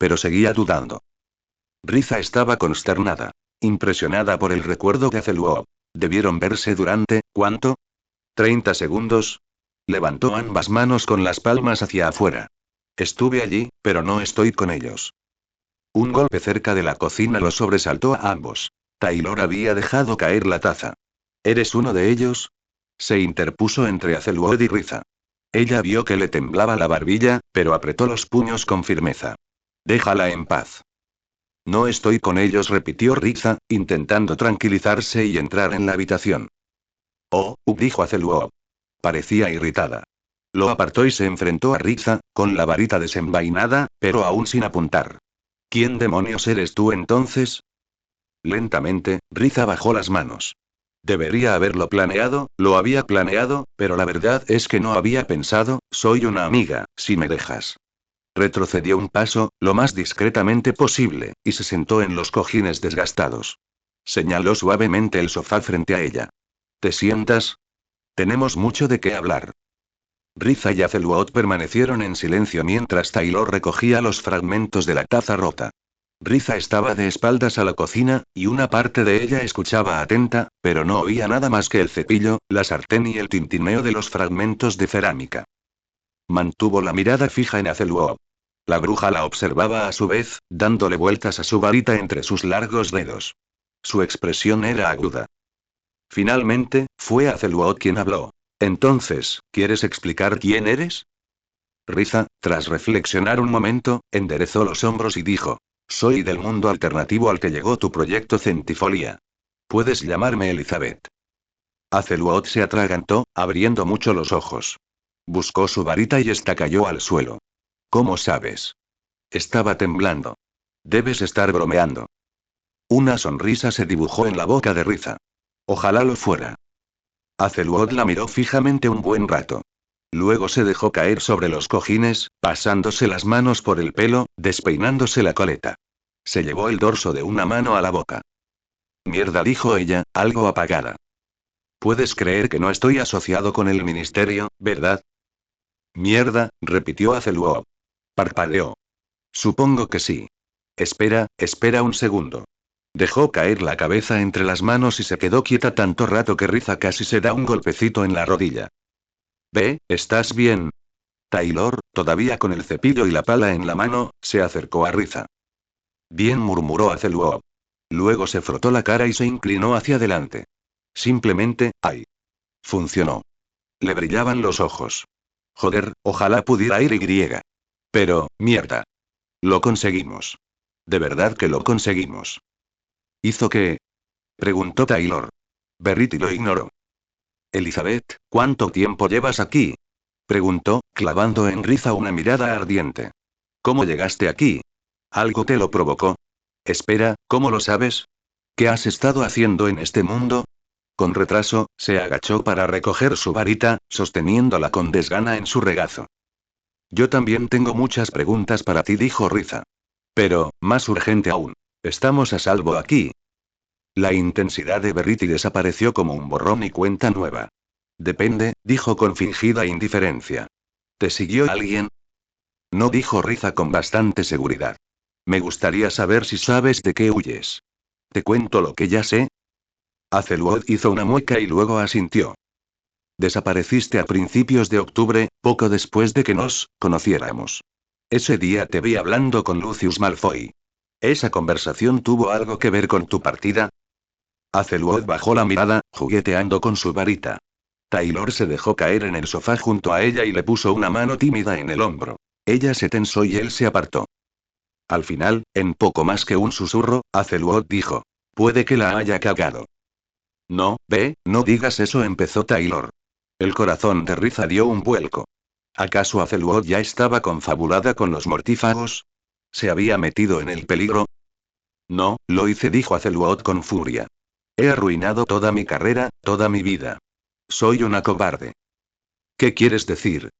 pero seguía dudando. Riza estaba consternada. Impresionada por el recuerdo de Azelwood. Debieron verse durante, ¿cuánto? ¿30 segundos? Levantó ambas manos con las palmas hacia afuera. Estuve allí, pero no estoy con ellos. Un golpe cerca de la cocina los sobresaltó a ambos. Taylor había dejado caer la taza. ¿Eres uno de ellos? Se interpuso entre Azelwood y Riza. Ella vio que le temblaba la barbilla, pero apretó los puños con firmeza. Déjala en paz. No estoy con ellos, repitió Riza, intentando tranquilizarse y entrar en la habitación. Oh, dijo Azelwood. Parecía irritada. Lo apartó y se enfrentó a Riza, con la varita desenvainada, pero aún sin apuntar. ¿Quién demonios eres tú entonces? Lentamente, Riza bajó las manos. Debería haberlo planeado, lo había planeado, pero la verdad es que no había pensado, soy una amiga, si me dejas. Retrocedió un paso, lo más discretamente posible, y se sentó en los cojines desgastados. Señaló suavemente el sofá frente a ella. ¿Te sientas? Tenemos mucho de qué hablar. Riza y Azelwood permanecieron en silencio mientras Taylor recogía los fragmentos de la taza rota. Riza estaba de espaldas a la cocina, y una parte de ella escuchaba atenta, pero no oía nada más que el cepillo, la sartén y el tintineo de los fragmentos de cerámica. Mantuvo la mirada fija en Azelwood. La bruja la observaba a su vez, dándole vueltas a su varita entre sus largos dedos. Su expresión era aguda. Finalmente, fue Azelwood quien habló. Entonces, ¿quieres explicar quién eres? Riza, tras reflexionar un momento, enderezó los hombros y dijo. Soy del mundo alternativo al que llegó tu proyecto Centifolia. Puedes llamarme Elizabeth. Azelwood se atragantó, abriendo mucho los ojos. Buscó su varita y esta cayó al suelo. ¿Cómo sabes? Estaba temblando. Debes estar bromeando. Una sonrisa se dibujó en la boca de Riza. Ojalá lo fuera. Azelwood la miró fijamente un buen rato. Luego se dejó caer sobre los cojines, pasándose las manos por el pelo, despeinándose la coleta. Se llevó el dorso de una mano a la boca. Mierda, dijo ella, algo apagada. Puedes creer que no estoy asociado con el ministerio, ¿verdad? Mierda, repitió Azelwood. Parpadeó. Supongo que sí. Espera un segundo. Dejó caer la cabeza entre las manos y se quedó quieta tanto rato que Riza casi se da un golpecito en la rodilla. Ve, ¿estás bien? Taylor, todavía con el cepillo y la pala en la mano, se acercó a Riza. Bien, murmuró Azelwood. Luego se frotó la cara y se inclinó hacia adelante. Simplemente, ¡ay! Funcionó. Le brillaban los ojos. Joder, ojalá pudiera ir y. Pero, mierda. Lo conseguimos. De verdad que lo conseguimos. ¿Hizo qué? Preguntó Taylor. Verity lo ignoró. Elizabeth, ¿cuánto tiempo llevas aquí? Preguntó, clavando en Riza una mirada ardiente. ¿Cómo llegaste aquí? ¿Algo te lo provocó? Espera, ¿cómo lo sabes? ¿Qué has estado haciendo en este mundo? Con retraso, se agachó para recoger su varita, sosteniéndola con desgana en su regazo. Yo también tengo muchas preguntas para ti, dijo Riza. Pero, más urgente aún. ¿Estamos a salvo aquí? La intensidad de Verity desapareció como un borrón y cuenta nueva. Depende, dijo con fingida indiferencia. ¿Te siguió alguien? No, dijo Riza con bastante seguridad. Me gustaría saber si sabes de qué huyes. ¿Te cuento lo que ya sé? Azelwood hizo una mueca y luego asintió. Desapareciste a principios de octubre, poco después de que nos conociéramos. Ese día te vi hablando con Lucius Malfoy. ¿Esa conversación tuvo algo que ver con tu partida? Azelwood bajó la mirada, jugueteando con su varita. Taylor se dejó caer en el sofá junto a ella y le puso una mano tímida en el hombro. Ella se tensó y él se apartó. Al final, en poco más que un susurro, Azelwood dijo. Puede que la haya cagado. No, no digas eso, empezó Taylor. El corazón de Riza dio un vuelco. ¿Acaso Azelwood ya estaba confabulada con los mortífagos? ¿Se había metido en el peligro? No, lo hice, dijo Azelwood con furia. He arruinado toda mi carrera, toda mi vida. Soy una cobarde. ¿Qué quieres decir?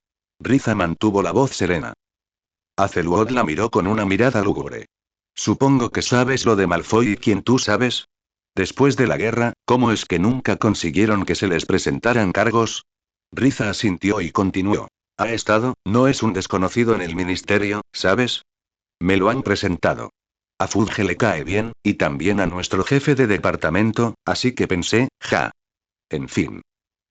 Riza mantuvo la voz serena. Azelwood la miró con una mirada lúgubre. Supongo que sabes lo de Malfoy y quién tú sabes. Después de la guerra, ¿cómo es que nunca consiguieron que se les presentaran cargos? Riza asintió y continuó. Ha estado, no es un desconocido en el ministerio, ¿sabes? Me lo han presentado. A Fudge le cae bien, y también a nuestro jefe de departamento, así que pensé, ja. En fin.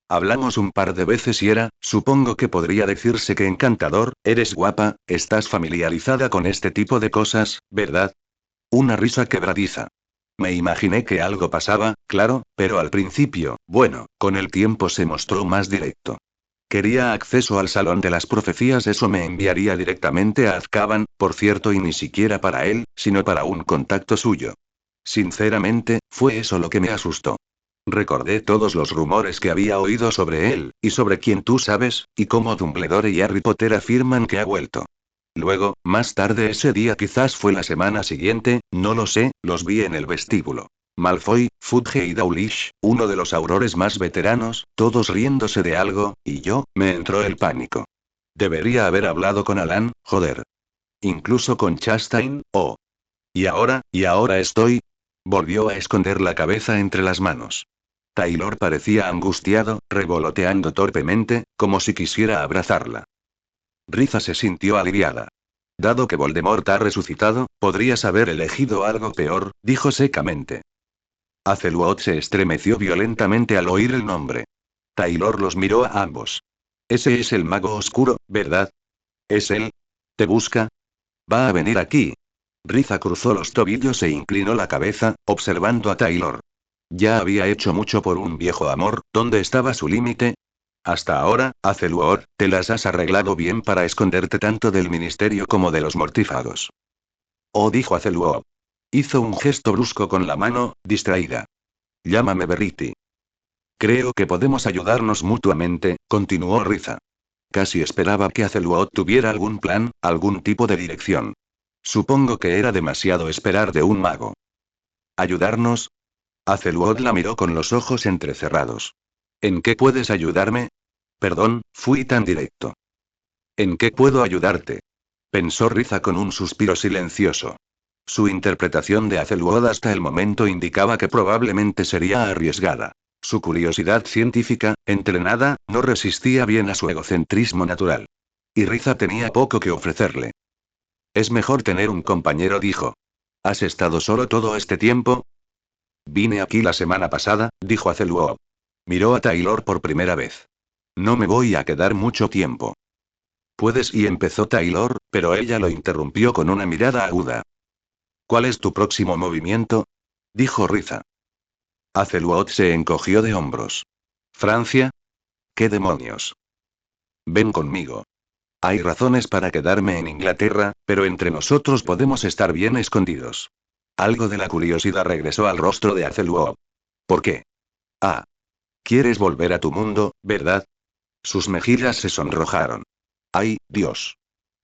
Hablamos un par de veces y supongo que podría decirse que encantador, eres guapa, estás familiarizada con este tipo de cosas, ¿verdad? Una risa quebradiza. Me imaginé que algo pasaba, claro, pero al principio, bueno, con el tiempo se mostró más directo. Quería acceso al salón de las profecías, eso me enviaría directamente a Azkaban, por cierto, y ni siquiera para él, sino para un contacto suyo. Sinceramente, fue eso lo que me asustó. Recordé todos los rumores que había oído sobre él, y sobre quién tú sabes, y cómo Dumbledore y Harry Potter afirman que ha vuelto. Luego, más tarde ese día, quizás fue la semana siguiente, no lo sé, los vi en el vestíbulo. Malfoy, Fudge y Dawlish, uno de los aurores más veteranos, todos riéndose de algo, y me entró el pánico. Debería haber hablado con Alan, joder. Incluso con Chastain, oh. Y ahora estoy. Volvió a esconder la cabeza entre las manos. Taylor parecía angustiado, revoloteando torpemente, como si quisiera abrazarla. Riza se sintió aliviada. Dado que Voldemort ha resucitado, podrías haber elegido algo peor, dijo secamente. Azeluot se estremeció violentamente al oír el nombre. Taylor los miró a ambos. Ese es el mago oscuro, ¿verdad? ¿Es él? ¿Te busca? Va a venir aquí. Riza cruzó los tobillos e inclinó la cabeza, observando a Taylor. Ya había hecho mucho por un viejo amor, ¿dónde estaba su límite? Hasta ahora, Azeluot, te las has arreglado bien para esconderte tanto del ministerio como de los mortífagos. Oh, dijo Azeluot. Hizo un gesto brusco con la mano, distraída. Llámame Verity. Creo que podemos ayudarnos mutuamente, continuó Riza. Casi esperaba que Azeluot tuviera algún plan, algún tipo de dirección. Supongo que era demasiado esperar de un mago. ¿Ayudarnos? Azeluot la miró con los ojos entrecerrados. ¿En qué puedes ayudarme? Perdón, fui tan directo. ¿En qué puedo ayudarte? Pensó Riza con un suspiro silencioso. Su interpretación de Azeluot hasta el momento indicaba que probablemente sería arriesgada. Su curiosidad científica, entrenada, no resistía bien a su egocentrismo natural. Y Riza tenía poco que ofrecerle. Es mejor tener un compañero, dijo. ¿Has estado solo todo este tiempo? Vine aquí la semana pasada, dijo Azeluot. Miró a Taylor por primera vez. No me voy a quedar mucho tiempo. Puedes, y empezó Taylor, pero ella lo interrumpió con una mirada aguda. ¿Cuál es tu próximo movimiento? Dijo Riza. Azeluot se encogió de hombros. ¿Francia? ¿Qué demonios? Ven conmigo. Hay razones para quedarme en Inglaterra, pero entre nosotros podemos estar bien escondidos. Algo de la curiosidad regresó al rostro de Azeluot. ¿Por qué? Ah. ¿Quieres volver a tu mundo, verdad? Sus mejillas se sonrojaron. ¡Ay, Dios!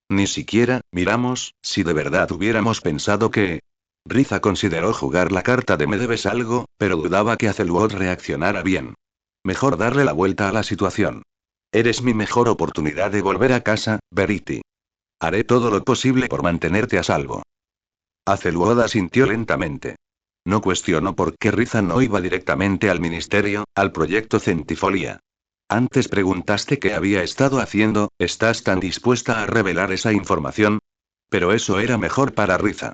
Ni siquiera, miramos, si de verdad hubiéramos pensado que... Riza consideró jugar la carta de me debes algo, pero dudaba que Azeluot reaccionara bien. Mejor darle la vuelta a la situación. Eres mi mejor oportunidad de volver a casa, Verity. Haré todo lo posible por mantenerte a salvo. Azeluot asintió lentamente. No cuestionó por qué Riza no iba directamente al ministerio, al proyecto Centifolia. Antes preguntaste qué había estado haciendo, ¿estás tan dispuesta a revelar esa información? Pero eso era mejor para Riza.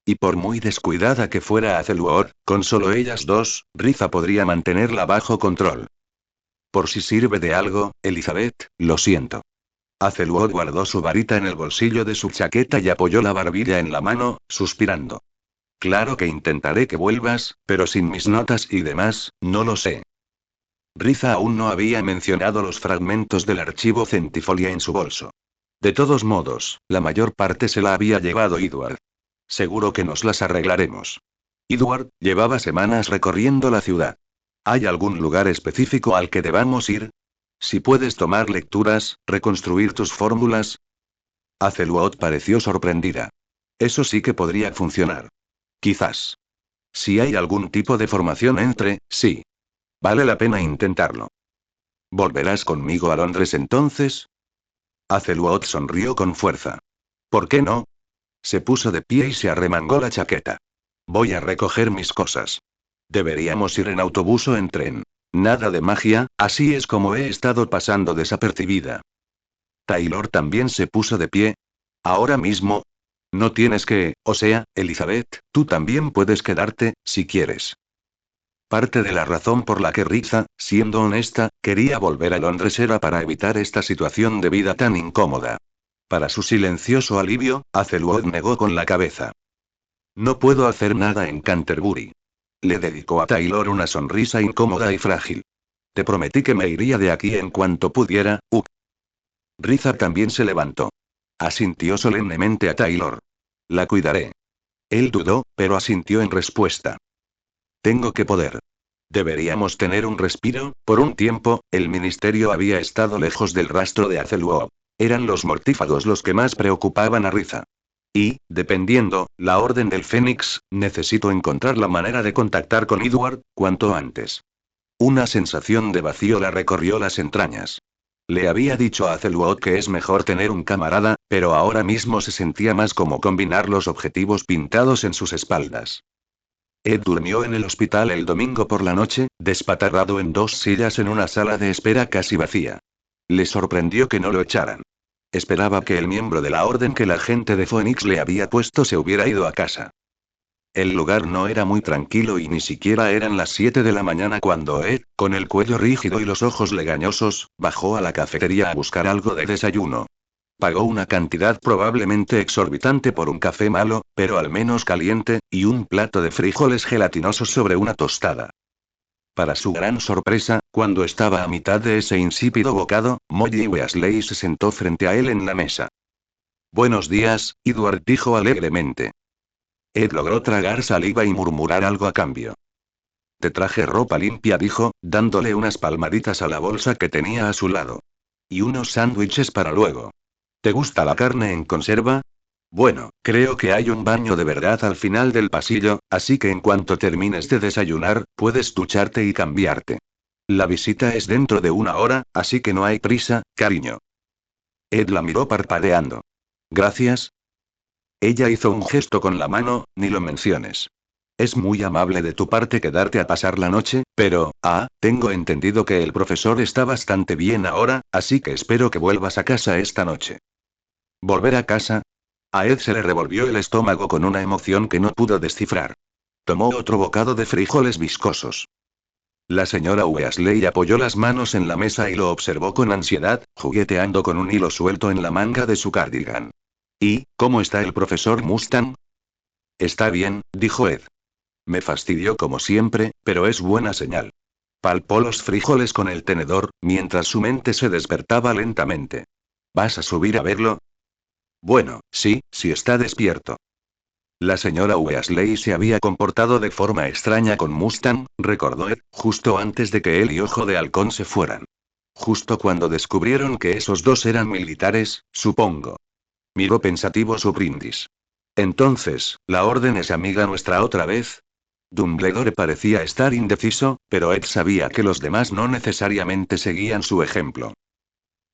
Y por muy descuidada que fuera Azeluot, con solo ellas dos, Riza podría mantenerla bajo control. Por si sirve de algo, Elizabeth, lo siento. Azeluot guardó su varita en el bolsillo de su chaqueta y apoyó la barbilla en la mano, suspirando. Claro que intentaré que vuelvas, pero sin mis notas y demás, no lo sé. Riza aún no había mencionado los fragmentos del archivo Centifolia en su bolso. De todos modos, la mayor parte se la había llevado Edward. Seguro que nos las arreglaremos. Edward llevaba semanas recorriendo la ciudad. ¿Hay algún lugar específico al que debamos ir? Si puedes tomar lecturas, reconstruir tus fórmulas. Azeluot pareció sorprendida. Eso sí que podría funcionar. Quizás. Si hay algún tipo de formación sí. Vale la pena intentarlo. ¿Volverás conmigo a Londres entonces? Azeluot sonrió con fuerza. ¿Por qué no? Se puso de pie y se arremangó la chaqueta. Voy a recoger mis cosas. Deberíamos ir en autobús o en tren. Nada de magia, así es como he estado pasando desapercibida. Taylor también se puso de pie. ¿Ahora mismo? No tienes que, o sea, Elizabeth, tú también puedes quedarte, si quieres. Parte de la razón por la que Riza, siendo honesta, quería volver a Londres era para evitar esta situación de vida tan incómoda. Para su silencioso alivio, Azelwood negó con la cabeza. No puedo hacer nada en Canterbury. Le dedicó a Taylor una sonrisa incómoda y frágil. Te prometí que me iría de aquí en cuanto pudiera, Riza también se levantó. Asintió solemnemente a Taylor. La cuidaré. Él dudó, pero asintió en respuesta. Tengo que poder. Deberíamos tener un respiro. Por un tiempo, el ministerio había estado lejos del rastro de Azelwood. Eran los mortífagos los que más preocupaban a Riza. Y, dependiendo, la Orden del Fénix, necesito encontrar la manera de contactar con Edward, cuanto antes. Una sensación de vacío la recorrió las entrañas. Le había dicho a Azelwood que es mejor tener un camarada, pero ahora mismo se sentía más como combinar los objetivos pintados en sus espaldas. Ed durmió en el hospital el domingo por la noche, despatarrado en 2 sillas en una sala de espera casi vacía. Le sorprendió que no lo echaran. Esperaba que el miembro de la orden que la gente de Phoenix le había puesto se hubiera ido a casa. El lugar no era muy tranquilo y ni siquiera eran las 7 de la mañana cuando Ed, con el cuello rígido y los ojos legañosos, bajó a la cafetería a buscar algo de desayuno. Pagó una cantidad probablemente exorbitante por un café malo, pero al menos caliente, y un plato de frijoles gelatinosos sobre una tostada. Para su gran sorpresa, cuando estaba a mitad de ese insípido bocado, Molly Weasley se sentó frente a él en la mesa. Buenos días, Edward dijo alegremente. Ed logró tragar saliva y murmurar algo a cambio. Te traje ropa limpia, dijo, dándole unas palmaditas a la bolsa que tenía a su lado. Y unos sándwiches para luego. ¿Te gusta la carne en conserva? Bueno, creo que hay un baño de verdad al final del pasillo, así que en cuanto termines de desayunar, puedes ducharte y cambiarte. La visita es dentro de 1 hora, así que no hay prisa, cariño. Ed la miró parpadeando. Gracias. Ella hizo un gesto con la mano, ni lo menciones. Es muy amable de tu parte quedarte a pasar la noche, pero, tengo entendido que el profesor está bastante bien ahora, así que espero que vuelvas a casa esta noche. ¿Volver a casa? A Ed se le revolvió el estómago con una emoción que no pudo descifrar. Tomó otro bocado de frijoles viscosos. La señora Weasley apoyó las manos en la mesa y lo observó con ansiedad, jugueteando con un hilo suelto en la manga de su cardigan. ¿Y, cómo está el profesor Mustang? Está bien, dijo Ed. Me fastidió como siempre, pero es buena señal. Palpó los frijoles con el tenedor, mientras su mente se despertaba lentamente. ¿Vas a subir a verlo? Bueno, sí, si está despierto. La señora Weasley se había comportado de forma extraña con Mustang, recordó Ed, justo antes de que él y Ojo de Halcón se fueran. Justo cuando descubrieron que esos dos eran militares, supongo. Miró pensativo su brindis. Entonces, ¿la orden es amiga nuestra otra vez? Dumbledore parecía estar indeciso, pero Ed sabía que los demás no necesariamente seguían su ejemplo.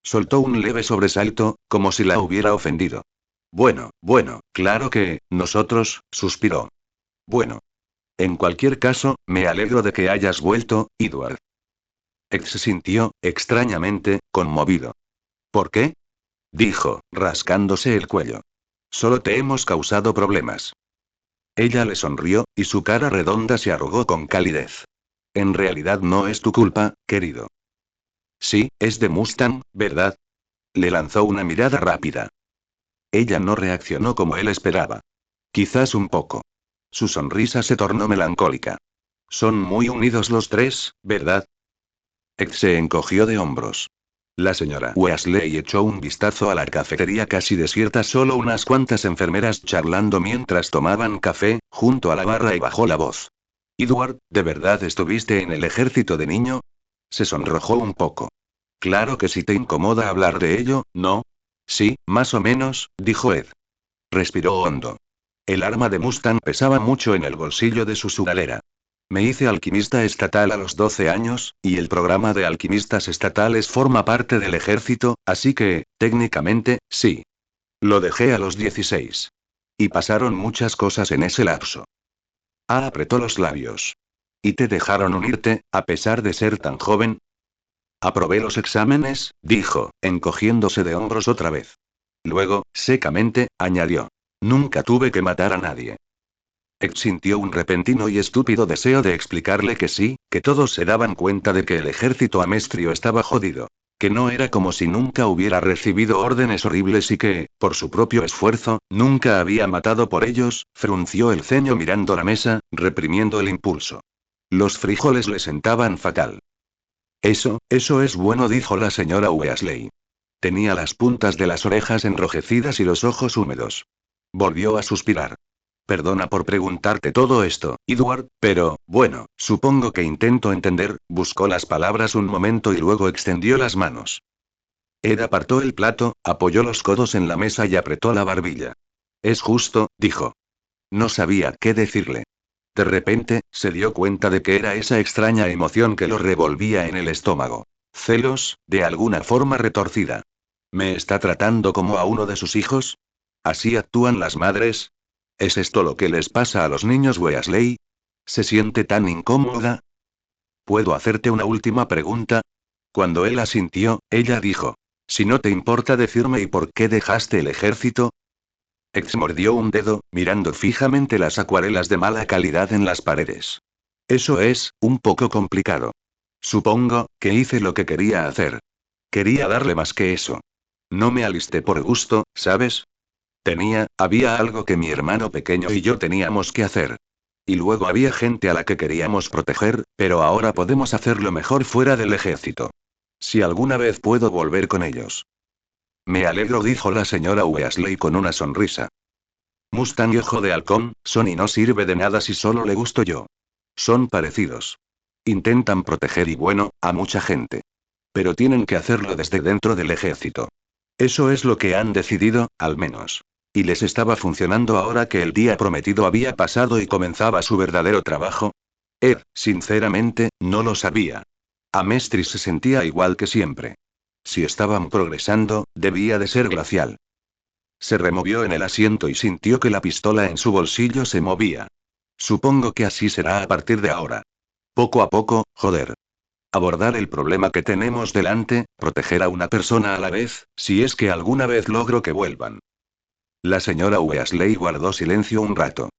Soltó un leve sobresalto, como si la hubiera ofendido. Bueno, claro que, nosotros, suspiró. Bueno. En cualquier caso, me alegro de que hayas vuelto, Edward. Ed se sintió, extrañamente, conmovido. ¿Por qué? Dijo, rascándose el cuello. Solo te hemos causado problemas. Ella le sonrió, y su cara redonda se arrugó con calidez. En realidad no es tu culpa, querido. Sí, es de Mustang, ¿verdad? Le lanzó una mirada rápida. Ella no reaccionó como él esperaba. Quizás un poco. Su sonrisa se tornó melancólica. Son muy unidos los tres, ¿verdad? Ed se encogió de hombros. La señora Weasley echó un vistazo a la cafetería casi desierta, solo unas cuantas enfermeras charlando mientras tomaban café, junto a la barra, y bajó la voz. Edward, ¿de verdad estuviste en el ejército de niño? Se sonrojó un poco. Claro que si te incomoda hablar de ello, ¿no? Sí, más o menos, dijo Ed. Respiró hondo. El arma de Mustang pesaba mucho en el bolsillo de su sudadera. Me hice alquimista estatal a los 12 años, y el programa de alquimistas estatales forma parte del ejército, así que, técnicamente, sí. Lo dejé a los 16. Y pasaron muchas cosas en ese lapso. Apretó los labios. ¿Y te dejaron unirte, a pesar de ser tan joven? Aprobé los exámenes, dijo, encogiéndose de hombros otra vez. Luego, secamente, añadió. Nunca tuve que matar a nadie. Ed sintió un repentino y estúpido deseo de explicarle que sí, que todos se daban cuenta de que el ejército amestrio estaba jodido. Que no era como si nunca hubiera recibido órdenes horribles y que, por su propio esfuerzo, nunca había matado por ellos. Frunció el ceño mirando la mesa, reprimiendo el impulso. Los frijoles le sentaban fatal. Eso es bueno, dijo la señora Weasley. Tenía las puntas de las orejas enrojecidas y los ojos húmedos. Volvió a suspirar. Perdona por preguntarte todo esto, Edward, pero, bueno, supongo que intento entender. Buscó las palabras un momento y luego extendió las manos. Ed apartó el plato, apoyó los codos en la mesa y apretó la barbilla. Es justo, dijo. No sabía qué decirle. De repente, se dio cuenta de que era esa extraña emoción que lo revolvía en el estómago. Celos, de alguna forma retorcida. ¿Me está tratando como a uno de sus hijos? ¿Así actúan las madres? ¿Es esto lo que les pasa a los niños Weasley? ¿Se siente tan incómoda? ¿Puedo hacerte una última pregunta? Cuando él asintió, ella dijo. Si no te importa decirme y por qué dejaste el ejército. Ex mordió un dedo, mirando fijamente las acuarelas de mala calidad en las paredes. Eso es, un poco complicado. Supongo, que hice lo que quería hacer. Quería darle más que eso. No me alisté por gusto, ¿sabes? Había algo que mi hermano pequeño y yo teníamos que hacer. Y luego había gente a la que queríamos proteger, pero ahora podemos hacerlo mejor fuera del ejército. Si alguna vez puedo volver con ellos. Me alegro, dijo la señora Weasley con una sonrisa. Mustang y Ojo de Halcón, Sonny no sirve de nada si solo le gusto yo. Son parecidos. Intentan proteger y bueno, a mucha gente. Pero tienen que hacerlo desde dentro del ejército. Eso es lo que han decidido, al menos. ¿Y les estaba funcionando ahora que el día prometido había pasado y comenzaba su verdadero trabajo? Ed, sinceramente, no lo sabía. Amestris se sentía igual que siempre. Si estaban progresando, debía de ser glacial. Se removió en el asiento y sintió que la pistola en su bolsillo se movía. Supongo que así será a partir de ahora. Poco a poco, joder. Abordar el problema que tenemos delante, proteger a una persona a la vez, si es que alguna vez logro que vuelvan. La señora Weasley guardó silencio un rato.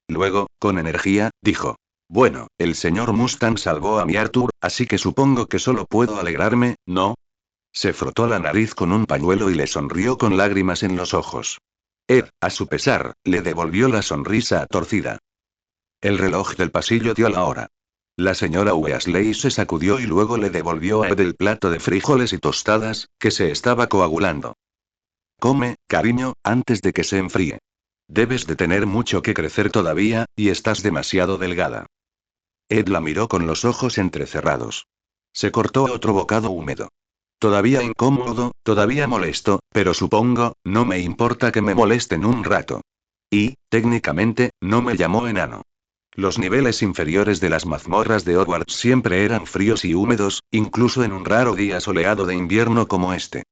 Luego, con energía, dijo. Bueno, el señor Mustang salvó a mi Arthur, así que supongo que solo puedo alegrarme, ¿no? Se frotó la nariz con un pañuelo y le sonrió con lágrimas en los ojos. Ed, a su pesar, le devolvió la sonrisa torcida. El reloj del pasillo dio la hora. La señora Weasley se sacudió y luego le devolvió a Ed el plato de frijoles y tostadas, que se estaba coagulando. Come, cariño, antes de que se enfríe. Debes de tener mucho que crecer todavía, y estás demasiado delgada. Ed la miró con los ojos entrecerrados. Se cortó otro bocado húmedo. Todavía incómodo, todavía molesto, pero supongo, no me importa que me molesten un rato. Y, técnicamente, no me llamó enano. Los niveles inferiores de las mazmorras de Hogwarts siempre eran fríos y húmedos, incluso en un raro día soleado de invierno como este.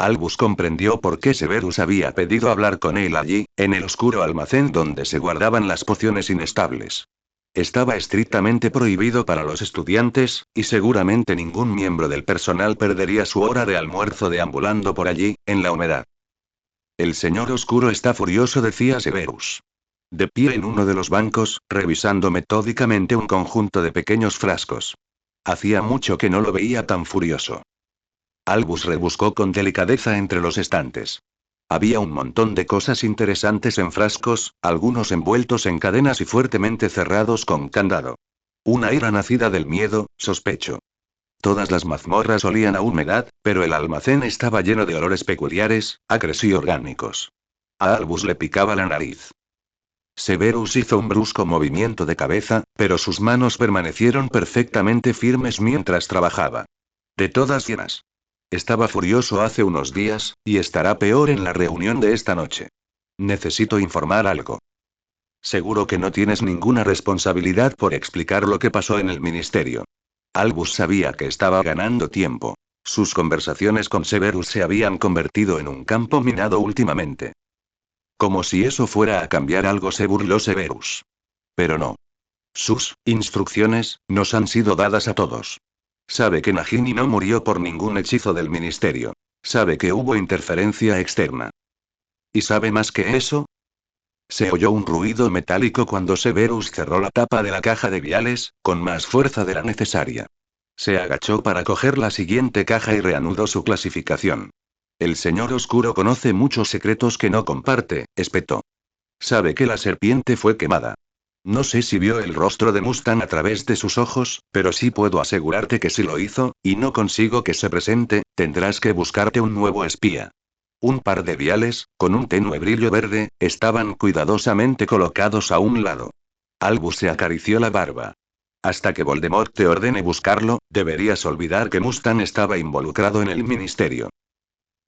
Albus comprendió por qué Severus había pedido hablar con él allí, en el oscuro almacén donde se guardaban las pociones inestables. Estaba estrictamente prohibido para los estudiantes, y seguramente ningún miembro del personal perdería su hora de almuerzo deambulando por allí, en la humedad. El señor oscuro está furioso, decía Severus. De pie en uno de los bancos, revisando metódicamente un conjunto de pequeños frascos. Hacía mucho que no lo veía tan furioso. Albus rebuscó con delicadeza entre los estantes. Había un montón de cosas interesantes en frascos, algunos envueltos en cadenas y fuertemente cerrados con candado. Una ira nacida del miedo, sospecho. Todas las mazmorras olían a humedad, pero el almacén estaba lleno de olores peculiares, acres y orgánicos. A Albus le picaba la nariz. Severus hizo un brusco movimiento de cabeza, pero sus manos permanecieron perfectamente firmes mientras trabajaba. De todas llenas. Estaba furioso hace unos días, y estará peor en la reunión de esta noche. Necesito informar algo. Seguro que no tienes ninguna responsabilidad por explicar lo que pasó en el ministerio. Albus sabía que estaba ganando tiempo. Sus conversaciones con Severus se habían convertido en un campo minado últimamente. Como si eso fuera a cambiar algo, se burló Severus. Pero no. Sus instrucciones nos han sido dadas a todos. Sabe que Nagini no murió por ningún hechizo del ministerio. Sabe que hubo interferencia externa. ¿Y sabe más que eso? Se oyó un ruido metálico cuando Severus cerró la tapa de la caja de viales, con más fuerza de la necesaria. Se agachó para coger la siguiente caja y reanudó su clasificación. El señor oscuro conoce muchos secretos que no comparte, espetó. Sabe que la serpiente fue quemada. No sé si vio el rostro de Mustang a través de sus ojos, pero sí puedo asegurarte que si lo hizo, y no consigo que se presente, tendrás que buscarte un nuevo espía. Un par de viales, con un tenue brillo verde, estaban cuidadosamente colocados a un lado. Albus se acarició la barba. Hasta que Voldemort te ordene buscarlo, deberías olvidar que Mustang estaba involucrado en el ministerio.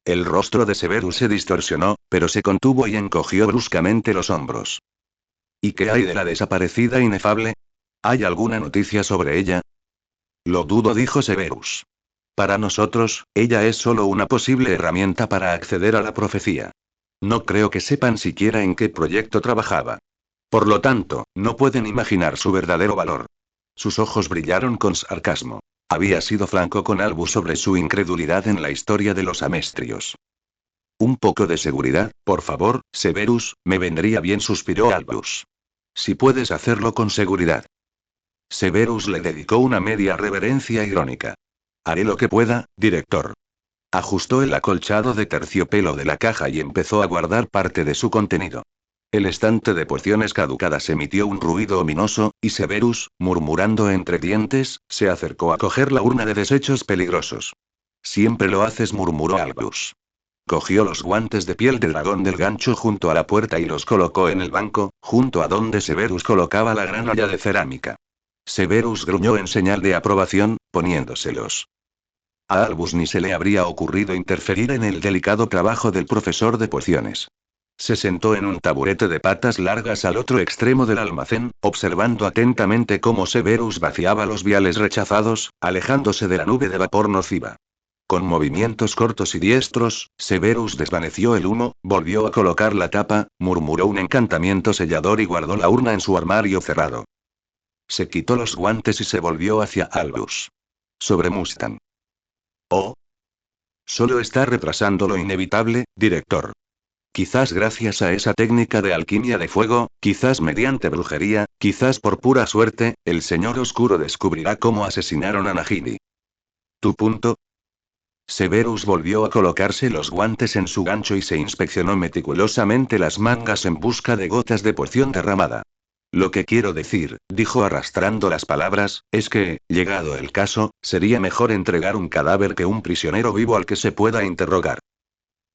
El rostro de Severus se distorsionó, pero se contuvo y encogió bruscamente los hombros. ¿Y qué hay de la desaparecida inefable? ¿Hay alguna noticia sobre ella? Lo dudo, dijo Severus. Para nosotros, ella es solo una posible herramienta para acceder a la profecía. No creo que sepan siquiera en qué proyecto trabajaba. Por lo tanto, no pueden imaginar su verdadero valor. Sus ojos brillaron con sarcasmo. Había sido franco con Albus sobre su incredulidad en la historia de los amestrios. Un poco de seguridad, por favor, Severus, me vendría bien, suspiró Albus. Si puedes hacerlo con seguridad. Severus le dedicó una media reverencia irónica. Haré lo que pueda, director. Ajustó el acolchado de terciopelo de la caja y empezó a guardar parte de su contenido. El estante de pociones caducadas emitió un ruido ominoso, y Severus, murmurando entre dientes, se acercó a coger la urna de desechos peligrosos. Siempre lo haces, murmuró Albus. Cogió los guantes de piel de dragón del gancho junto a la puerta y los colocó en el banco, junto a donde Severus colocaba la gran olla de cerámica. Severus gruñó en señal de aprobación, poniéndoselos. A Albus ni se le habría ocurrido interferir en el delicado trabajo del profesor de pociones. Se sentó en un taburete de patas largas al otro extremo del almacén, observando atentamente cómo Severus vaciaba los viales rechazados, alejándose de la nube de vapor nociva. Con movimientos cortos y diestros, Severus desvaneció el humo, volvió a colocar la tapa, murmuró un encantamiento sellador y guardó la urna en su armario cerrado. Se quitó los guantes y se volvió hacia Albus. Sobre Mustang. Oh. Solo está retrasando lo inevitable, director. Quizás gracias a esa técnica de alquimia de fuego, quizás mediante brujería, quizás por pura suerte, el señor oscuro descubrirá cómo asesinaron a Nagini. ¿Tu punto? Severus volvió a colocarse los guantes en su gancho y se inspeccionó meticulosamente las mangas en busca de gotas de poción derramada. Lo que quiero decir, dijo arrastrando las palabras, es que, llegado el caso, sería mejor entregar un cadáver que un prisionero vivo al que se pueda interrogar.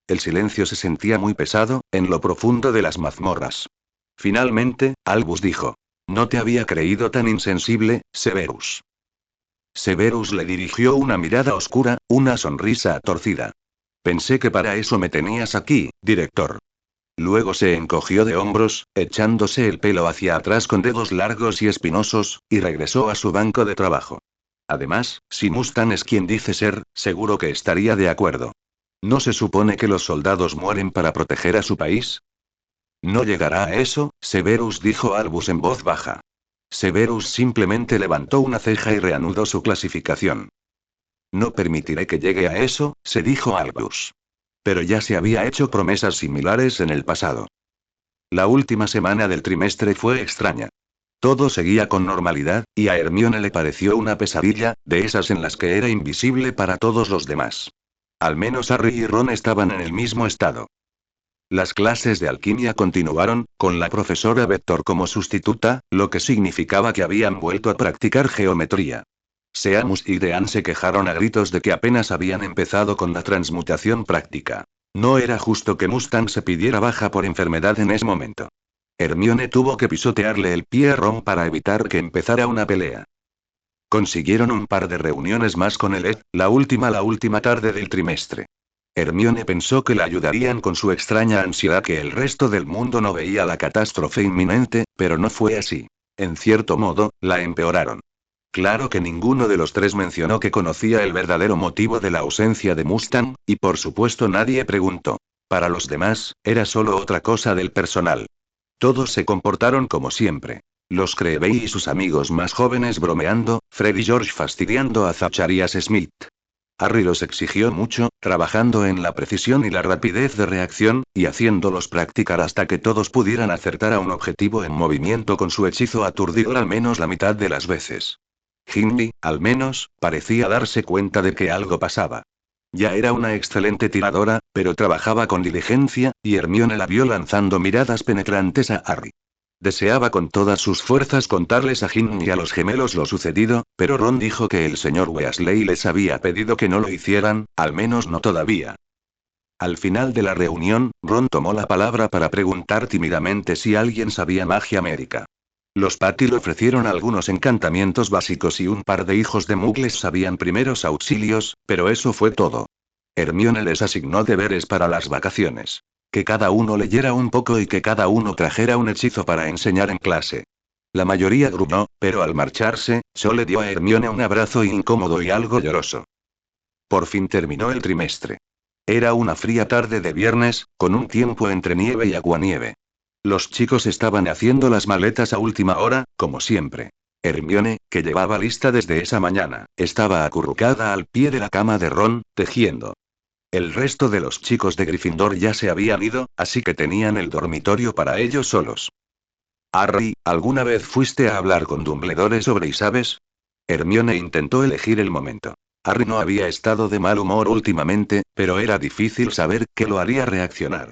El silencio se sentía muy pesado, en lo profundo de las mazmorras. Finalmente, Albus dijo. No te había creído tan insensible, Severus. Severus le dirigió una mirada oscura, una sonrisa torcida. Pensé que para eso me tenías aquí, director. Luego se encogió de hombros, echándose el pelo hacia atrás con dedos largos y espinosos, y regresó a su banco de trabajo. Además, si Mustang es quien dice ser, seguro que estaría de acuerdo. ¿No se supone que los soldados mueren para proteger a su país? No llegará a eso, Severus, dijo Albus en voz baja. Severus simplemente levantó una ceja y reanudó su clasificación. No permitiré que llegue a eso, se dijo Albus. Pero ya se había hecho promesas similares en el pasado. La última semana del trimestre fue extraña. Todo seguía con normalidad, y a Hermione le pareció una pesadilla, de esas en las que era invisible para todos los demás. Al menos Harry y Ron estaban en el mismo estado. Las clases de alquimia continuaron, con la profesora Vector como sustituta, lo que significaba que habían vuelto a practicar geometría. Seamus y Dean se quejaron a gritos de que apenas habían empezado con la transmutación práctica. No era justo que Mustang se pidiera baja por enfermedad en ese momento. Hermione tuvo que pisotearle el pie a Ron para evitar que empezara una pelea. Consiguieron un par de reuniones más con el Ed, la última tarde del trimestre. Hermione pensó que la ayudarían con su extraña ansiedad, que el resto del mundo no veía la catástrofe inminente, pero no fue así. En cierto modo, la empeoraron. Claro que ninguno de los tres mencionó que conocía el verdadero motivo de la ausencia de Mustang, y por supuesto nadie preguntó. Para los demás, era solo otra cosa del personal. Todos se comportaron como siempre. Los Creevey y sus amigos más jóvenes bromeando, Fred y George fastidiando a Zacharias Smith. Harry los exigió mucho, trabajando en la precisión y la rapidez de reacción, y haciéndolos practicar hasta que todos pudieran acertar a un objetivo en movimiento con su hechizo aturdidor al menos la mitad de las veces. Ginny, al menos, parecía darse cuenta de que algo pasaba. Ya era una excelente tiradora, pero trabajaba con diligencia, y Hermione la vio lanzando miradas penetrantes a Harry. Deseaba con todas sus fuerzas contarles a Ginny y a los gemelos lo sucedido, pero Ron dijo que el señor Weasley les había pedido que no lo hicieran, al menos no todavía. Al final de la reunión, Ron tomó la palabra para preguntar tímidamente si alguien sabía magia médica. Los Patty le ofrecieron algunos encantamientos básicos y un par de hijos de Muggles sabían primeros auxilios, pero eso fue todo. Hermione les asignó deberes para las vacaciones. Que cada uno leyera un poco y que cada uno trajera un hechizo para enseñar en clase. La mayoría gruñó, pero al marcharse, Cho le dio a Hermione un abrazo incómodo y algo lloroso. Por fin terminó el trimestre. Era una fría tarde de viernes, con un tiempo entre nieve y aguanieve. Los chicos estaban haciendo las maletas a última hora, como siempre. Hermione, que llevaba lista desde esa mañana, estaba acurrucada al pie de la cama de Ron, tejiendo. El resto de los chicos de Gryffindor ya se habían ido, así que tenían el dormitorio para ellos solos. Harry, ¿alguna vez fuiste a hablar con Dumbledore sobre Isabes? Hermione intentó elegir el momento. Harry no había estado de mal humor últimamente, pero era difícil saber qué lo haría reaccionar.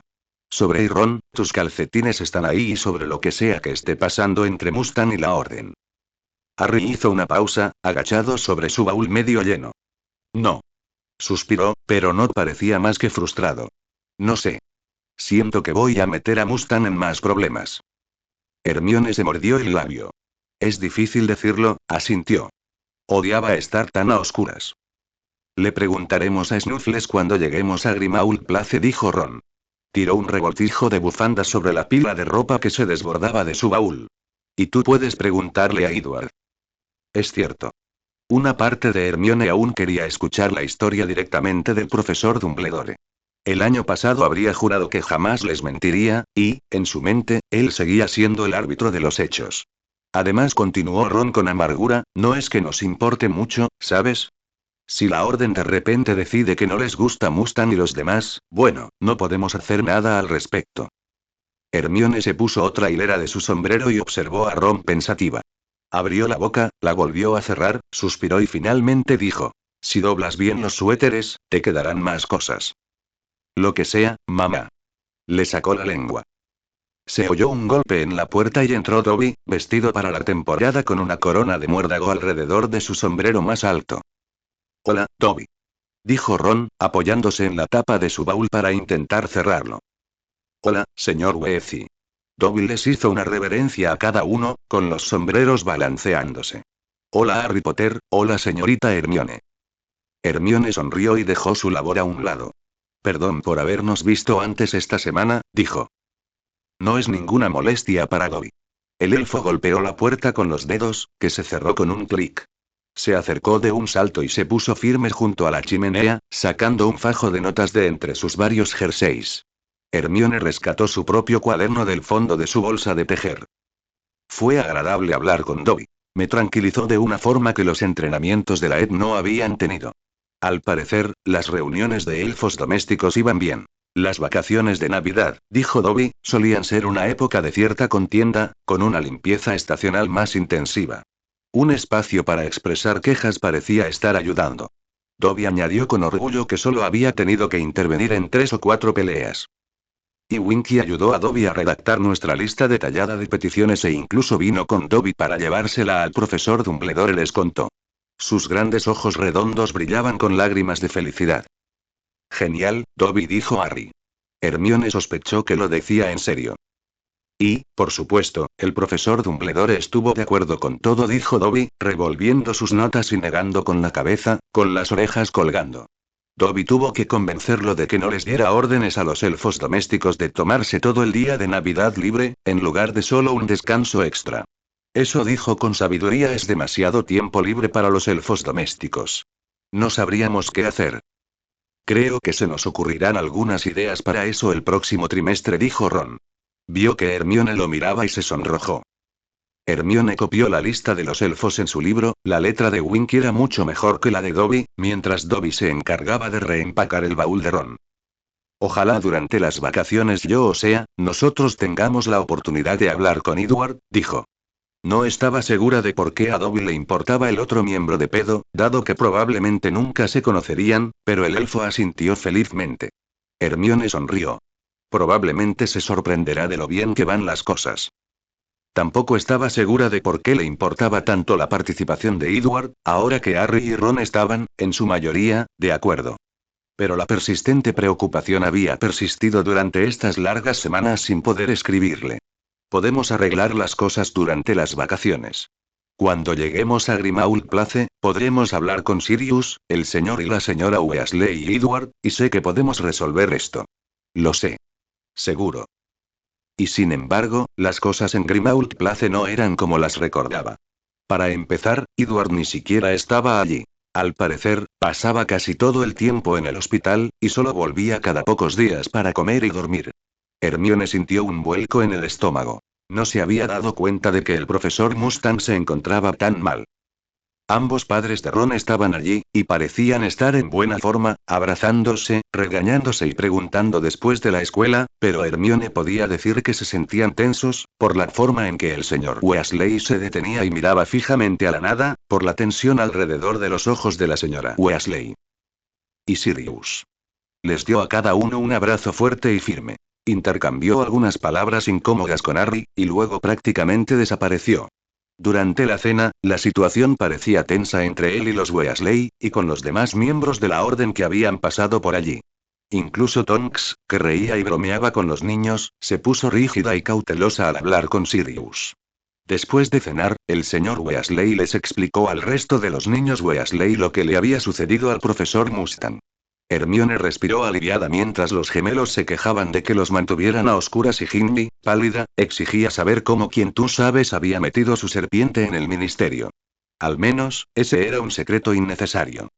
Sobre Ron, tus calcetines están ahí y sobre lo que sea que esté pasando entre Mustang y la Orden. Harry hizo una pausa, agachado sobre su baúl medio lleno. No. Suspiró, pero no parecía más que frustrado. No sé. Siento que voy a meter a Mustang en más problemas. Hermione se mordió el labio. Es difícil decirlo, asintió. Odiaba estar tan a oscuras. Le preguntaremos a Snuffles cuando lleguemos a Grimmauld Place, dijo Ron. Tiró un revoltijo de bufandas sobre la pila de ropa que se desbordaba de su baúl. Y tú puedes preguntarle a Edward. Es cierto. Una parte de Hermione aún quería escuchar la historia directamente del profesor Dumbledore. El año pasado habría jurado que jamás les mentiría, y, en su mente, él seguía siendo el árbitro de los hechos. Además, continuó Ron con amargura, no es que nos importe mucho, ¿sabes? Si la Orden de repente decide que no les gusta Mustang y los demás, bueno, no podemos hacer nada al respecto. Hermione se puso otra hilera de su sombrero y observó a Ron pensativa. Abrió la boca, la volvió a cerrar, suspiró y finalmente dijo: si doblas bien los suéteres, te quedarán más cosas. Lo que sea, mamá. Le sacó la lengua. Se oyó un golpe en la puerta y entró Dobby, vestido para la temporada con una corona de muérdago alrededor de su sombrero más alto. Hola, Dobby. Dijo Ron, apoyándose en la tapa de su baúl para intentar cerrarlo. Hola, señor Weasley. Dobby les hizo una reverencia a cada uno, con los sombreros balanceándose. Hola Harry Potter, hola señorita Hermione. Hermione sonrió y dejó su labor a un lado. Perdón por habernos visto antes esta semana, dijo. No es ninguna molestia para Dobby. El elfo golpeó la puerta con los dedos, que se cerró con un clic. Se acercó de un salto y se puso firme junto a la chimenea, sacando un fajo de notas de entre sus varios jerseys. Hermione rescató su propio cuaderno del fondo de su bolsa de tejer. Fue agradable hablar con Dobby. Me tranquilizó de una forma que los entrenamientos de la ED no habían tenido. Al parecer, las reuniones de elfos domésticos iban bien. Las vacaciones de Navidad, dijo Dobby, solían ser una época de cierta contienda, con una limpieza estacional más intensiva. Un espacio para expresar quejas parecía estar ayudando. Dobby añadió con orgullo que solo había tenido que intervenir en 3 o 4 peleas. Y Winky ayudó a Dobby a redactar nuestra lista detallada de peticiones e incluso vino con Dobby para llevársela al profesor Dumbledore, les contó. Sus grandes ojos redondos brillaban con lágrimas de felicidad. Genial, Dobby, dijo Harry. Hermione sospechó que lo decía en serio. Y, por supuesto, el profesor Dumbledore estuvo de acuerdo con todo, dijo Dobby, revolviendo sus notas y negando con la cabeza, con las orejas colgando. Dobby tuvo que convencerlo de que no les diera órdenes a los elfos domésticos de tomarse todo el día de Navidad libre, en lugar de solo un descanso extra. Eso, dijo con sabiduría, es demasiado tiempo libre para los elfos domésticos. No sabríamos qué hacer. Creo que se nos ocurrirán algunas ideas para eso el próximo trimestre, dijo Ron. Vio que Hermione lo miraba y se sonrojó. Hermione copió la lista de los elfos en su libro. La letra de Winky era mucho mejor que la de Dobby, mientras Dobby se encargaba de reempacar el baúl de Ron. Ojalá durante las vacaciones nosotros tengamos la oportunidad de hablar con Edward, dijo. No estaba segura de por qué a Dobby le importaba el otro miembro de Pedo, dado que probablemente nunca se conocerían, pero el elfo asintió felizmente. Hermione sonrió. Probablemente se sorprenderá de lo bien que van las cosas. Tampoco estaba segura de por qué le importaba tanto la participación de Edward, ahora que Harry y Ron estaban, en su mayoría, de acuerdo. Pero la persistente preocupación había persistido durante estas largas semanas sin poder escribirle. Podemos arreglar las cosas durante las vacaciones. Cuando lleguemos a Grimmauld Place, podremos hablar con Sirius, el señor y la señora Weasley y Edward, y sé que podemos resolver esto. Lo sé. Seguro. Y sin embargo, las cosas en Grimmauld Place no eran como las recordaba. Para empezar, Edward ni siquiera estaba allí. Al parecer, pasaba casi todo el tiempo en el hospital, y solo volvía cada pocos días para comer y dormir. Hermione sintió un vuelco en el estómago. No se había dado cuenta de que el profesor Mustang se encontraba tan mal. Ambos padres de Ron estaban allí, y parecían estar en buena forma, abrazándose, regañándose y preguntando después de la escuela, pero Hermione podía decir que se sentían tensos, por la forma en que el señor Weasley se detenía y miraba fijamente a la nada, por la tensión alrededor de los ojos de la señora Weasley. Y Sirius. Les dio a cada uno un abrazo fuerte y firme. Intercambió algunas palabras incómodas con Harry, y luego prácticamente desapareció. Durante la cena, la situación parecía tensa entre él y los Weasley, y con los demás miembros de la orden que habían pasado por allí. Incluso Tonks, que reía y bromeaba con los niños, se puso rígida y cautelosa al hablar con Sirius. Después de cenar, el señor Weasley les explicó al resto de los niños Weasley lo que le había sucedido al profesor Mustang. Hermione respiró aliviada mientras los gemelos se quejaban de que los mantuvieran a oscuras y Ginny, pálida, exigía saber cómo quien tú sabes había metido su serpiente en el ministerio. Al menos, ese era un secreto innecesario.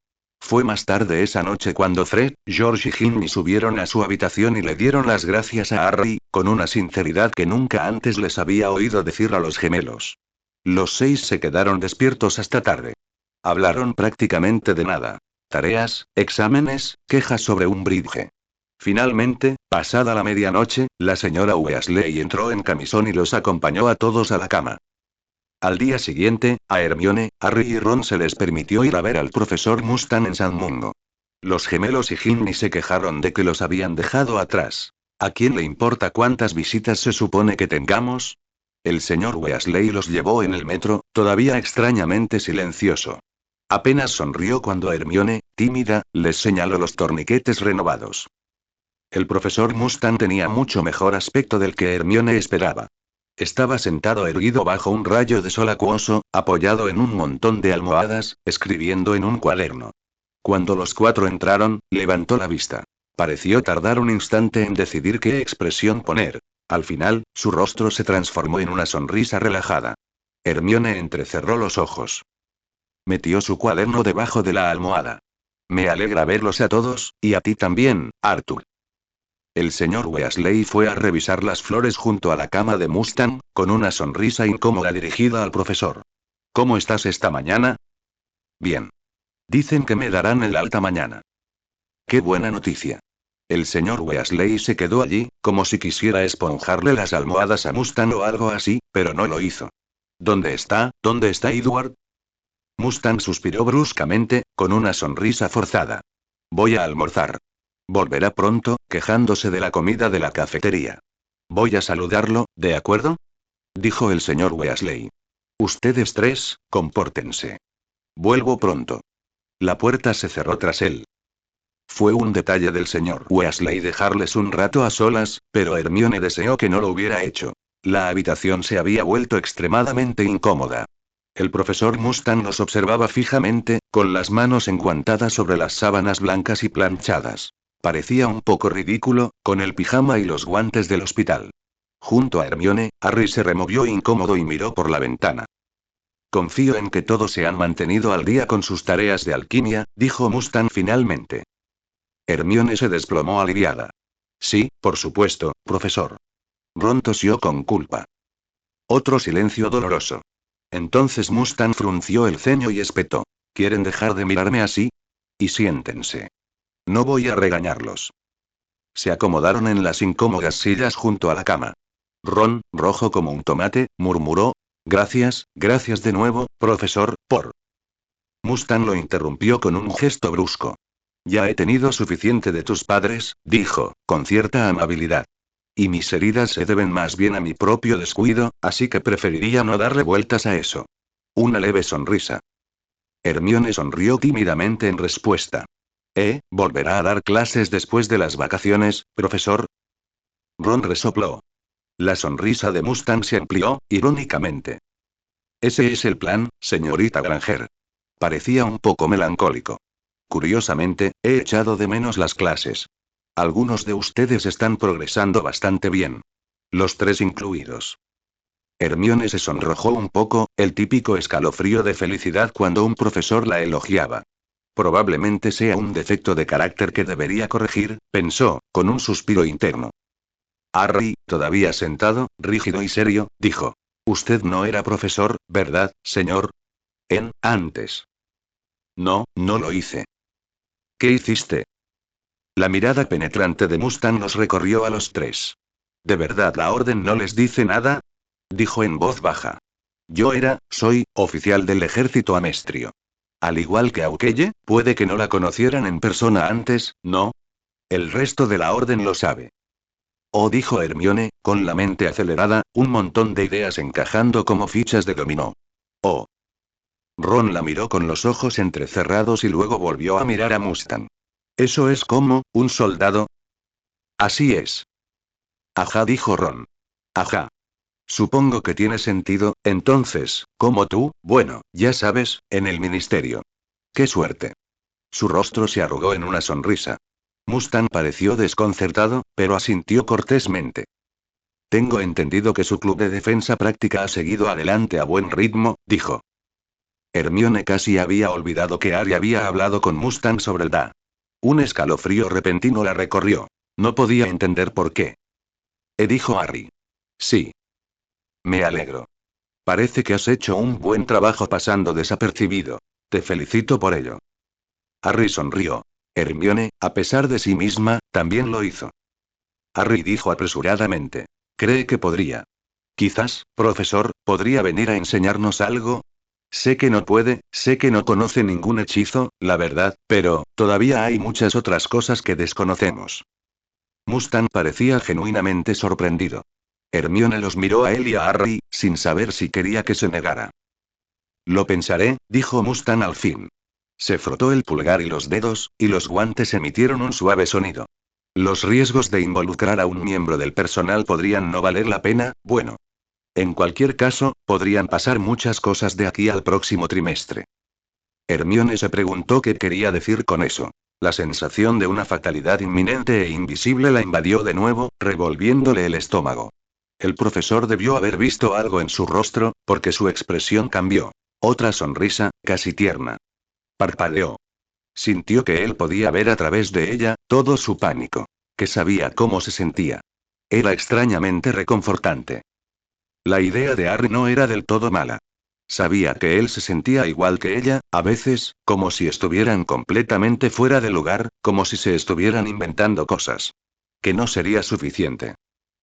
Fue más tarde esa noche cuando Fred, George y Ginny subieron a su habitación y le dieron las gracias a Harry, con una sinceridad que nunca antes les había oído decir a los gemelos. Los 6 se quedaron despiertos hasta tarde. Hablaron prácticamente de nada. Tareas, exámenes, quejas sobre un bridge. Finalmente, pasada la medianoche, la señora Weasley entró en camisón y los acompañó a todos a la cama. Al día siguiente, a Hermione, Harry y Ron se les permitió ir a ver al profesor Mustang en San Mungo. Los gemelos y Ginny se quejaron de que los habían dejado atrás. ¿A quién le importa cuántas visitas se supone que tengamos? El señor Weasley los llevó en el metro, todavía extrañamente silencioso. Apenas sonrió cuando Hermione, tímida, les señaló los torniquetes renovados. El profesor Mustang tenía mucho mejor aspecto del que Hermione esperaba. Estaba sentado erguido bajo un rayo de sol acuoso, apoyado en un montón de almohadas, escribiendo en un cuaderno. Cuando los 4 entraron, levantó la vista. Pareció tardar un instante en decidir qué expresión poner. Al final, su rostro se transformó en una sonrisa relajada. Hermione entrecerró los ojos. Metió su cuaderno debajo de la almohada. Me alegra verlos a todos, y a ti también, Arthur. El señor Weasley fue a revisar las flores junto a la cama de Mustang, con una sonrisa incómoda dirigida al profesor. ¿Cómo estás esta mañana? Bien. Dicen que me darán el alta mañana. ¡Qué buena noticia! El señor Weasley se quedó allí, como si quisiera esponjarle las almohadas a Mustang o algo así, pero no lo hizo. ¿Dónde está Edward? Mustang suspiró bruscamente, con una sonrisa forzada. Voy a almorzar. Volverá pronto, quejándose de la comida de la cafetería. Voy a saludarlo, ¿de acuerdo? Dijo el señor Weasley. Ustedes 3, compórtense. Vuelvo pronto. La puerta se cerró tras él. Fue un detalle del señor Weasley dejarles un rato a solas, pero Hermione deseó que no lo hubiera hecho. La habitación se había vuelto extremadamente incómoda. El profesor Mustang los observaba fijamente, con las manos enguantadas sobre las sábanas blancas y planchadas. Parecía un poco ridículo, con el pijama y los guantes del hospital. Junto a Hermione, Harry se removió incómodo y miró por la ventana. Confío en que todos se han mantenido al día con sus tareas de alquimia, dijo Mustang finalmente. Hermione se desplomó aliviada. Sí, por supuesto, profesor. Ron tosió con culpa. Otro silencio doloroso. Entonces Mustang frunció el ceño y espetó. ¿Quieren dejar de mirarme así? Y siéntense. No voy a regañarlos. Se acomodaron en las incómodas sillas junto a la cama. Ron, rojo como un tomate, murmuró. Gracias, gracias de nuevo, profesor, por... Mustang lo interrumpió con un gesto brusco. Ya he tenido suficiente de tus padres, dijo, con cierta amabilidad. Y mis heridas se deben más bien a mi propio descuido, así que preferiría no darle vueltas a eso. Una leve sonrisa. Hermione sonrió tímidamente en respuesta. ¿Volverá a dar clases después de las vacaciones, profesor? Ron resopló. La sonrisa de Mustang se amplió, irónicamente. Ese es el plan, señorita Granger. Parecía un poco melancólico. Curiosamente, he echado de menos las clases. Algunos de ustedes están progresando bastante bien. Los tres incluidos. Hermione se sonrojó un poco, el típico escalofrío de felicidad cuando un profesor la elogiaba. Probablemente sea un defecto de carácter que debería corregir, pensó, con un suspiro interno. Harry, todavía sentado, rígido y serio, dijo. Usted no era profesor, ¿verdad, señor? Antes. No, no lo hice. ¿Qué hiciste? La mirada penetrante de Mustang los recorrió a los tres. ¿De verdad la orden no les dice nada? Dijo en voz baja. Soy, oficial del ejército amestrio. Al igual que Aukeye, puede que no la conocieran en persona antes, ¿no? El resto de la orden lo sabe. Oh, dijo Hermione, con la mente acelerada, un montón de ideas encajando como fichas de dominó. Oh. Ron la miró con los ojos entrecerrados y luego volvió a mirar a Mustang. ¿Eso es como, un soldado? Así es. Ajá, dijo Ron. Ajá. Supongo que tiene sentido, entonces, como tú, bueno, ya sabes, en el ministerio. ¡Qué suerte! Su rostro se arrugó en una sonrisa. Mustang pareció desconcertado, pero asintió cortésmente. Tengo entendido que su club de defensa práctica ha seguido adelante a buen ritmo, dijo. Hermione casi había olvidado que Harry había hablado con Mustang sobre el DA. Un escalofrío repentino la recorrió. No podía entender por qué. Dijo Harry. Sí. Me alegro. Parece que has hecho un buen trabajo pasando desapercibido. Te felicito por ello. Harry sonrió. Hermione, a pesar de sí misma, también lo hizo. Harry dijo apresuradamente. ¿Cree que podría? Quizás, profesor, ¿podría venir a enseñarnos algo? Sé que no puede, sé que no conoce ningún hechizo, la verdad, pero, todavía hay muchas otras cosas que desconocemos. Mustang parecía genuinamente sorprendido. Hermione los miró a él y a Harry, sin saber si quería que se negara. Lo pensaré, dijo Mustang al fin. Se frotó el pulgar y los dedos, y los guantes emitieron un suave sonido. Los riesgos de involucrar a un miembro del personal podrían no valer la pena, bueno. En cualquier caso, podrían pasar muchas cosas de aquí al próximo trimestre. Hermione se preguntó qué quería decir con eso. La sensación de una fatalidad inminente e invisible la invadió de nuevo, revolviéndole el estómago. El profesor debió haber visto algo en su rostro, porque su expresión cambió. Otra sonrisa, casi tierna. Parpadeó. Sintió que él podía ver a través de ella, todo su pánico. Que sabía cómo se sentía. Era extrañamente reconfortante. La idea de Harry no era del todo mala. Sabía que él se sentía igual que ella, a veces, como si estuvieran completamente fuera de lugar, como si se estuvieran inventando cosas. Que no sería suficiente.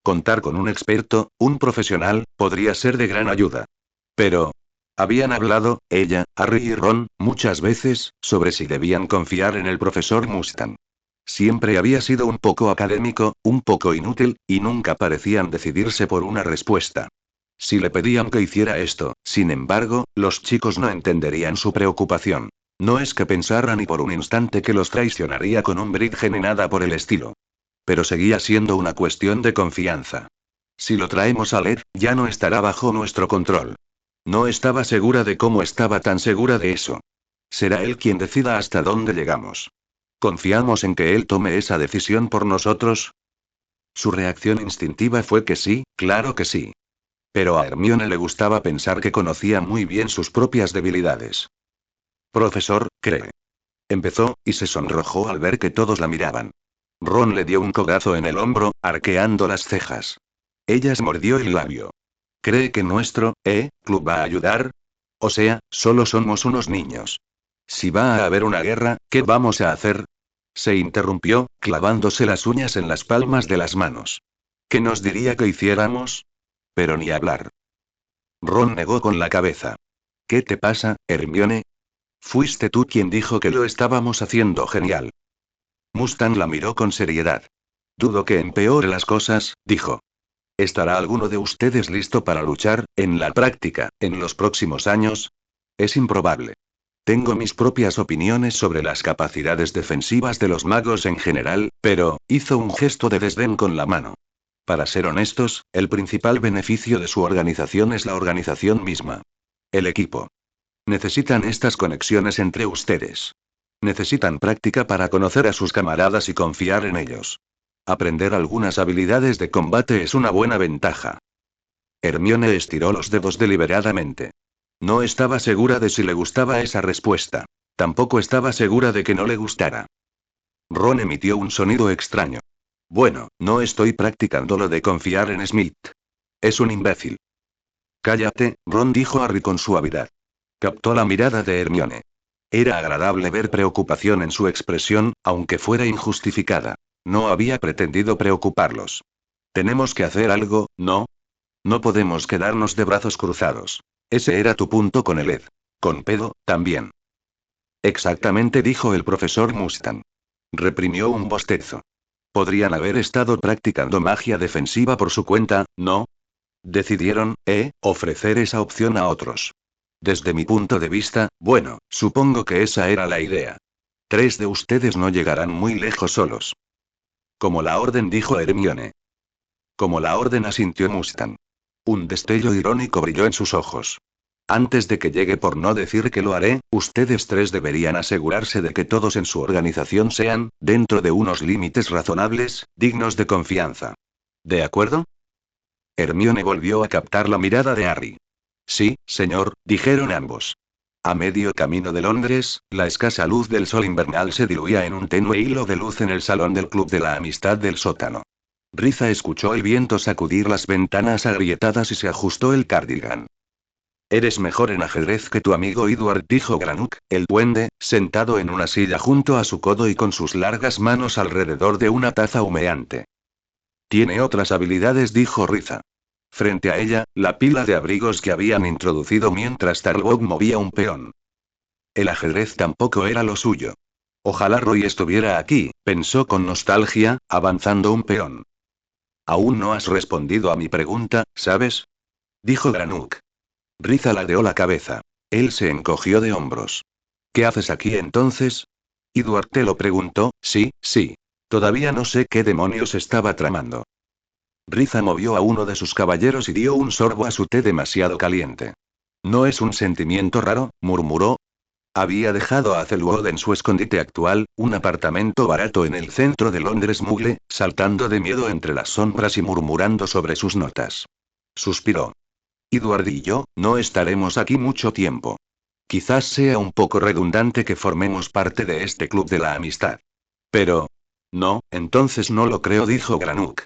Contar con un experto, un profesional, podría ser de gran ayuda. Pero... habían hablado, ella, Harry y Ron, muchas veces, sobre si debían confiar en el profesor Mustang. Siempre había sido un poco académico, un poco inútil, y nunca parecían decidirse por una respuesta. Si le pedían que hiciera esto, sin embargo, los chicos no entenderían su preocupación. No es que pensara ni por un instante que los traicionaría con un bridge ni nada por el estilo. Pero seguía siendo una cuestión de confianza. Si lo traemos a Led, ya no estará bajo nuestro control. No estaba segura de cómo estaba tan segura de eso. Será él quien decida hasta dónde llegamos. ¿Confiamos en que él tome esa decisión por nosotros? Su reacción instintiva fue que sí, claro que sí. Pero a Hermione le gustaba pensar que conocía muy bien sus propias debilidades. Profesor, cree. Empezó, y se sonrojó al ver que todos la miraban. Ron le dio un codazo en el hombro, arqueando las cejas. Ella se mordió el labio. ¿Cree que nuestro, club va a ayudar? O sea, solo somos unos niños. Si va a haber una guerra, ¿qué vamos a hacer? Se interrumpió, clavándose las uñas en las palmas de las manos. ¿Qué nos diría que hiciéramos? Pero ni hablar. Ron negó con la cabeza. ¿Qué te pasa, Hermione? Fuiste tú quien dijo que lo estábamos haciendo genial. Mustang la miró con seriedad. Dudo que empeore las cosas, dijo. ¿Estará alguno de ustedes listo para luchar, en la práctica, en los próximos años? Es improbable. Tengo mis propias opiniones sobre las capacidades defensivas de los magos en general, pero, hizo un gesto de desdén con la mano. Para ser honestos, el principal beneficio de su organización es la organización misma. El equipo. Necesitan estas conexiones entre ustedes. Necesitan práctica para conocer a sus camaradas y confiar en ellos. Aprender algunas habilidades de combate es una buena ventaja. Hermione estiró los dedos deliberadamente. No estaba segura de si le gustaba esa respuesta. Tampoco estaba segura de que no le gustara. Ron emitió un sonido extraño. Bueno, no estoy practicando lo de confiar en Smith. Es un imbécil. Cállate, Ron dijo Harry con suavidad. Captó la mirada de Hermione. Era agradable ver preocupación en su expresión, aunque fuera injustificada. No había pretendido preocuparlos. Tenemos que hacer algo, ¿no? No podemos quedarnos de brazos cruzados. Ese era tu punto con el Ed. Con Pedo, también. Exactamente, dijo el profesor Mustang. Reprimió un bostezo. Podrían haber estado practicando magia defensiva por su cuenta, ¿no? Decidieron, ofrecer esa opción a otros. Desde mi punto de vista, bueno, supongo que esa era la idea. 3 de ustedes no llegarán muy lejos solos. Como la orden, dijo Hermione. Como la orden, asintió Mustang. Un destello irónico brilló en sus ojos. Antes de que llegue, por no decir que lo haré, ustedes 3 deberían asegurarse de que todos en su organización sean, dentro de unos límites razonables, dignos de confianza. ¿De acuerdo? Hermione volvió a captar la mirada de Harry. Sí, señor, dijeron ambos. A medio camino de Londres, la escasa luz del sol invernal se diluía en un tenue hilo de luz en el salón del Club de la Amistad del sótano. Riza escuchó el viento sacudir las ventanas agrietadas y se ajustó el cardigan. Eres mejor en ajedrez que tu amigo Edward, dijo Granuk, el duende, sentado en una silla junto a su codo y con sus largas manos alrededor de una taza humeante. Tiene otras habilidades, dijo Riza. Frente a ella, la pila de abrigos que habían introducido mientras Talbot movía un peón. El ajedrez tampoco era lo suyo. Ojalá Roy estuviera aquí, pensó con nostalgia, avanzando un peón. Aún no has respondido a mi pregunta, ¿sabes? Dijo Granuk. Riza ladeó la cabeza. Él se encogió de hombros. ¿Qué haces aquí entonces? Edward te lo preguntó, sí. Todavía no sé qué demonios estaba tramando. Riza movió a uno de sus caballeros y dio un sorbo a su té demasiado caliente. ¿No es un sentimiento raro?, murmuró. Había dejado a Zelwood en su escondite actual, un apartamento barato en el centro de Londres mugle, saltando de miedo entre las sombras y murmurando sobre sus notas. Suspiró. Edward y yo, no estaremos aquí mucho tiempo. Quizás sea un poco redundante que formemos parte de este club de la amistad. Pero... No, entonces no lo creo, dijo Granuk.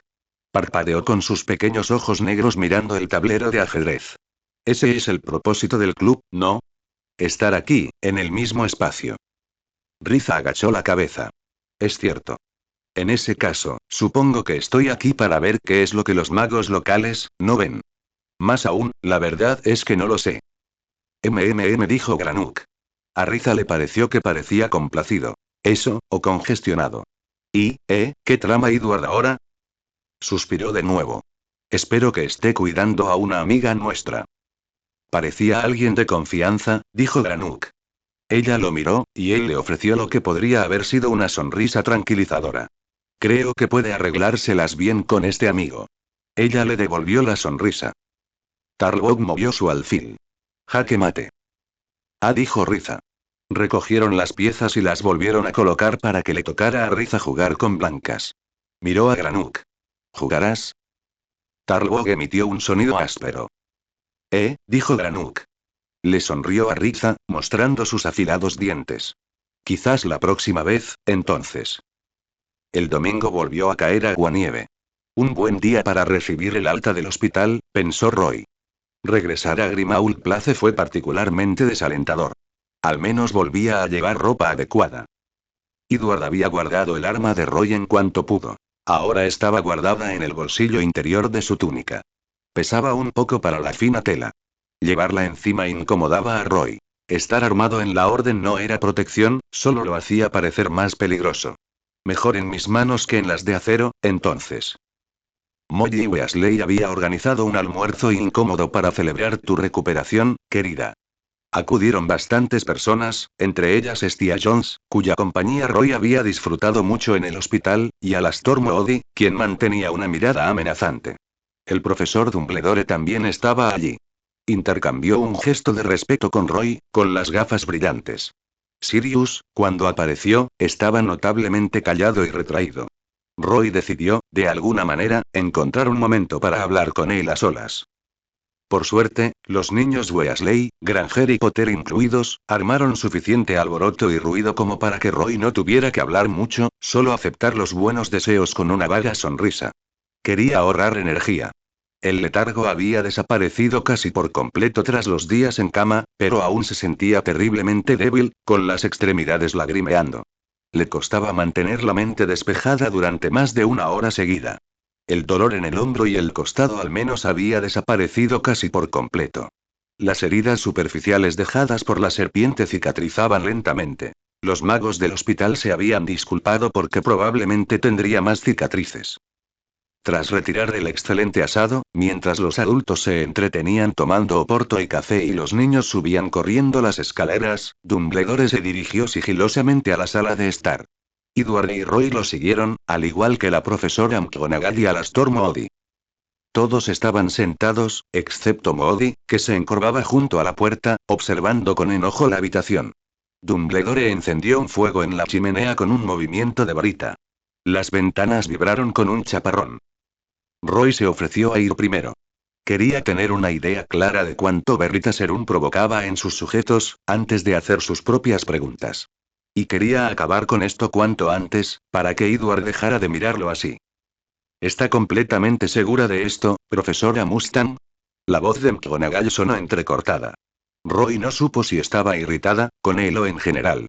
Parpadeó con sus pequeños ojos negros mirando el tablero de ajedrez. Ese es el propósito del club, ¿no? Estar aquí, en el mismo espacio. Riza agachó la cabeza. Es cierto. En ese caso, supongo que estoy aquí para ver qué es lo que los magos locales no ven. Más aún, la verdad es que no lo sé. Dijo Granuk. A Riza le pareció que parecía complacido. Eso, o congestionado. ¿Y, qué trama Edward ahora? Suspiró de nuevo. Espero que esté cuidando a una amiga nuestra. Parecía alguien de confianza, dijo Granuk. Ella lo miró, y él le ofreció lo que podría haber sido una sonrisa tranquilizadora. Creo que puede arreglárselas bien con este amigo. Ella le devolvió la sonrisa. Talbot movió su alfil. Jaque mate. Dijo Riza. Recogieron las piezas y las volvieron a colocar para que le tocara a Riza jugar con blancas. Miró a Granuk. ¿Jugarás? Talbot emitió un sonido áspero. Dijo Granuk. Le sonrió a Riza, mostrando sus afilados dientes. Quizás la próxima vez, entonces. El domingo volvió a caer aguanieve. Un buen día para recibir el alta del hospital, pensó Roy. Regresar a Grimaud Place fue particularmente desalentador. Al menos volvía a llevar ropa adecuada. Edward había guardado el arma de Roy en cuanto pudo. Ahora estaba guardada en el bolsillo interior de su túnica. Pesaba un poco para la fina tela. Llevarla encima incomodaba a Roy. Estar armado en la orden no era protección, solo lo hacía parecer más peligroso. Mejor en mis manos que en las de acero, entonces. Molly Weasley había organizado un almuerzo incómodo para celebrar tu recuperación, querida. Acudieron bastantes personas, entre ellas Estia Jones, cuya compañía Roy había disfrutado mucho en el hospital, y Alastor Moody, quien mantenía una mirada amenazante. El profesor Dumbledore también estaba allí. Intercambió un gesto de respeto con Roy, con las gafas brillantes. Sirius, cuando apareció, estaba notablemente callado y retraído. Roy decidió, de alguna manera, encontrar un momento para hablar con él a solas. Por suerte, los niños Weasley, Granger y Potter incluidos, armaron suficiente alboroto y ruido como para que Roy no tuviera que hablar mucho, solo aceptar los buenos deseos con una vaga sonrisa. Quería ahorrar energía. El letargo había desaparecido casi por completo tras los días en cama, pero aún se sentía terriblemente débil, con las extremidades lagrimeando. Le costaba mantener la mente despejada durante más de una hora seguida. El dolor en el hombro y el costado al menos había desaparecido casi por completo. Las heridas superficiales dejadas por la serpiente cicatrizaban lentamente. Los magos del hospital se habían disculpado porque probablemente tendría más cicatrices. Tras retirar el excelente asado, mientras los adultos se entretenían tomando oporto y café y los niños subían corriendo las escaleras, Dumbledore se dirigió sigilosamente a la sala de estar. Edward y Roy lo siguieron, al igual que la profesora McGonagall y Alastor Moody. Todos estaban sentados, excepto Moody, que se encorvaba junto a la puerta, observando con enojo la habitación. Dumbledore encendió un fuego en la chimenea con un movimiento de varita. Las ventanas vibraron con un chaparrón. Roy se ofreció a ir primero. Quería tener una idea clara de cuánto Veritaserum provocaba en sus sujetos, antes de hacer sus propias preguntas. Y quería acabar con esto cuanto antes, para que Edward dejara de mirarlo así. ¿Está completamente segura de esto, profesora Mustang? La voz de McGonagall sonó entrecortada. Roy no supo si estaba irritada, con él o en general.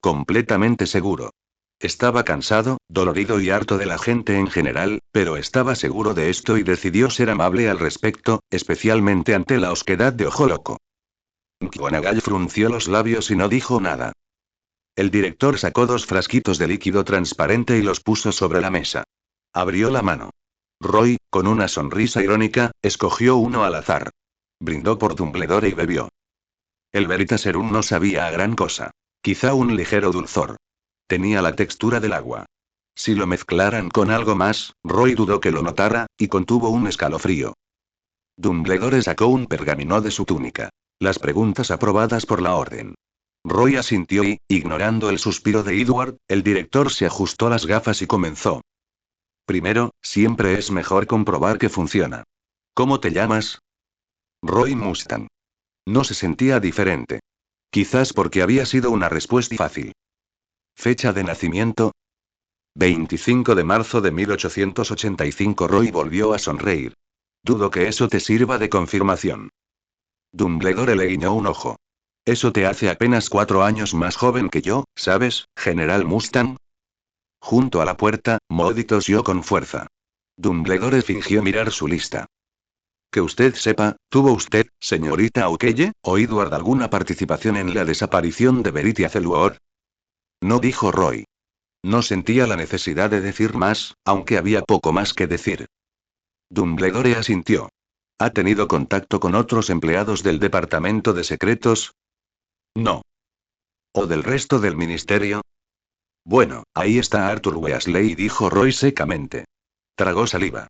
Completamente seguro. Estaba cansado, dolorido y harto de la gente en general, pero estaba seguro de esto y decidió ser amable al respecto, especialmente ante la osquedad de Ojo Loco. McGonagall frunció los labios y no dijo nada. El director sacó 2 frasquitos de líquido transparente y los puso sobre la mesa. Abrió la mano. Roy, con una sonrisa irónica, escogió uno al azar. Brindó por Dumbledore y bebió. El Veritaserum no sabía a gran cosa. Quizá un ligero dulzor. Tenía la textura del agua. Si lo mezclaran con algo más, Roy dudó que lo notara, y contuvo un escalofrío. Dumbledore sacó un pergamino de su túnica. Las preguntas aprobadas por la orden. Roy asintió y, ignorando el suspiro de Edward, el director se ajustó las gafas y comenzó. Primero, siempre es mejor comprobar que funciona. ¿Cómo te llamas? Roy Mustang. No se sentía diferente. Quizás porque había sido una respuesta fácil. Fecha de nacimiento. 25 de marzo de 1885. Roy volvió a sonreír. Dudo que eso te sirva de confirmación. Dumbledore le guiñó un ojo. Eso te hace apenas 4 años más joven que yo, ¿sabes, General Mustang? Junto a la puerta, Moody tosió con fuerza. Dumbledore fingió mirar su lista. Que usted sepa, ¿tuvo usted, señorita O'Kelle, o Edward alguna participación en la desaparición de Veritia Celuor? No, dijo Roy. No sentía la necesidad de decir más, aunque había poco más que decir. Dumbledore asintió. ¿Ha tenido contacto con otros empleados del Departamento de Secretos? No. ¿O del resto del ministerio? Bueno, ahí está Arthur Weasley, dijo Roy secamente. Tragó saliva.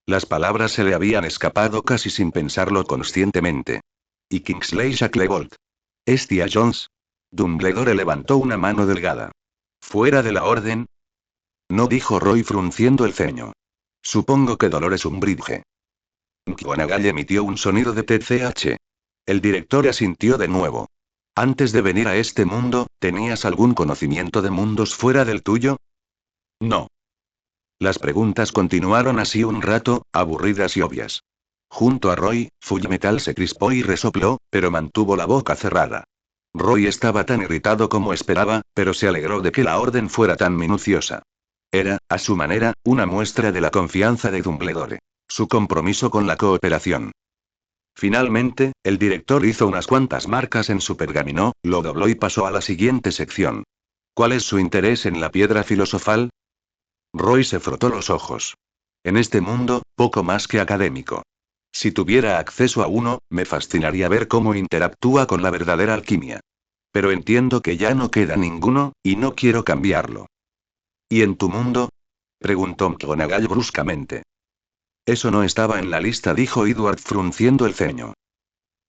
Las palabras se le habían escapado casi sin pensarlo conscientemente. ¿Y Kingsley Shacklebolt? ¿Estia Jones? Dumbledore levantó una mano delgada. ¿Fuera de la orden? No, dijo Roy frunciendo el ceño. Supongo que Dolores Umbridge. McGonagall emitió un sonido de TCH. El director asintió de nuevo. Antes de venir a este mundo, ¿tenías algún conocimiento de mundos fuera del tuyo? No. Las preguntas continuaron así un rato, aburridas y obvias. Junto a Roy, Fullmetal se crispó y resopló, pero mantuvo la boca cerrada. Roy estaba tan irritado como esperaba, pero se alegró de que la orden fuera tan minuciosa. Era, a su manera, una muestra de la confianza de Dumbledore. Su compromiso con la cooperación. Finalmente, el director hizo unas cuantas marcas en su pergamino, lo dobló y pasó a la siguiente sección. ¿Cuál es su interés en la piedra filosofal? Roy se frotó los ojos. En este mundo, poco más que académico. Si tuviera acceso a uno, me fascinaría ver cómo interactúa con la verdadera alquimia. Pero entiendo que ya no queda ninguno, y no quiero cambiarlo. ¿Y en tu mundo? Preguntó McGonagall bruscamente. Eso no estaba en la lista, dijo Edward frunciendo el ceño.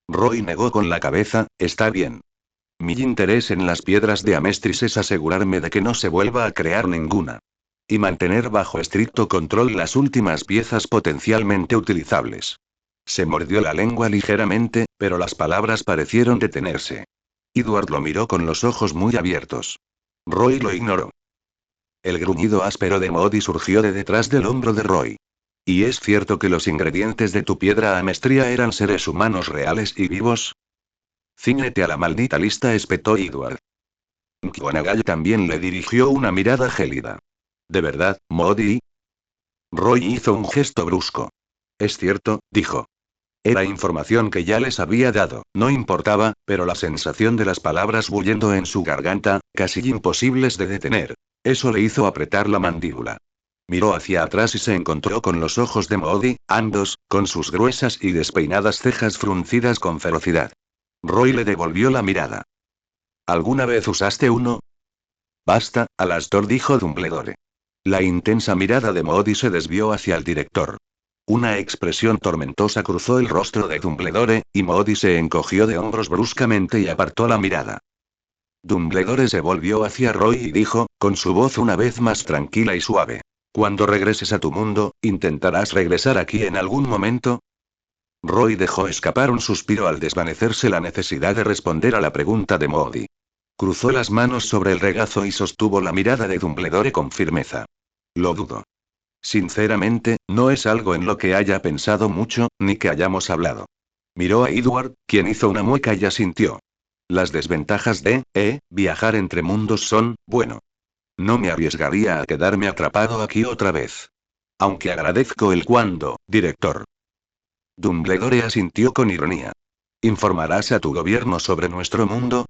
Roy negó con la cabeza, está bien. Mi interés en las piedras de Amestris es asegurarme de que no se vuelva a crear ninguna. Y mantener bajo estricto control las últimas piezas potencialmente utilizables. Se mordió la lengua ligeramente, pero las palabras parecieron detenerse. Edward lo miró con los ojos muy abiertos. Roy lo ignoró. El gruñido áspero de Moody surgió de detrás del hombro de Roy. ¿Y es cierto que los ingredientes de tu piedra amestría eran seres humanos reales y vivos? Cíñete a la maldita lista, espetó Edward. McGonagall también le dirigió una mirada gélida. ¿De verdad, Moody? Roy hizo un gesto brusco. Es cierto, dijo. Era información que ya les había dado, no importaba, pero la sensación de las palabras bullendo en su garganta, casi imposibles de detener. Eso le hizo apretar la mandíbula. Miró hacia atrás y se encontró con los ojos de Moody, ambos, con sus gruesas y despeinadas cejas fruncidas con ferocidad. Roy le devolvió la mirada. ¿Alguna vez usaste uno? Basta, Alastor, dijo Dumbledore. La intensa mirada de Moody se desvió hacia el director. Una expresión tormentosa cruzó el rostro de Dumbledore, y Moody se encogió de hombros bruscamente y apartó la mirada. Dumbledore se volvió hacia Roy y dijo, con su voz una vez más tranquila y suave. Cuando regreses a tu mundo, ¿intentarás regresar aquí en algún momento? Roy dejó escapar un suspiro al desvanecerse la necesidad de responder a la pregunta de Moody. Cruzó las manos sobre el regazo y sostuvo la mirada de Dumbledore con firmeza. Lo dudo. Sinceramente, no es algo en lo que haya pensado mucho, ni que hayamos hablado. Miró a Edward, quien hizo una mueca y asintió. Las desventajas de, viajar entre mundos son, bueno. No me arriesgaría a quedarme atrapado aquí otra vez. Aunque agradezco el cuándo, director. Dumbledore asintió con ironía. ¿Informarás a tu gobierno sobre nuestro mundo?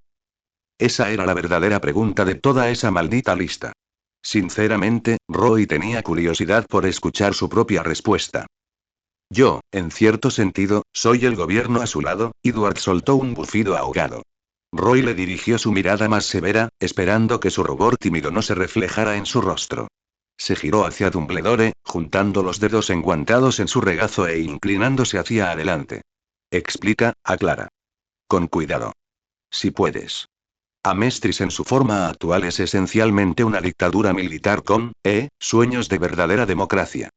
Esa era la verdadera pregunta de toda esa maldita lista. Sinceramente, Roy tenía curiosidad por escuchar su propia respuesta. Yo, en cierto sentido, soy el gobierno a su lado. Edward soltó un bufido ahogado. Roy le dirigió su mirada más severa, esperando que su rubor tímido no se reflejara en su rostro. Se giró hacia Dumbledore, juntando los dedos enguantados en su regazo e inclinándose hacia adelante. Explica, aclara. Con cuidado. Si puedes. Amestris en su forma actual es esencialmente una dictadura militar con, sueños de verdadera democracia.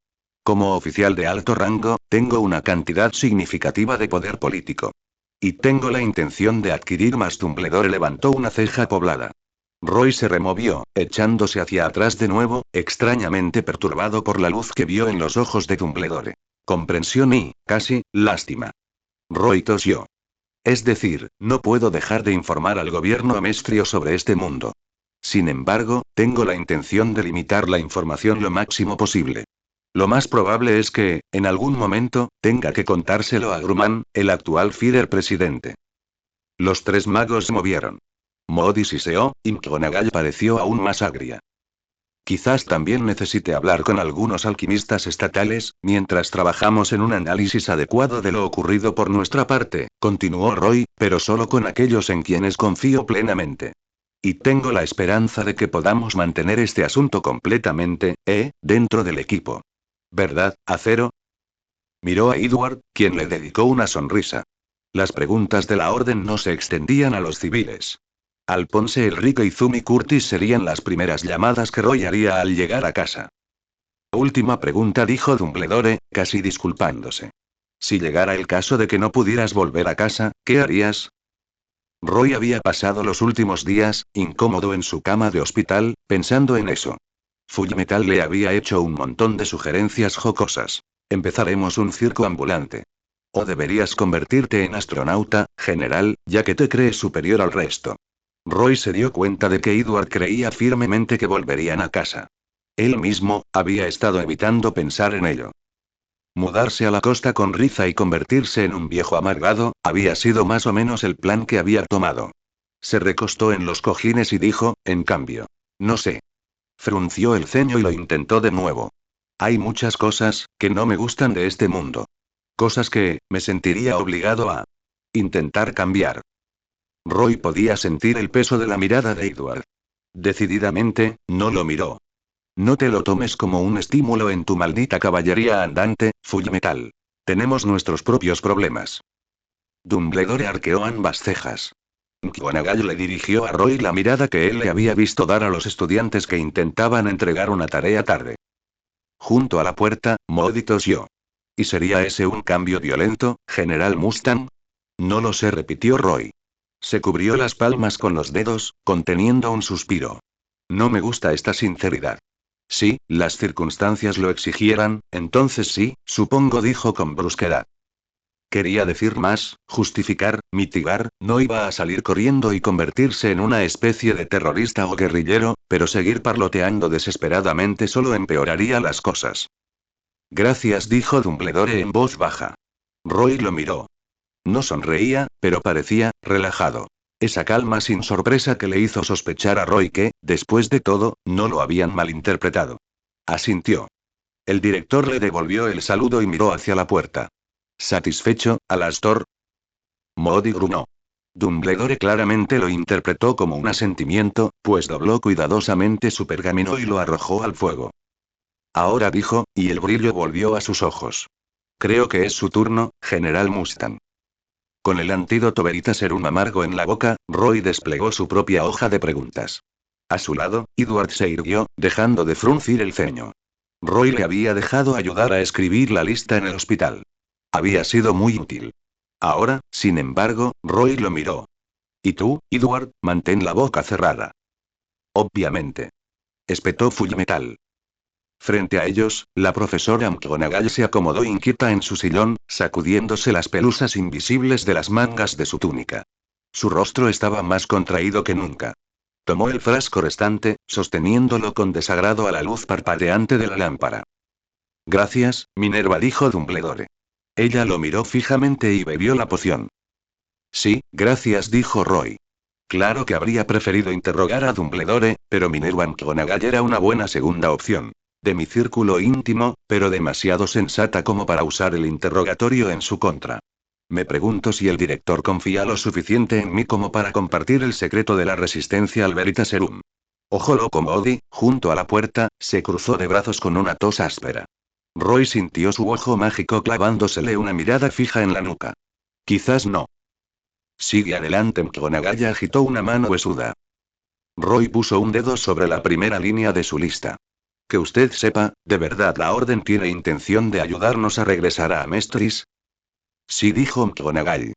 Como oficial de alto rango, tengo una cantidad significativa de poder político. Y tengo la intención de adquirir más. Dumbledore levantó una ceja poblada. Roy se removió, echándose hacia atrás de nuevo, extrañamente perturbado por la luz que vio en los ojos de Dumbledore. Comprensión y, casi, lástima. Roy tosió. Es decir, no puedo dejar de informar al gobierno amestrio sobre este mundo. Sin embargo, tengo la intención de limitar la información lo máximo posible. Lo más probable es que, en algún momento, tenga que contárselo a Grumman, el actual Führer presidente. Los tres magos se movieron. Moody siseó, y McGonagall pareció aún más agria. Quizás también necesite hablar con algunos alquimistas estatales, mientras trabajamos en un análisis adecuado de lo ocurrido por nuestra parte, continuó Roy, pero solo con aquellos en quienes confío plenamente. Y tengo la esperanza de que podamos mantener este asunto completamente, dentro del equipo. ¿Verdad, Acero? Miró a Edward, quien le dedicó una sonrisa. Las preguntas de la orden no se extendían a los civiles. Alphonse Enrique y Zumi Curtis serían las primeras llamadas que Roy haría al llegar a casa. Última pregunta, dijo Dumbledore, casi disculpándose. Si llegara el caso de que no pudieras volver a casa, ¿qué harías? Roy había pasado los últimos días, incómodo en su cama de hospital, pensando en eso. Fullmetal le había hecho un montón de sugerencias jocosas. Empezaremos un circo ambulante. O deberías convertirte en astronauta, general, ya que te crees superior al resto. Roy se dio cuenta de que Edward creía firmemente que volverían a casa. Él mismo, había estado evitando pensar en ello. Mudarse a la costa con Riza y convertirse en un viejo amargado, había sido más o menos el plan que había tomado. Se recostó en los cojines y dijo, en cambio. No sé. Frunció el ceño y lo intentó de nuevo. Hay muchas cosas, que no me gustan de este mundo. Cosas que, me sentiría obligado a intentar cambiar. Roy podía sentir el peso de la mirada de Edward. Decididamente, no lo miró. No te lo tomes como un estímulo en tu maldita caballería andante, Fullmetal. Tenemos nuestros propios problemas. Dumbledore arqueó ambas cejas. McGonagall le dirigió a Roy la mirada que él le había visto dar a los estudiantes que intentaban entregar una tarea tarde. Junto a la puerta, Moody tosió. ¿Y sería ese un cambio violento, General Mustang? No lo sé, repitió Roy. Se cubrió las palmas con los dedos, conteniendo un suspiro. No me gusta esta sinceridad. Si las circunstancias lo exigieran, entonces sí, supongo, dijo con brusquedad. Quería decir más, justificar, mitigar, no iba a salir corriendo y convertirse en una especie de terrorista o guerrillero, pero seguir parloteando desesperadamente solo empeoraría las cosas. Gracias, dijo Dumbledore en voz baja. Roy lo miró. No sonreía, pero parecía relajado. Esa calma sin sorpresa que le hizo sospechar a Roy que, después de todo, no lo habían malinterpretado. Asintió. El director le devolvió el saludo y miró hacia la puerta. ¿Satisfecho, Alastor? Moody gruñó. Dumbledore claramente lo interpretó como un asentimiento, pues dobló cuidadosamente su pergamino y lo arrojó al fuego. Ahora, dijo, y el brillo volvió a sus ojos. Creo que es su turno, General Mustang. Con el antídoto Veritaserum amargo en la boca, Roy desplegó su propia hoja de preguntas. A su lado, Edward se irguió, dejando de fruncir el ceño. Roy le había dejado ayudar a escribir la lista en el hospital. Había sido muy útil. Ahora, sin embargo, Roy lo miró. ¿Y tú, Edward, mantén la boca cerrada? Obviamente. Espetó Fullmetal. Frente a ellos, la profesora McGonagall se acomodó inquieta en su sillón, sacudiéndose las pelusas invisibles de las mangas de su túnica. Su rostro estaba más contraído que nunca. Tomó el frasco restante, sosteniéndolo con desagrado a la luz parpadeante de la lámpara. Gracias, Minerva, dijo Dumbledore. Ella lo miró fijamente y bebió la poción. Sí, gracias, dijo Roy. Claro que habría preferido interrogar a Dumbledore, pero Minerva McGonagall era una buena segunda opción. De mi círculo íntimo, pero demasiado sensata como para usar el interrogatorio en su contra. Me pregunto si el director confía lo suficiente en mí como para compartir el secreto de la resistencia al Veritaserum. Ojo loco Moody, junto a la puerta, se cruzó de brazos con una tos áspera. Roy sintió su ojo mágico clavándosele una mirada fija en la nuca. Quizás no. Sigue adelante, McGonagall agitó una mano huesuda. Roy puso un dedo sobre la primera línea de su lista. Que usted sepa, ¿de verdad la Orden tiene intención de ayudarnos a regresar a Amestris? Sí, dijo McGonagall.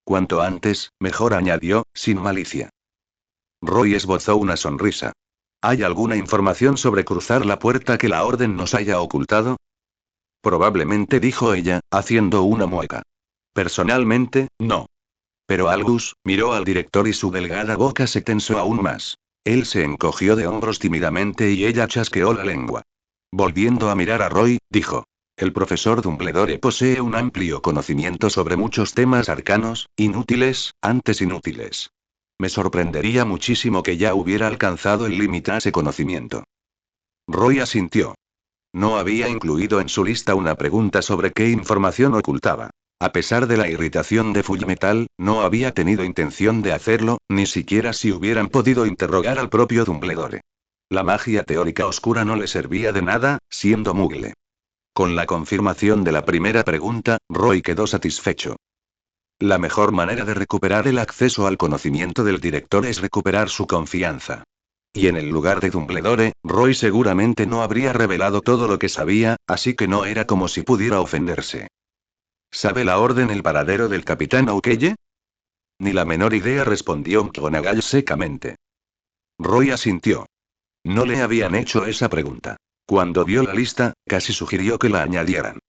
Cuanto antes, mejor, añadió, sin malicia. Roy esbozó una sonrisa. ¿Hay alguna información sobre cruzar la puerta que la Orden nos haya ocultado? Probablemente, dijo ella, haciendo una mueca. Personalmente, no. Pero Albus miró al director y su delgada boca se tensó aún más. Él se encogió de hombros tímidamente y ella chasqueó la lengua. Volviendo a mirar a Roy, dijo. El profesor Dumbledore posee un amplio conocimiento sobre muchos temas arcanos, inútiles, antes inútiles. Me sorprendería muchísimo que ya hubiera alcanzado el límite a ese conocimiento. Roy asintió. No había incluido en su lista una pregunta sobre qué información ocultaba. A pesar de la irritación de Fullmetal, no había tenido intención de hacerlo, ni siquiera si hubieran podido interrogar al propio Dumbledore. La magia teórica oscura no le servía de nada, siendo Muggle. Con la confirmación de la primera pregunta, Roy quedó satisfecho. La mejor manera de recuperar el acceso al conocimiento del director es recuperar su confianza. Y en el lugar de Dumbledore, Roy seguramente no habría revelado todo lo que sabía, así que no era como si pudiera ofenderse. ¿Sabe la Orden el paradero del capitán Oukeye? Ni la menor idea, respondió McGonagall secamente. Roy asintió. No le habían hecho esa pregunta. Cuando vio la lista, casi sugirió que la añadieran.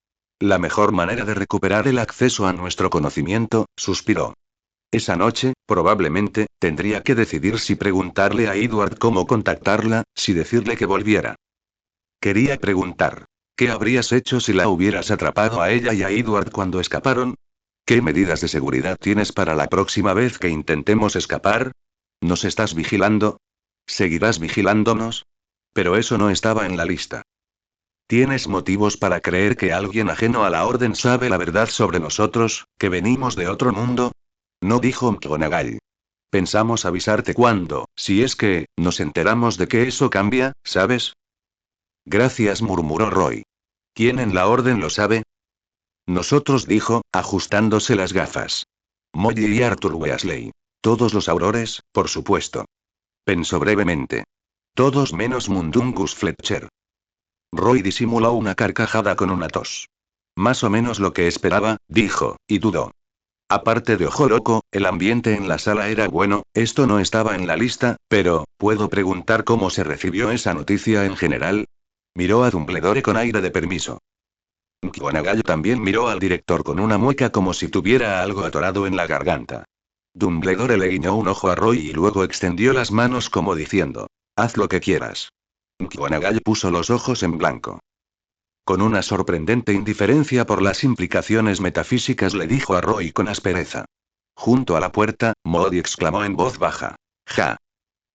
La mejor manera de recuperar el acceso a nuestro conocimiento, suspiró. Esa noche, probablemente, tendría que decidir si preguntarle a Edward cómo contactarla, si decirle que volviera. Quería preguntar. ¿Qué habrías hecho si la hubieras atrapado a ella y a Edward cuando escaparon? ¿Qué medidas de seguridad tienes para la próxima vez que intentemos escapar? ¿Nos estás vigilando? ¿Seguirás vigilándonos? Pero eso no estaba en la lista. ¿Tienes motivos para creer que alguien ajeno a la orden sabe la verdad sobre nosotros, que venimos de otro mundo? No, dijo McGonagall. Pensamos avisarte cuando, si es que, nos enteramos de que eso cambia, ¿sabes? Gracias, murmuró Roy. ¿Quién en la orden lo sabe? Nosotros, dijo, ajustándose las gafas. Molly y Arthur Weasley. Todos los aurores, por supuesto. Pensó brevemente. Todos menos Mundungus Fletcher. Roy disimuló una carcajada con una tos. Más o menos lo que esperaba, dijo, y dudó. Aparte de Ojo Loco, el ambiente en la sala era bueno, esto no estaba en la lista, pero, ¿puedo preguntar cómo se recibió esa noticia en general? Miró a Dumbledore con aire de permiso. McGonagall también miró al director con una mueca como si tuviera algo atorado en la garganta. Dumbledore le guiñó un ojo a Roy y luego extendió las manos como diciendo, haz lo que quieras. McGonagall puso los ojos en blanco. Con una sorprendente indiferencia por las implicaciones metafísicas le dijo a Roy con aspereza. Junto a la puerta, Molly exclamó en voz baja. Ja.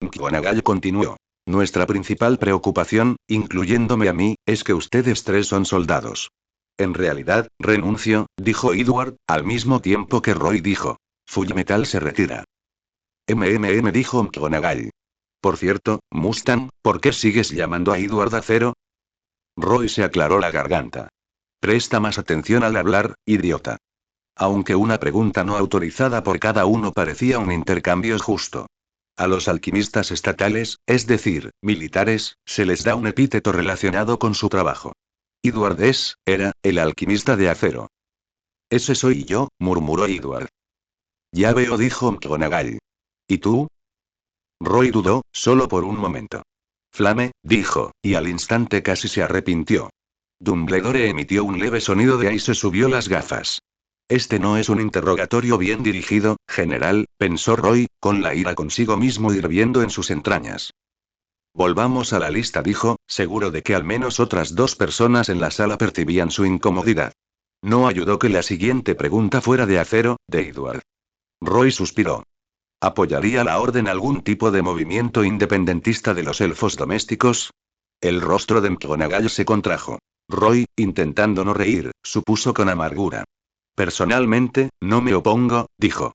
McGonagall continuó. Nuestra principal preocupación, incluyéndome a mí, es que ustedes tres son soldados. En realidad, renuncio, dijo Edward, al mismo tiempo que Roy dijo. Fullmetal se retira. Dijo McGonagall. Por cierto, Mustang, ¿por qué sigues llamando a Edward Acero? Roy se aclaró la garganta. Presta más atención al hablar, idiota. Aunque una pregunta no autorizada por cada uno parecía un intercambio justo. A los alquimistas estatales, es decir, militares, se les da un epíteto relacionado con su trabajo. Edward era, el alquimista de acero. Ese soy yo, murmuró Edward. Ya veo, dijo McGonagall. ¿Y tú? Roy dudó, solo por un momento. Flame, dijo, y al instante casi se arrepintió. Dumbledore emitió un leve sonido de ahí y se subió las gafas. Este no es un interrogatorio bien dirigido, general, pensó Roy, con la ira consigo mismo hirviendo en sus entrañas. Volvamos a la lista, dijo, seguro de que al menos otras dos personas en la sala percibían su incomodidad. No ayudó que la siguiente pregunta fuera de acero, de Edward. Roy suspiró. ¿Apoyaría la orden algún tipo de movimiento independentista de los elfos domésticos? El rostro de McGonagall se contrajo. Roy, intentando no reír, supuso con amargura. Personalmente, no me opongo, dijo.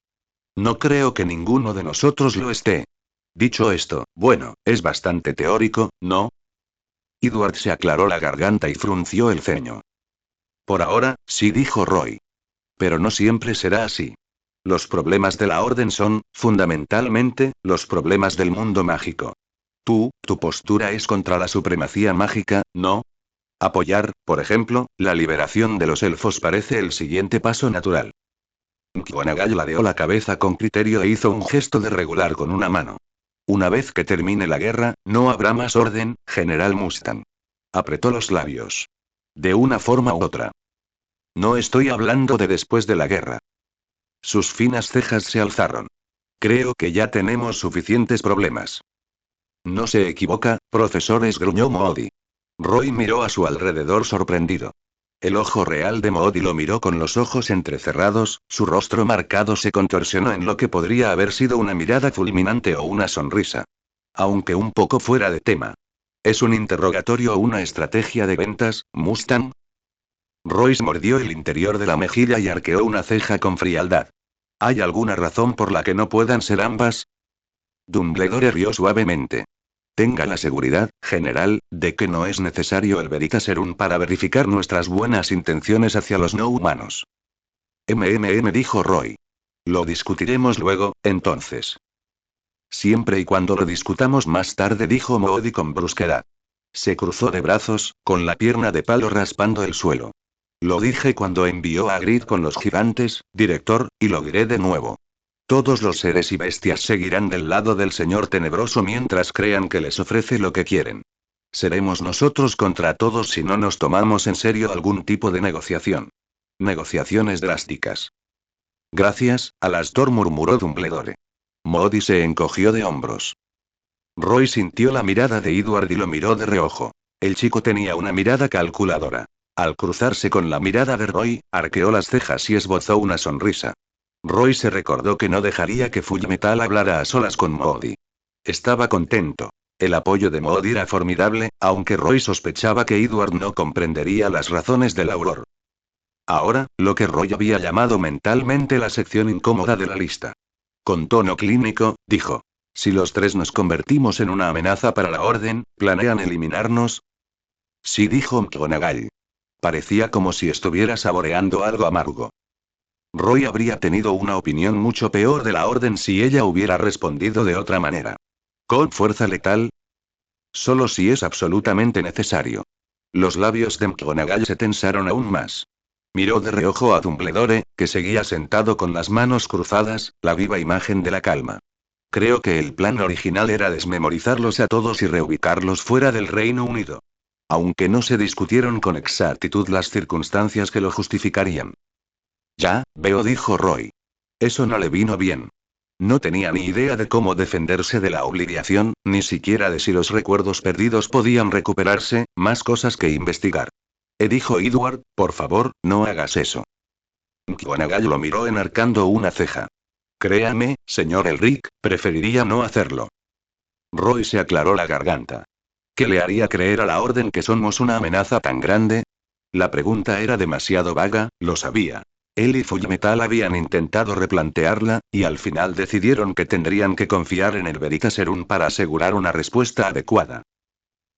No creo que ninguno de nosotros lo esté. Dicho esto, bueno, es bastante teórico, ¿no? Edward se aclaró la garganta y frunció el ceño. Por ahora, sí, dijo Roy. Pero no siempre será así. Los problemas de la orden son, fundamentalmente, los problemas del mundo mágico. Tu postura es contra la supremacía mágica, ¿no? Apoyar, por ejemplo, la liberación de los elfos parece el siguiente paso natural. McGonagall ladeó la cabeza con criterio e hizo un gesto de regular con una mano. Una vez que termine la guerra, no habrá más orden, General Mustang. Apretó los labios. De una forma u otra. No estoy hablando de después de la guerra. Sus finas cejas se alzaron. Creo que ya tenemos suficientes problemas. No se equivoca, profesores, gruñó Moody. Roy miró a su alrededor sorprendido. El ojo real de Moody lo miró con los ojos entrecerrados, su rostro marcado se contorsionó en lo que podría haber sido una mirada fulminante o una sonrisa. Aunque un poco fuera de tema. ¿Es un interrogatorio o una estrategia de ventas, Mustang? Royce mordió el interior de la mejilla y arqueó una ceja con frialdad. ¿Hay alguna razón por la que no puedan ser ambas? Dumbledore rió suavemente. Tenga la seguridad, general, de que no es necesario el Veritaserum para verificar nuestras buenas intenciones hacia los no humanos. Dijo Roy. Lo discutiremos luego, entonces. Siempre y cuando lo discutamos más tarde, dijo Moody con brusquedad. Se cruzó de brazos, con la pierna de palo raspando el suelo. Lo dije cuando envió a Grid con los gigantes, director, y lo diré de nuevo. Todos los seres y bestias seguirán del lado del Señor Tenebroso mientras crean que les ofrece lo que quieren. Seremos nosotros contra todos si no nos tomamos en serio algún tipo de negociación. Negociaciones drásticas. Gracias, Alastor, murmuró Dumbledore. Modi se encogió de hombros. Roy sintió la mirada de Edward y lo miró de reojo. El chico tenía una mirada calculadora. Al cruzarse con la mirada de Roy, arqueó las cejas y esbozó una sonrisa. Roy se recordó que no dejaría que Fullmetal hablara a solas con Modi. Estaba contento. El apoyo de Modi era formidable, aunque Roy sospechaba que Edward no comprendería las razones del Auror. Ahora, lo que Roy había llamado mentalmente la sección incómoda de la lista. Con tono clínico, dijo. Si los tres nos convertimos en una amenaza para la Orden, ¿planean eliminarnos? Sí, dijo McGonagall. Parecía como si estuviera saboreando algo amargo. Roy habría tenido una opinión mucho peor de la Orden si ella hubiera respondido de otra manera. ¿Con fuerza letal? Solo si es absolutamente necesario. Los labios de McGonagall se tensaron aún más. Miró de reojo a Dumbledore, que seguía sentado con las manos cruzadas, la viva imagen de la calma. Creo que el plan original era desmemorizarlos a todos y reubicarlos fuera del Reino Unido. Aunque no se discutieron con exactitud las circunstancias que lo justificarían. Ya, veo, dijo Roy. Eso no le vino bien. No tenía ni idea de cómo defenderse de la obliviación, ni siquiera de si los recuerdos perdidos podían recuperarse, más cosas que investigar. Dijo Edward, por favor, no hagas eso. McGonagall lo miró enarcando una ceja. Créame, señor Elric, preferiría no hacerlo. Roy se aclaró la garganta. ¿Qué le haría creer a la Orden que somos una amenaza tan grande? La pregunta era demasiado vaga, lo sabía. Él y Fullmetal habían intentado replantearla, y al final decidieron que tendrían que confiar en el Veritaserum para asegurar una respuesta adecuada.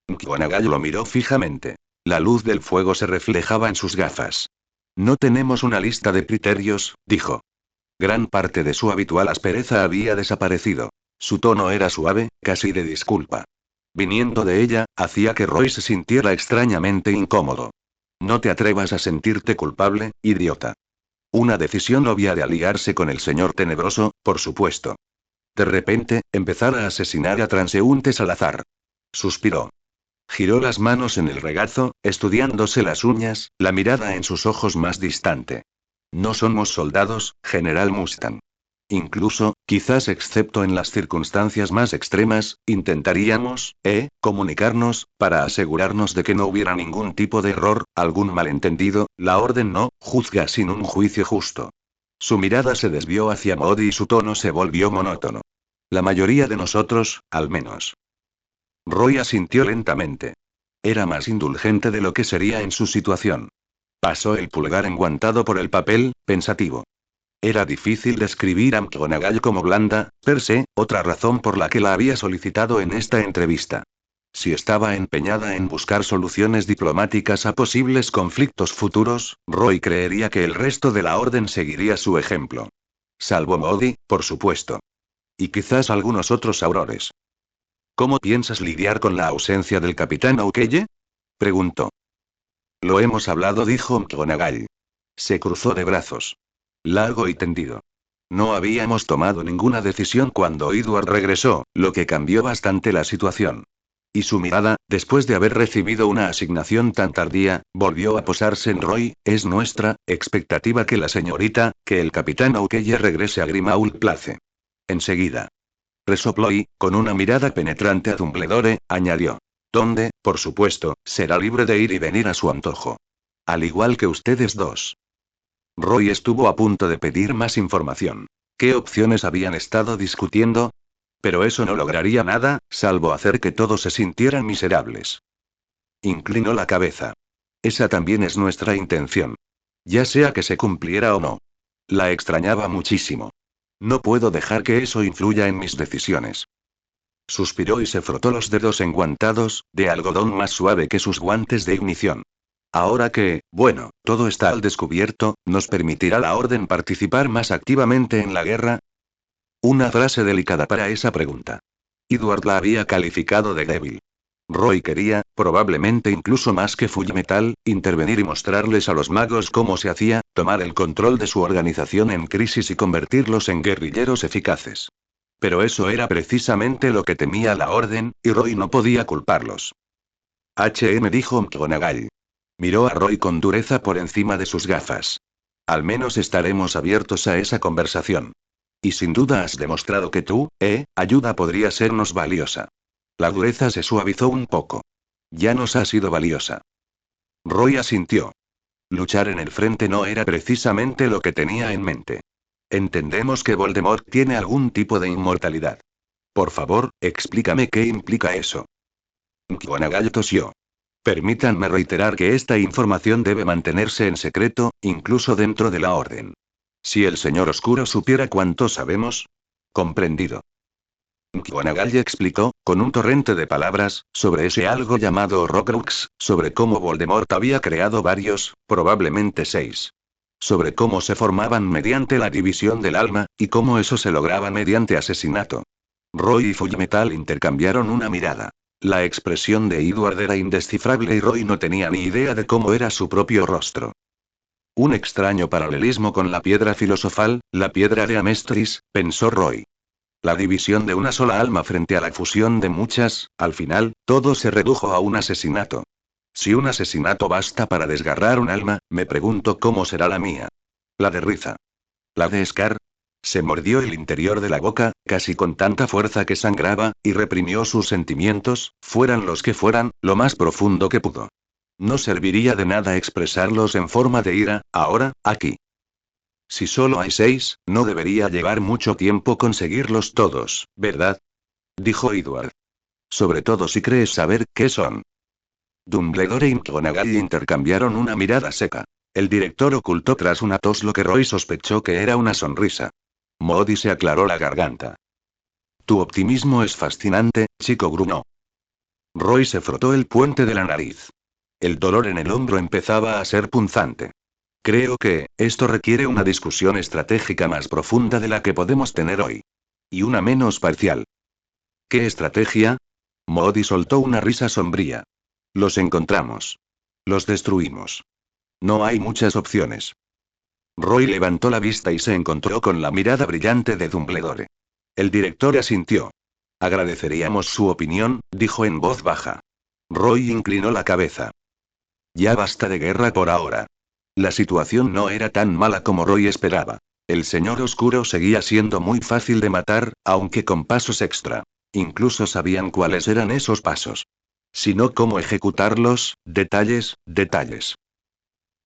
McGonagall lo miró fijamente. La luz del fuego se reflejaba en sus gafas. No tenemos una lista de criterios, dijo. Gran parte de su habitual aspereza había desaparecido. Su tono era suave, casi de disculpa. Viniendo de ella, hacía que Roy se sintiera extrañamente incómodo. No te atrevas a sentirte culpable, idiota. Una decisión obvia de aliarse con el señor tenebroso, por supuesto. De repente, empezar a asesinar a transeúntes al azar. Suspiró. Giró las manos en el regazo, estudiándose las uñas, la mirada en sus ojos más distante. No somos soldados, General Mustang. Incluso, quizás excepto en las circunstancias más extremas, intentaríamos, comunicarnos, para asegurarnos de que no hubiera ningún tipo de error, algún malentendido, la Orden no juzga sin un juicio justo. Su mirada se desvió hacia Modi y su tono se volvió monótono. La mayoría de nosotros, al menos. Roy asintió lentamente. Era más indulgente de lo que sería en su situación. Pasó el pulgar enguantado por el papel, pensativo. Era difícil describir a McGonagall como blanda, per se, otra razón por la que la había solicitado en esta entrevista. Si estaba empeñada en buscar soluciones diplomáticas a posibles conflictos futuros, Roy creería que el resto de la Orden seguiría su ejemplo. Salvo Modi, por supuesto. Y quizás algunos otros aurores. ¿Cómo piensas lidiar con la ausencia del capitán Oukeye? Preguntó. Lo hemos hablado, dijo McGonagall. Se cruzó de brazos. Largo y tendido. No habíamos tomado ninguna decisión cuando Edward regresó, lo que cambió bastante la situación. Y su mirada, después de haber recibido una asignación tan tardía, volvió a posarse en Roy. Es nuestra expectativa que la señorita, que el capitán Oukeye regrese a Grimmauld Place. Enseguida. Resopló y, con una mirada penetrante a Dumbledore, añadió. Donde, por supuesto, será libre de ir y venir a su antojo. Al igual que ustedes dos. Roy estuvo a punto de pedir más información. ¿Qué opciones habían estado discutiendo? Pero eso no lograría nada, salvo hacer que todos se sintieran miserables. Inclinó la cabeza. Esa también es nuestra intención. Ya sea que se cumpliera o no. La extrañaba muchísimo. No puedo dejar que eso influya en mis decisiones. Suspiró y se frotó los dedos enguantados, de algodón más suave que sus guantes de ignición. Ahora que, bueno, todo está al descubierto, ¿nos permitirá la Orden participar más activamente en la guerra? Una frase delicada para esa pregunta. Edward la había calificado de débil. Roy quería, probablemente incluso más que Fullmetal, intervenir y mostrarles a los magos cómo se hacía, tomar el control de su organización en crisis y convertirlos en guerrilleros eficaces. Pero eso era precisamente lo que temía la Orden, y Roy no podía culparlos. dijo McGonagall. Miró a Roy con dureza por encima de sus gafas. Al menos estaremos abiertos a esa conversación. Y sin duda has demostrado que tu ayuda podría sernos valiosa. La dureza se suavizó un poco. Ya nos ha sido valiosa. Roy asintió. Luchar en el frente no era precisamente lo que tenía en mente. Entendemos que Voldemort tiene algún tipo de inmortalidad. Por favor, explícame qué implica eso. McGonagall tosió. Permítanme reiterar que esta información debe mantenerse en secreto, incluso dentro de la Orden. Si el Señor Oscuro supiera cuánto sabemos. Comprendido. McGonagall explicó, con un torrente de palabras, sobre ese algo llamado Horcrux, sobre cómo Voldemort había creado varios, probablemente 6. Sobre cómo se formaban mediante la división del alma, y cómo eso se lograba mediante asesinato. Roy y Fullmetal intercambiaron una mirada. La expresión de Edward era indescifrable y Roy no tenía ni idea de cómo era su propio rostro. Un extraño paralelismo con la piedra filosofal, la piedra de Amestris, pensó Roy. La división de una sola alma frente a la fusión de muchas, al final, todo se redujo a un asesinato. Si un asesinato basta para desgarrar un alma, me pregunto cómo será la mía. La de Riza. La de Scar. Se mordió el interior de la boca, casi con tanta fuerza que sangraba, y reprimió sus sentimientos, fueran los que fueran, lo más profundo que pudo. No serviría de nada expresarlos en forma de ira, ahora, aquí. Si solo hay 6, no debería llevar mucho tiempo conseguirlos todos, ¿verdad? Dijo Edward. Sobre todo si crees saber qué son. Dumbledore y McGonagall intercambiaron una mirada seca. El director ocultó tras una tos lo que Roy sospechó que era una sonrisa. Moody se aclaró la garganta. Tu optimismo es fascinante, chico, gruñó. Roy se frotó el puente de la nariz. El dolor en el hombro empezaba a ser punzante. Creo que, esto requiere una discusión estratégica más profunda de la que podemos tener hoy. Y una menos parcial. ¿Qué estrategia? Moody soltó una risa sombría. Los encontramos. Los destruimos. No hay muchas opciones. Roy levantó la vista y se encontró con la mirada brillante de Dumbledore. El director asintió. Agradeceríamos su opinión, dijo en voz baja. Roy inclinó la cabeza. Ya basta de guerra por ahora. La situación no era tan mala como Roy esperaba. El Señor Oscuro seguía siendo muy fácil de matar, aunque con pasos extra. Incluso sabían cuáles eran esos pasos. Si no, cómo ejecutarlos, detalles, detalles.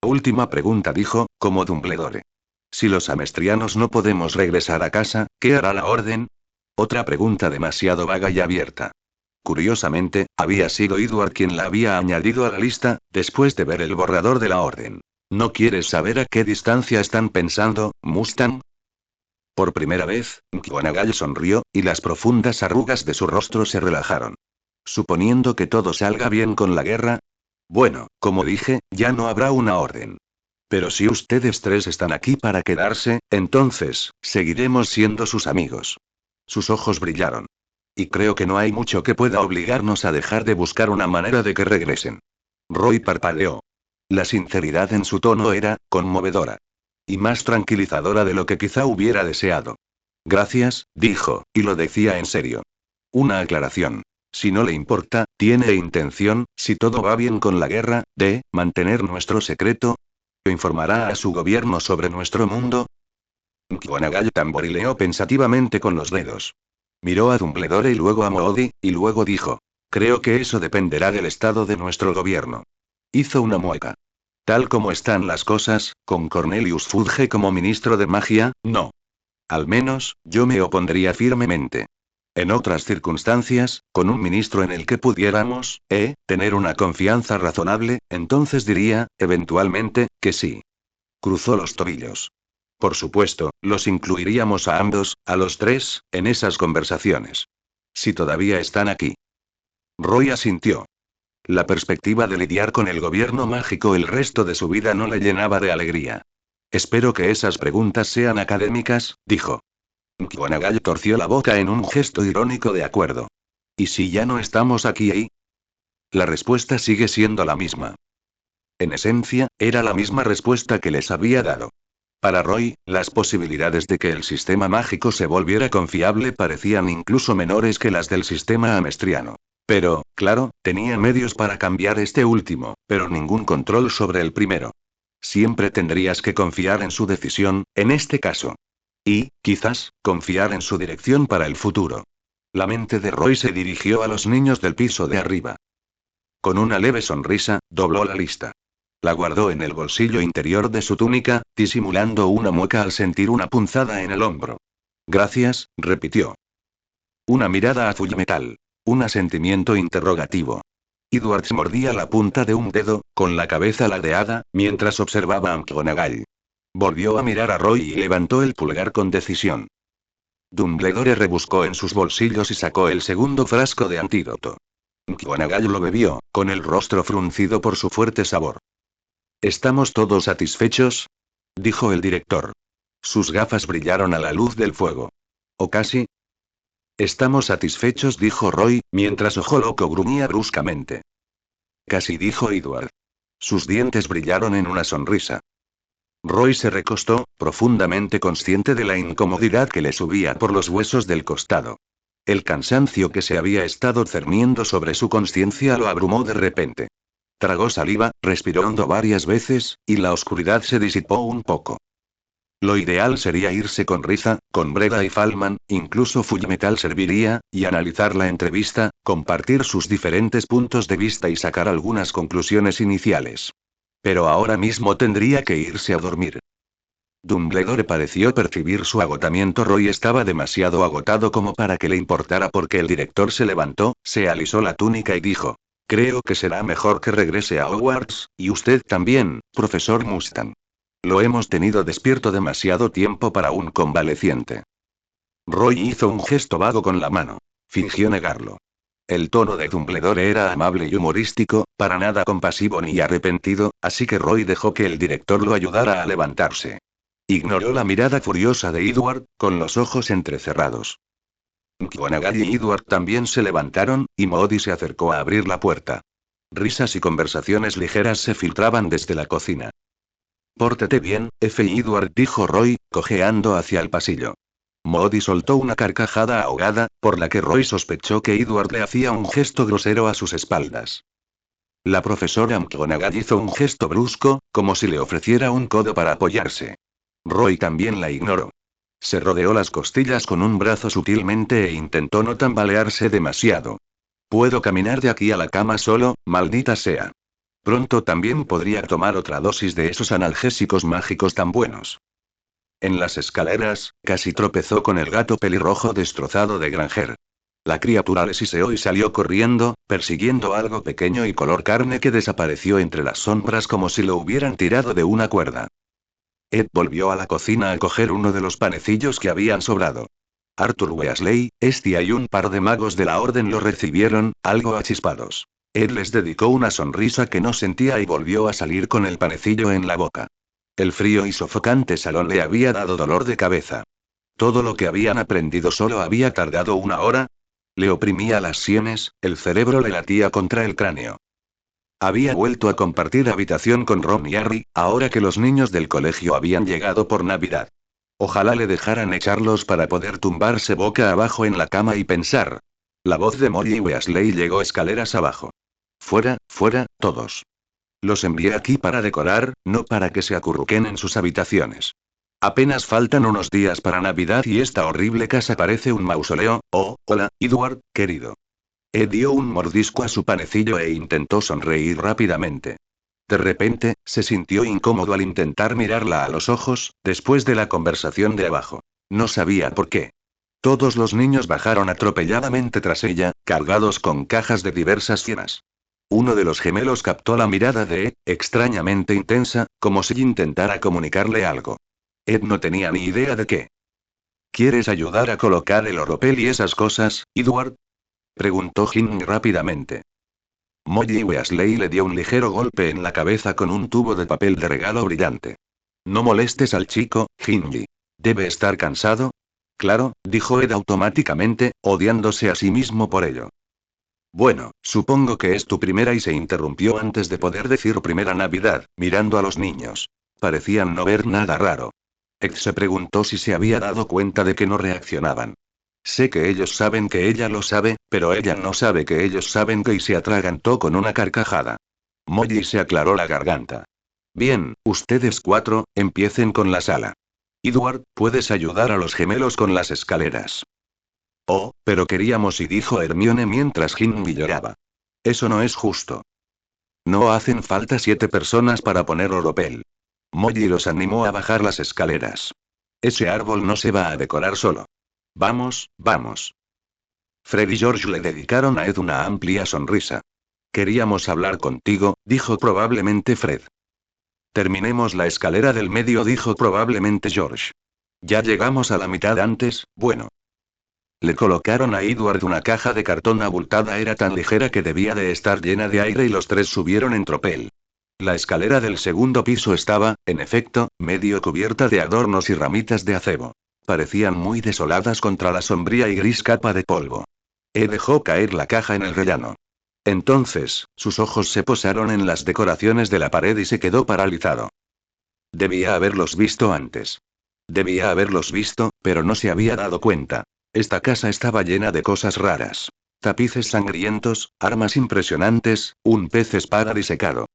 Última pregunta, dijo, como Dumbledore. Si los amestrianos no podemos regresar a casa, ¿qué hará la Orden? Otra pregunta demasiado vaga y abierta. Curiosamente, había sido Edward quien la había añadido a la lista, después de ver el borrador de la Orden. ¿No quieres saber a qué distancia están pensando, Mustang? Por primera vez, McGonagall sonrió, y las profundas arrugas de su rostro se relajaron. Suponiendo que todo salga bien con la guerra. Bueno, como dije, ya no habrá una orden. Pero si ustedes 3 están aquí para quedarse, entonces, seguiremos siendo sus amigos. Sus ojos brillaron. Y creo que no hay mucho que pueda obligarnos a dejar de buscar una manera de que regresen. Roy parpadeó. La sinceridad en su tono era conmovedora. Y más tranquilizadora de lo que quizá hubiera deseado. Gracias, dijo, y lo decía en serio. Una aclaración. Si no le importa, ¿tiene intención, si todo va bien con la guerra, de mantener nuestro secreto? ¿Informará a su gobierno sobre nuestro mundo? McGonagall tamborileó pensativamente con los dedos. Miró a Dumbledore y luego a Moody, y luego dijo. Creo que eso dependerá del estado de nuestro gobierno. Hizo una mueca. Tal como están las cosas, con Cornelius Fudge como ministro de magia, no. Al menos, yo me opondría firmemente. En otras circunstancias, con un ministro en el que pudiéramos, tener una confianza razonable, entonces diría, eventualmente, que sí. Cruzó los tobillos. Por supuesto, los incluiríamos a ambos, a los 3, en esas conversaciones. Si todavía están aquí. Roy asintió. La perspectiva de lidiar con el gobierno mágico el resto de su vida no le llenaba de alegría. Espero que esas preguntas sean académicas, dijo. McGonagall torció la boca en un gesto irónico de acuerdo. ¿Y si ya no estamos aquí ahí? La respuesta sigue siendo la misma. En esencia, era la misma respuesta que les había dado. Para Roy, las posibilidades de que el sistema mágico se volviera confiable parecían incluso menores que las del sistema amestriano. Pero, claro, tenía medios para cambiar este último, pero ningún control sobre el primero. Siempre tendrías que confiar en su decisión, en este caso. Y, quizás, confiar en su dirección para el futuro. La mente de Roy se dirigió a los niños del piso de arriba. Con una leve sonrisa, dobló la lista. La guardó en el bolsillo interior de su túnica, disimulando una mueca al sentir una punzada en el hombro. Gracias, repitió. Una mirada azul metal. Un asentimiento interrogativo. Edwards mordía la punta de un dedo, con la cabeza ladeada, mientras observaba a McGonagall. Volvió a mirar a Roy y levantó el pulgar con decisión. Dumbledore rebuscó en sus bolsillos y sacó el segundo frasco de antídoto. McGonagall lo bebió, con el rostro fruncido por su fuerte sabor. ¿Estamos todos satisfechos?, dijo el director. Sus gafas brillaron a la luz del fuego. ¿O casi? Estamos satisfechos, dijo Roy, mientras Ojo Loco gruñía bruscamente. Casi, dijo Edward. Sus dientes brillaron en una sonrisa. Roy se recostó, profundamente consciente de la incomodidad que le subía por los huesos del costado. El cansancio que se había estado cerniendo sobre su conciencia lo abrumó de repente. Tragó saliva, respiró hondo varias veces, y la oscuridad se disipó un poco. Lo ideal sería irse con Riza, con Breda y Falman, incluso Fullmetal serviría, y analizar la entrevista, compartir sus diferentes puntos de vista y sacar algunas conclusiones iniciales. Pero ahora mismo tendría que irse a dormir. Dumbledore pareció percibir su agotamiento. Roy estaba demasiado agotado como para que le importara porque el director se levantó, se alisó la túnica y dijo: creo que será mejor que regrese a Hogwarts, y usted también, profesor Mustang. Lo hemos tenido despierto demasiado tiempo para un convaleciente. Roy hizo un gesto vago con la mano. Fingió negarlo. El tono de Dumbledore era amable y humorístico, para nada compasivo ni arrepentido, así que Roy dejó que el director lo ayudara a levantarse. Ignoró la mirada furiosa de Edward, con los ojos entrecerrados. McGonagall y Edward también se levantaron, y Moody se acercó a abrir la puerta. Risas y conversaciones ligeras se filtraban desde la cocina. Pórtate bien, F. Edward, dijo Roy, cojeando hacia el pasillo. Moody soltó una carcajada ahogada, por la que Roy sospechó que Edward le hacía un gesto grosero a sus espaldas. La profesora McGonagall hizo un gesto brusco, como si le ofreciera un codo para apoyarse. Roy también la ignoró. Se rodeó las costillas con un brazo sutilmente e intentó no tambalearse demasiado. Puedo caminar de aquí a la cama solo, maldita sea. Pronto también podría tomar otra dosis de esos analgésicos mágicos tan buenos. En las escaleras, casi tropezó con el gato pelirrojo destrozado de Granger. La criatura le siseó y salió corriendo, persiguiendo algo pequeño y color carne que desapareció entre las sombras como si lo hubieran tirado de una cuerda. Ed volvió a la cocina a coger uno de los panecillos que habían sobrado. Arthur Weasley, Estia y un par de magos de la orden lo recibieron, algo achispados. Ed les dedicó una sonrisa que no sentía y volvió a salir con el panecillo en la boca. El frío y sofocante salón le había dado dolor de cabeza. Todo lo que habían aprendido solo había tardado una hora. Le oprimía las sienes, el cerebro le latía contra el cráneo. Había vuelto a compartir habitación con Ron y Harry, ahora que los niños del colegio habían llegado por Navidad. Ojalá le dejaran echarlos para poder tumbarse boca abajo en la cama y pensar. La voz de Molly Weasley llegó escaleras abajo. Fuera, fuera, todos. Los envié aquí para decorar, no para que se acurruquen en sus habitaciones. Apenas faltan unos días para Navidad y esta horrible casa parece un mausoleo. Oh, hola, Edward, querido. Ed dio un mordisco a su panecillo e intentó sonreír rápidamente. De repente, se sintió incómodo al intentar mirarla a los ojos, después de la conversación de abajo. No sabía por qué. Todos los niños bajaron atropelladamente tras ella, cargados con cajas de diversas cienas. Uno de los gemelos captó la mirada de Ed, extrañamente intensa, como si intentara comunicarle algo. Ed no tenía ni idea de qué. ¿Quieres ayudar a colocar el oropel y esas cosas, Edward?, preguntó Ginny rápidamente. Molly Weasley le dio un ligero golpe en la cabeza con un tubo de papel de regalo brillante. No molestes al chico, Ginny. ¿Debe estar cansado? Claro, dijo Ed automáticamente, odiándose a sí mismo por ello. Bueno, supongo que es tu primera, y se interrumpió antes de poder decir primera Navidad, mirando a los niños. Parecían no ver nada raro. Ed se preguntó si se había dado cuenta de que no reaccionaban. Sé que ellos saben que ella lo sabe, pero ella no sabe que ellos saben que y se atragantó con una carcajada. Molly se aclaró la garganta. Bien, ustedes cuatro, empiecen con la sala. Edward, puedes ayudar a los gemelos con las escaleras. Oh, pero queríamos y dijo Hermione mientras Ginny lloraba. Eso no es justo. No hacen falta 7 personas para poner oropel. Molly los animó a bajar las escaleras. Ese árbol no se va a decorar solo. Vamos, vamos. Fred y George le dedicaron a Ed una amplia sonrisa. Queríamos hablar contigo, dijo probablemente Fred. Terminemos la escalera del medio, dijo probablemente George. Ya llegamos a la mitad antes, bueno. Le colocaron a Edward una caja de cartón abultada, era tan ligera que debía de estar llena de aire y los tres subieron en tropel. La escalera del segundo piso estaba, en efecto, medio cubierta de adornos y ramitas de acebo. Parecían muy desoladas contra la sombría y gris capa de polvo. Dejó caer la caja en el rellano. Entonces, sus ojos se posaron en las decoraciones de la pared y se quedó paralizado. Debía haberlos visto antes. Debía haberlos visto, pero no se había dado cuenta. Esta casa estaba llena de cosas raras. Tapices sangrientos, armas impresionantes, un pez espada disecado.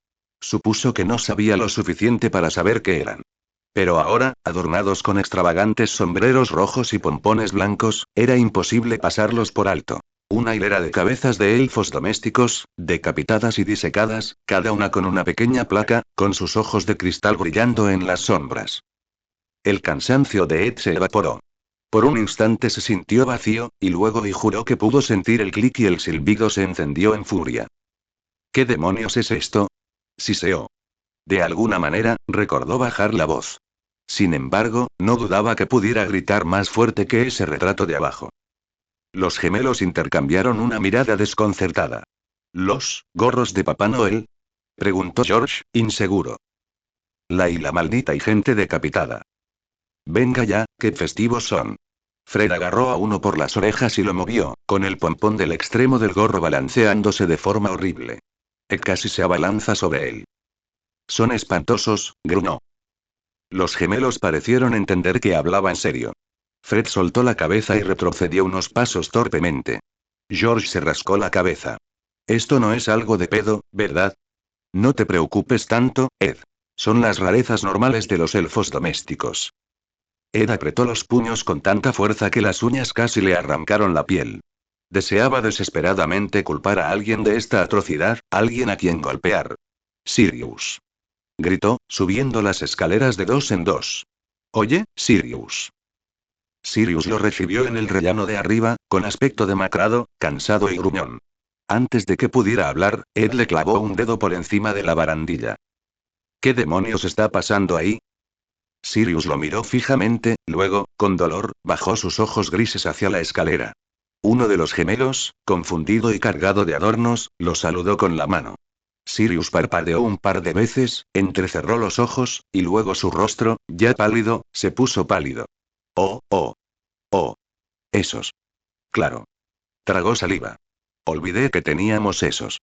Supuso que no sabía lo suficiente para saber qué eran. Pero ahora, adornados con extravagantes sombreros rojos y pompones blancos, era imposible pasarlos por alto. Una hilera de cabezas de elfos domésticos, decapitadas y disecadas, cada una con una pequeña placa, con sus ojos de cristal brillando en las sombras. El cansancio de Ed se evaporó. Por un instante se sintió vacío, y luego juró que pudo sentir el clic y el silbido se encendió en furia. ¿Qué demonios es esto? Siseó. De alguna manera, recordó bajar la voz. Sin embargo, no dudaba que pudiera gritar más fuerte que ese retrato de abajo. Los gemelos intercambiaron una mirada desconcertada. ¿Los gorros de Papá Noel? Preguntó George, inseguro. La maldita y gente decapitada. Venga ya, qué festivos son. Fred agarró a uno por las orejas y lo movió, con el pompón del extremo del gorro balanceándose de forma horrible. Casi se abalanza sobre él. Son espantosos, gruñó. Los gemelos parecieron entender que hablaba en serio. Fred soltó la cabeza y retrocedió unos pasos torpemente. George se rascó la cabeza. Esto no es algo de pedo, ¿verdad? No te preocupes tanto, Ed. Son las rarezas normales de los elfos domésticos. Ed apretó los puños con tanta fuerza que las uñas casi le arrancaron la piel. Deseaba desesperadamente culpar a alguien de esta atrocidad, alguien a quien golpear. Sirius. Gritó, subiendo las escaleras de 2 en 2. Oye, Sirius. Sirius lo recibió en el rellano de arriba, con aspecto demacrado, cansado y gruñón. Antes de que pudiera hablar, Ed le clavó un dedo por encima de la barandilla. ¿Qué demonios está pasando ahí? Sirius lo miró fijamente, luego, con dolor, bajó sus ojos grises hacia la escalera. Uno de los gemelos, confundido y cargado de adornos, lo saludó con la mano. Sirius parpadeó un par de veces, entrecerró los ojos, y luego su rostro, ya pálido, se puso pálido. Oh, oh. Oh. Esos. Claro. Tragó saliva. Olvidé que teníamos esos.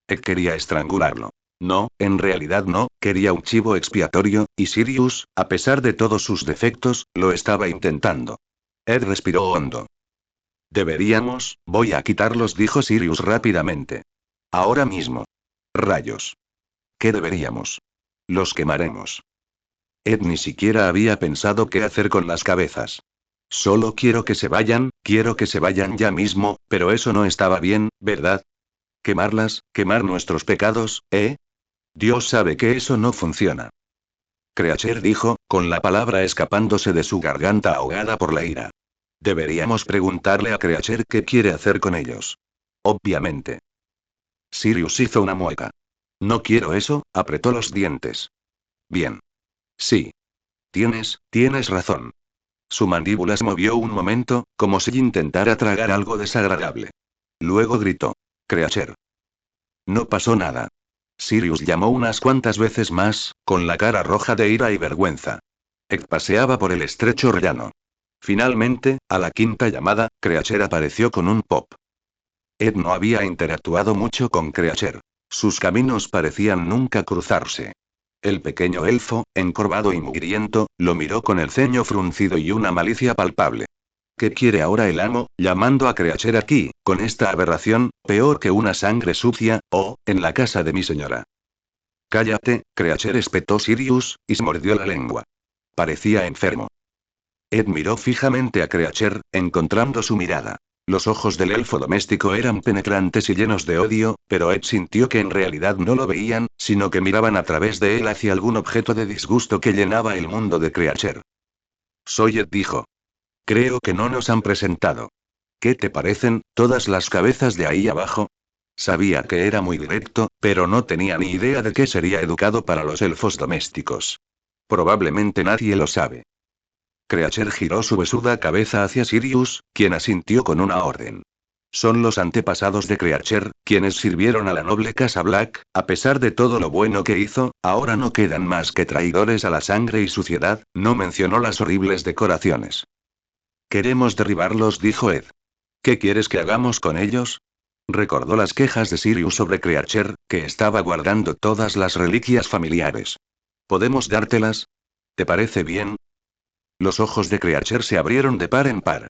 Quería estrangularlo. No, en realidad no, quería un chivo expiatorio, y Sirius, a pesar de todos sus defectos, lo estaba intentando. Ed respiró hondo. Deberíamos, voy a quitarlos, dijo Sirius rápidamente. Ahora mismo. Rayos. ¿Qué deberíamos? Los quemaremos. Ed ni siquiera había pensado qué hacer con las cabezas. Solo quiero que se vayan ya mismo, pero eso no estaba bien, ¿verdad? Quemarlas, quemar nuestros pecados, ¿eh? Dios sabe que eso no funciona. Creacher dijo, con la palabra escapándose de su garganta ahogada por la ira. Deberíamos preguntarle a Creacher qué quiere hacer con ellos. Obviamente. Sirius hizo una mueca. No quiero eso, apretó los dientes. Bien. Sí. Tienes razón. Su mandíbula se movió un momento, como si intentara tragar algo desagradable. Luego gritó. Creacher. No pasó nada. Sirius llamó unas cuantas veces más, con la cara roja de ira y vergüenza. Ed paseaba por el estrecho rellano. Finalmente, a la quinta llamada, Creacher apareció con un pop. Ed no había interactuado mucho con Creacher. Sus caminos parecían nunca cruzarse. El pequeño elfo, encorvado y mugriento, lo miró con el ceño fruncido y una malicia palpable. ¿Qué quiere ahora el amo, llamando a Creacher aquí, con esta aberración, peor que una sangre sucia, en la casa de mi señora? Cállate, Creacher, espetó Sirius, y se mordió la lengua. Parecía enfermo. Ed miró fijamente a Creacher, encontrando su mirada. Los ojos del elfo doméstico eran penetrantes y llenos de odio, pero Ed sintió que en realidad no lo veían, sino que miraban a través de él hacia algún objeto de disgusto que llenaba el mundo de Creacher. Soy Ed, dijo. Creo que no nos han presentado. ¿Qué te parecen, todas las cabezas de ahí abajo? Sabía que era muy directo, pero no tenía ni idea de que sería educado para los elfos domésticos. Probablemente nadie lo sabe. Creacher giró su besuda cabeza hacia Sirius, quien asintió con una orden. Son los antepasados de Creacher, quienes sirvieron a la noble casa Black, a pesar de todo lo bueno que hizo, ahora no quedan más que traidores a la sangre y suciedad, no mencionó las horribles decoraciones. Queremos derribarlos, dijo Ed. ¿Qué quieres que hagamos con ellos? Recordó las quejas de Sirius sobre Creacher, que estaba guardando todas las reliquias familiares. ¿Podemos dártelas? ¿Te parece bien? Los ojos de Creacher se abrieron de par en par.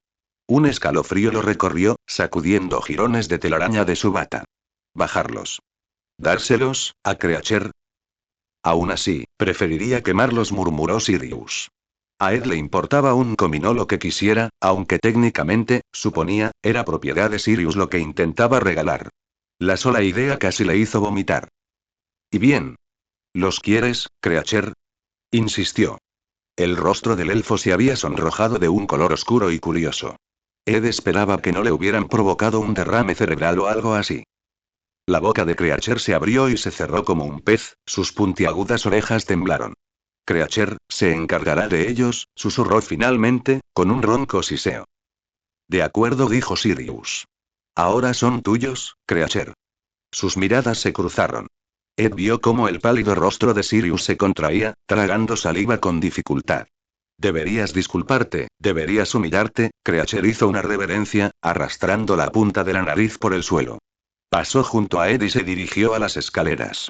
Un escalofrío lo recorrió, sacudiendo jirones de telaraña de su bata. Bajarlos. ¿Dárselos, a Creacher? Aún así, preferiría quemarlos, murmuró Sirius. A Ed le importaba un comino lo que quisiera, aunque técnicamente, suponía, era propiedad de Sirius lo que intentaba regalar. La sola idea casi le hizo vomitar. ¿Y bien? ¿Los quieres, Creacher? Insistió. El rostro del elfo se había sonrojado de un color oscuro y curioso. Ed esperaba que no le hubieran provocado un derrame cerebral o algo así. La boca de Creacher se abrió y se cerró como un pez, sus puntiagudas orejas temblaron. Creacher se encargará de ellos, susurró finalmente, con un ronco siseo. De acuerdo, dijo Sirius. Ahora son tuyos, Creacher. Sus miradas se cruzaron. Ed vio cómo el pálido rostro de Sirius se contraía, tragando saliva con dificultad. Deberías disculparte, deberías humillarte, Creacher hizo una reverencia, arrastrando la punta de la nariz por el suelo. Pasó junto a Ed y se dirigió a las escaleras.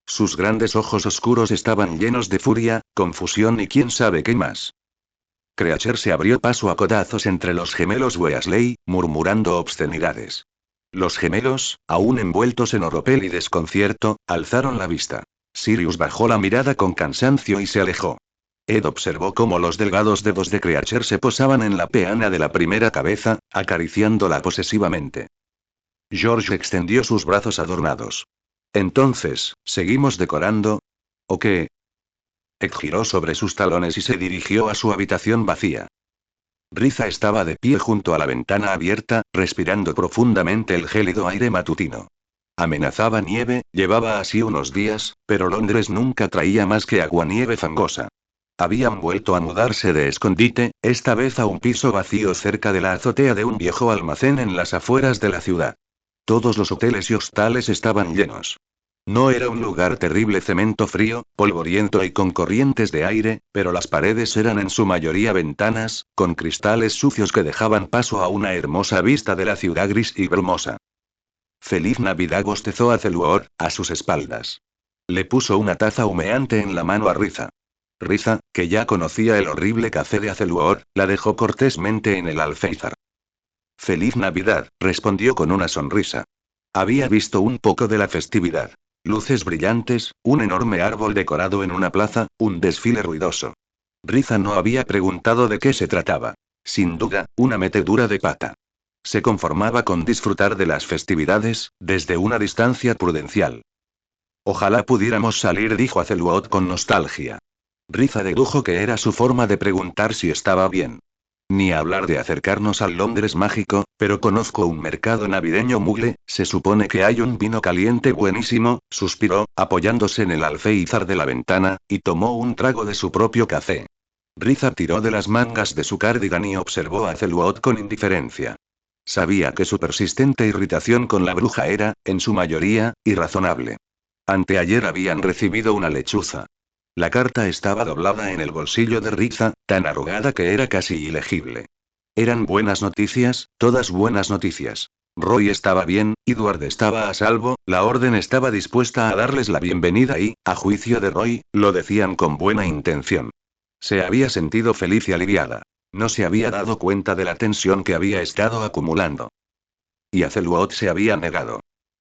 Sus grandes ojos oscuros estaban llenos de furia, confusión y quién sabe qué más. Creacher se abrió paso a codazos entre los gemelos Weasley, murmurando obscenidades. Los gemelos, aún envueltos en oropel y desconcierto, alzaron la vista. Sirius bajó la mirada con cansancio y se alejó. Ed observó cómo los delgados dedos de Creacher se posaban en la peana de la primera cabeza, acariciándola posesivamente. George extendió sus brazos adornados. Entonces, ¿seguimos decorando? ¿O qué? Ed giró sobre sus talones y se dirigió a su habitación vacía. Riza estaba de pie junto a la ventana abierta, respirando profundamente el gélido aire matutino. Amenazaba nieve, llevaba así unos días, pero Londres nunca traía más que aguanieve fangosa. Habían vuelto a mudarse de escondite, esta vez a un piso vacío cerca de la azotea de un viejo almacén en las afueras de la ciudad. Todos los hoteles y hostales estaban llenos. No era un lugar terrible, cemento frío, polvoriento y con corrientes de aire, pero las paredes eran en su mayoría ventanas, con cristales sucios que dejaban paso a una hermosa vista de la ciudad gris y brumosa. Feliz Navidad, bostezó Azeluor, a sus espaldas. Le puso una taza humeante en la mano a Riza. Riza, que ya conocía el horrible café de Azeluor, la dejó cortésmente en el alféizar. Feliz Navidad, respondió con una sonrisa. Había visto un poco de la festividad. Luces brillantes, un enorme árbol decorado en una plaza, un desfile ruidoso. Riza no había preguntado de qué se trataba. Sin duda, una metedura de pata. Se conformaba con disfrutar de las festividades, desde una distancia prudencial. Ojalá pudiéramos salir, dijo Azeluot con nostalgia. Riza dedujo que era su forma de preguntar si estaba bien. Ni hablar de acercarnos al Londres mágico, pero conozco un mercado navideño mugle, se supone que hay un vino caliente buenísimo, suspiró, apoyándose en el alféizar de la ventana, y tomó un trago de su propio café. Riza tiró de las mangas de su cardigan y observó a Azeluot con indiferencia. Sabía que su persistente irritación con la bruja era, en su mayoría, irrazonable. Anteayer habían recibido una lechuza. La carta estaba doblada en el bolsillo de Riza, tan arrugada que era casi ilegible. Eran buenas noticias, todas buenas noticias. Roy estaba bien, Edward estaba a salvo, la orden estaba dispuesta a darles la bienvenida y, a juicio de Roy, lo decían con buena intención. Se había sentido feliz y aliviada. No se había dado cuenta de la tensión que había estado acumulando. Y Azeluot se había negado.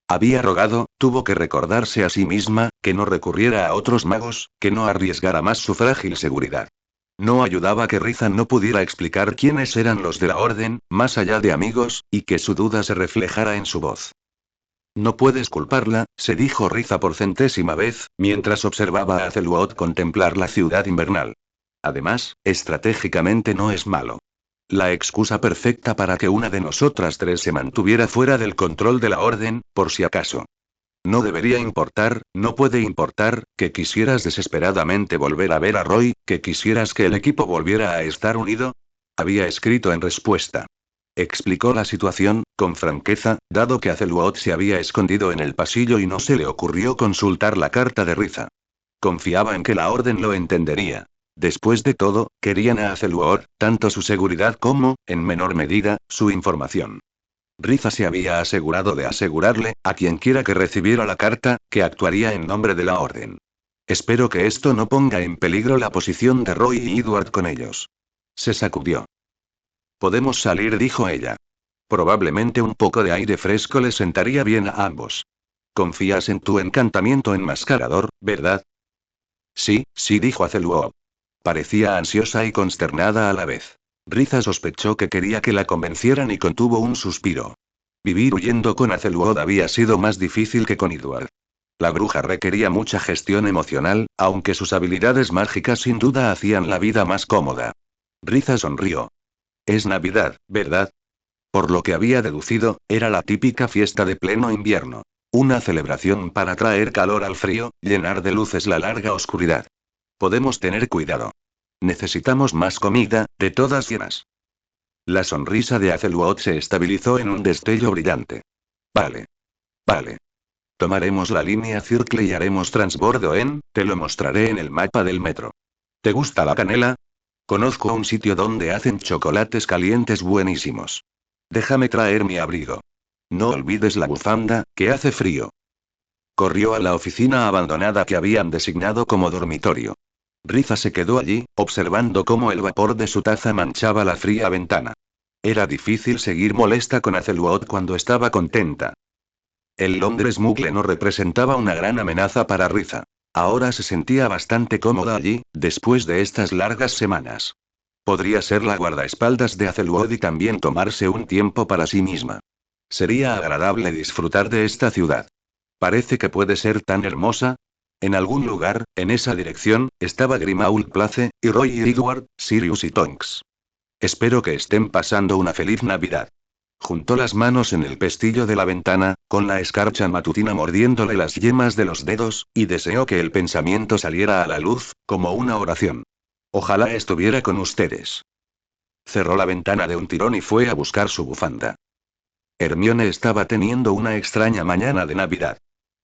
Había rogado, tuvo que recordarse a sí misma, que no recurriera a otros magos, que no arriesgara más su frágil seguridad. No ayudaba que Riza no pudiera explicar quiénes eran los de la orden, más allá de amigos, y que su duda se reflejara en su voz. No puedes culparla, se dijo Riza por centésima vez, mientras observaba a Azeluot contemplar la ciudad invernal. Además, estratégicamente no es malo. La excusa perfecta para que una de nosotras tres se mantuviera fuera del control de la orden, por si acaso. No debería importar, no puede importar, que quisieras desesperadamente volver a ver a Roy, que quisieras que el equipo volviera a estar unido. Había escrito en respuesta. Explicó la situación, con franqueza, dado que Azeluot se había escondido en el pasillo y no se le ocurrió consultar la carta de Riza. Confiaba en que la orden lo entendería. Después de todo, querían a Azeluot, tanto su seguridad como, en menor medida, su información. Riza se había asegurado de asegurarle, a quienquiera que recibiera la carta, que actuaría en nombre de la orden. Espero que esto no ponga en peligro la posición de Roy y Edward con ellos. Se sacudió. Podemos salir, dijo ella. Probablemente un poco de aire fresco les sentaría bien a ambos. Confías en tu encantamiento enmascarador, ¿verdad? Sí, sí, dijo Azeluot. Parecía ansiosa y consternada a la vez. Riza sospechó que quería que la convencieran y contuvo un suspiro. Vivir huyendo con Azeluot había sido más difícil que con Edward. La bruja requería mucha gestión emocional, aunque sus habilidades mágicas sin duda hacían la vida más cómoda. Riza sonrió. Es Navidad, ¿verdad? Por lo que había deducido, era la típica fiesta de pleno invierno. Una celebración para traer calor al frío, llenar de luces la larga oscuridad. Podemos tener cuidado. Necesitamos más comida, de todas llenas. La sonrisa de Azeluot se estabilizó en un destello brillante. Vale. Vale. Tomaremos la línea Circle y haremos transbordo te lo mostraré en el mapa del metro. ¿Te gusta la canela? Conozco un sitio donde hacen chocolates calientes buenísimos. Déjame traer mi abrigo. No olvides la bufanda, que hace frío. Corrió a la oficina abandonada que habían designado como dormitorio. Riza se quedó allí, observando cómo el vapor de su taza manchaba la fría ventana. Era difícil seguir molesta con Azeluot cuando estaba contenta. El Londres Muggle no representaba una gran amenaza para Riza. Ahora se sentía bastante cómoda allí, después de estas largas semanas. Podría ser la guardaespaldas de Azeluot y también tomarse un tiempo para sí misma. Sería agradable disfrutar de esta ciudad. Parece que puede ser tan hermosa. En algún lugar, en esa dirección, estaba Grimmauld Place, y Roy y Edward, Sirius y Tonks. Espero que estén pasando una feliz Navidad. Juntó las manos en el pestillo de la ventana, con la escarcha matutina mordiéndole las yemas de los dedos, y deseó que el pensamiento saliera a la luz, como una oración. Ojalá estuviera con ustedes. Cerró la ventana de un tirón y fue a buscar su bufanda. Hermione estaba teniendo una extraña mañana de Navidad.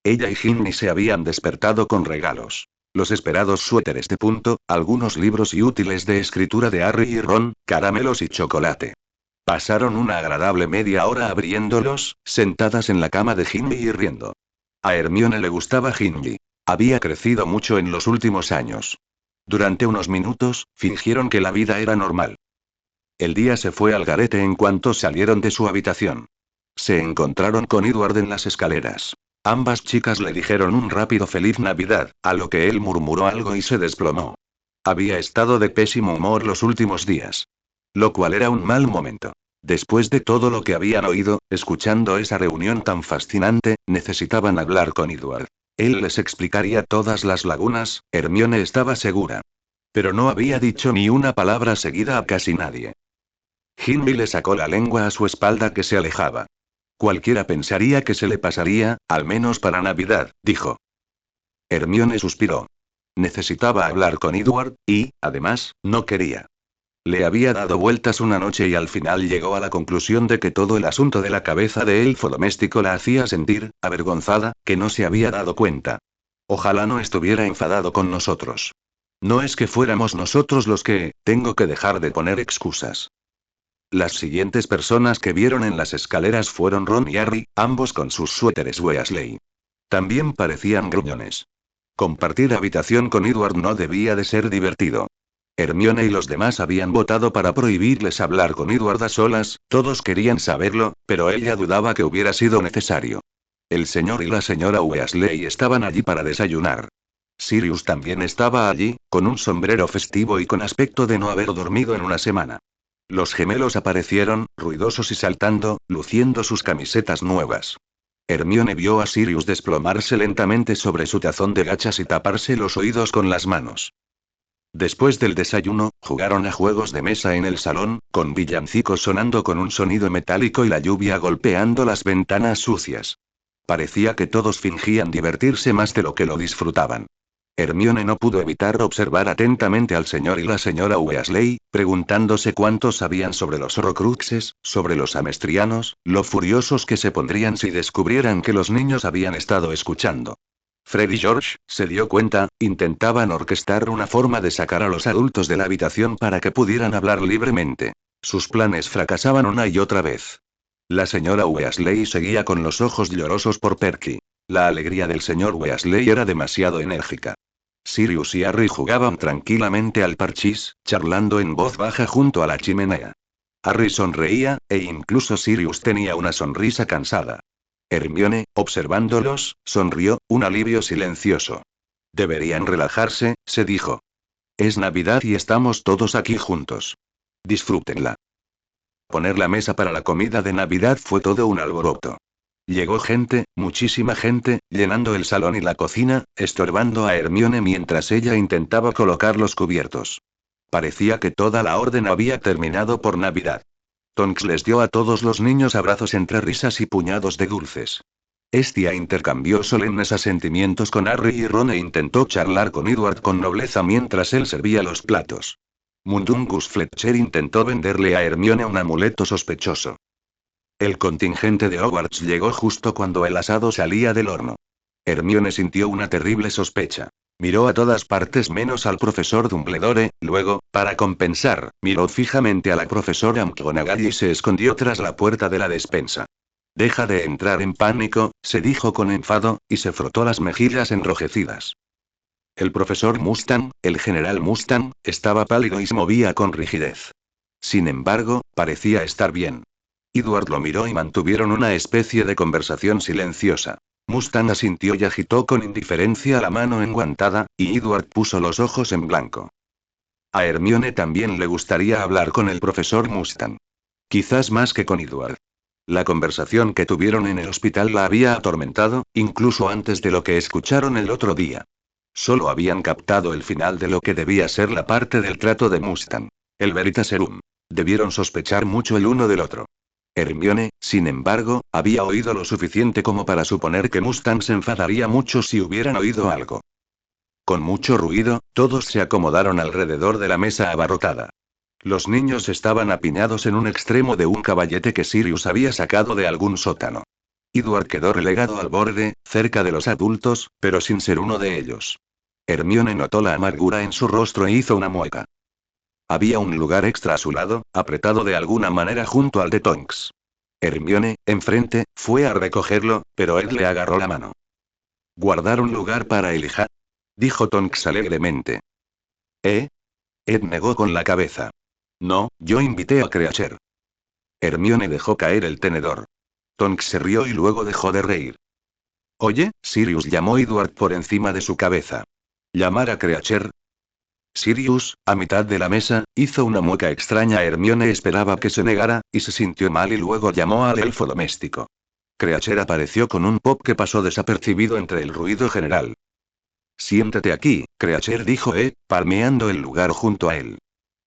Ella y Ginny se habían despertado con regalos. Los esperados suéteres de punto, algunos libros y útiles de escritura de Harry y Ron, caramelos y chocolate. Pasaron una agradable media hora abriéndolos, sentadas en la cama de Ginny y riendo. A Hermione le gustaba Ginny. Había crecido mucho en los últimos años. Durante unos minutos, fingieron que la vida era normal. El día se fue al garete en cuanto salieron de su habitación. Se encontraron con Edward en las escaleras. Ambas chicas le dijeron un rápido feliz Navidad, a lo que él murmuró algo y se desplomó. Había estado de pésimo humor los últimos días. Lo cual era un mal momento. Después de todo lo que habían oído, escuchando esa reunión tan fascinante, necesitaban hablar con Edward. Él les explicaría todas las lagunas, Hermione estaba segura. Pero no había dicho ni una palabra seguida a casi nadie. Ginny le sacó la lengua a su espalda que se alejaba. Cualquiera pensaría que se le pasaría, al menos para Navidad, dijo. Hermione suspiró. Necesitaba hablar con Edward, y, además, no quería. Le había dado vueltas una noche y al final llegó a la conclusión de que todo el asunto de la cabeza de elfo doméstico la hacía sentir, avergonzada, que no se había dado cuenta. Ojalá no estuviera enfadado con nosotros. No es que fuéramos nosotros los que, tengo que dejar de poner excusas. Las siguientes personas que vieron en las escaleras fueron Ron y Harry, ambos con sus suéteres Weasley. También parecían gruñones. Compartir habitación con Edward no debía de ser divertido. Hermione y los demás habían votado para prohibirles hablar con Edward a solas, todos querían saberlo, pero ella dudaba que hubiera sido necesario. El señor y la señora Weasley estaban allí para desayunar. Sirius también estaba allí, con un sombrero festivo y con aspecto de no haber dormido en una semana. Los gemelos aparecieron, ruidosos y saltando, luciendo sus camisetas nuevas. Hermione vio a Sirius desplomarse lentamente sobre su tazón de gachas y taparse los oídos con las manos. Después del desayuno, jugaron a juegos de mesa en el salón, con villancicos sonando con un sonido metálico y la lluvia golpeando las ventanas sucias. Parecía que todos fingían divertirse más de lo que lo disfrutaban. Hermione no pudo evitar observar atentamente al señor y la señora Weasley, preguntándose cuántos sabían sobre los Horrocruxes, sobre los Amestrianos, lo furiosos que se pondrían si descubrieran que los niños habían estado escuchando. Fred y George, se dio cuenta, intentaban orquestar una forma de sacar a los adultos de la habitación para que pudieran hablar libremente. Sus planes fracasaban una y otra vez. La señora Weasley seguía con los ojos llorosos por Perky. La alegría del señor Weasley era demasiado enérgica. Sirius y Harry jugaban tranquilamente al parchís, charlando en voz baja junto a la chimenea. Harry sonreía, e incluso Sirius tenía una sonrisa cansada. Hermione, observándolos, sonrió, un alivio silencioso. Deberían relajarse, se dijo. Es Navidad y estamos todos aquí juntos. Disfrútenla. Poner la mesa para la comida de Navidad fue todo un alboroto. Llegó gente, muchísima gente, llenando el salón y la cocina, estorbando a Hermione mientras ella intentaba colocar los cubiertos. Parecía que toda la orden había terminado por Navidad. Tonks les dio a todos los niños abrazos entre risas y puñados de dulces. Estia intercambió solemnes asentimientos con Harry y Ron e intentó charlar con Edward con nobleza mientras él servía los platos. Mundungus Fletcher intentó venderle a Hermione un amuleto sospechoso. El contingente de Hogwarts llegó justo cuando el asado salía del horno. Hermione sintió una terrible sospecha. Miró a todas partes menos al profesor Dumbledore, luego, para compensar, miró fijamente a la profesora McGonagall y se escondió tras la puerta de la despensa. Deja de entrar en pánico, se dijo con enfado, y se frotó las mejillas enrojecidas. El profesor Mustang, el general Mustang, estaba pálido y se movía con rigidez. Sin embargo, parecía estar bien. Edward lo miró y mantuvieron una especie de conversación silenciosa. Mustang asintió y agitó con indiferencia la mano enguantada, y Edward puso los ojos en blanco. A Hermione también le gustaría hablar con el profesor Mustang. Quizás más que con Edward. La conversación que tuvieron en el hospital la había atormentado, incluso antes de lo que escucharon el otro día. Solo habían captado el final de lo que debía ser la parte del trato de Mustang. El Veritaserum. Debieron sospechar mucho el uno del otro. Hermione, sin embargo, había oído lo suficiente como para suponer que Mustang se enfadaría mucho si hubieran oído algo. Con mucho ruido, todos se acomodaron alrededor de la mesa abarrotada. Los niños estaban apiñados en un extremo de un caballete que Sirius había sacado de algún sótano. Edward quedó relegado al borde, cerca de los adultos, pero sin ser uno de ellos. Hermione notó la amargura en su rostro e hizo una mueca. Había un lugar extra a su lado, apretado de alguna manera junto al de Tonks. Hermione, enfrente, fue a recogerlo, pero Ed le agarró la mano. ¿Guardar un lugar para Elijah? Dijo Tonks alegremente. ¿Eh? Ed negó con la cabeza. No, yo invité a Creacher. Hermione dejó caer el tenedor. Tonks se rió y luego dejó de reír. Oye, Sirius llamó Edward por encima de su cabeza. ¿Llamar a Creacher? Sirius, a mitad de la mesa, hizo una mueca extraña. Hermione esperaba que se negara, y se sintió mal y luego llamó al elfo doméstico. Creacher apareció con un pop que pasó desapercibido entre el ruido general. Siéntate aquí, Creacher dijo palmeando el lugar junto a él.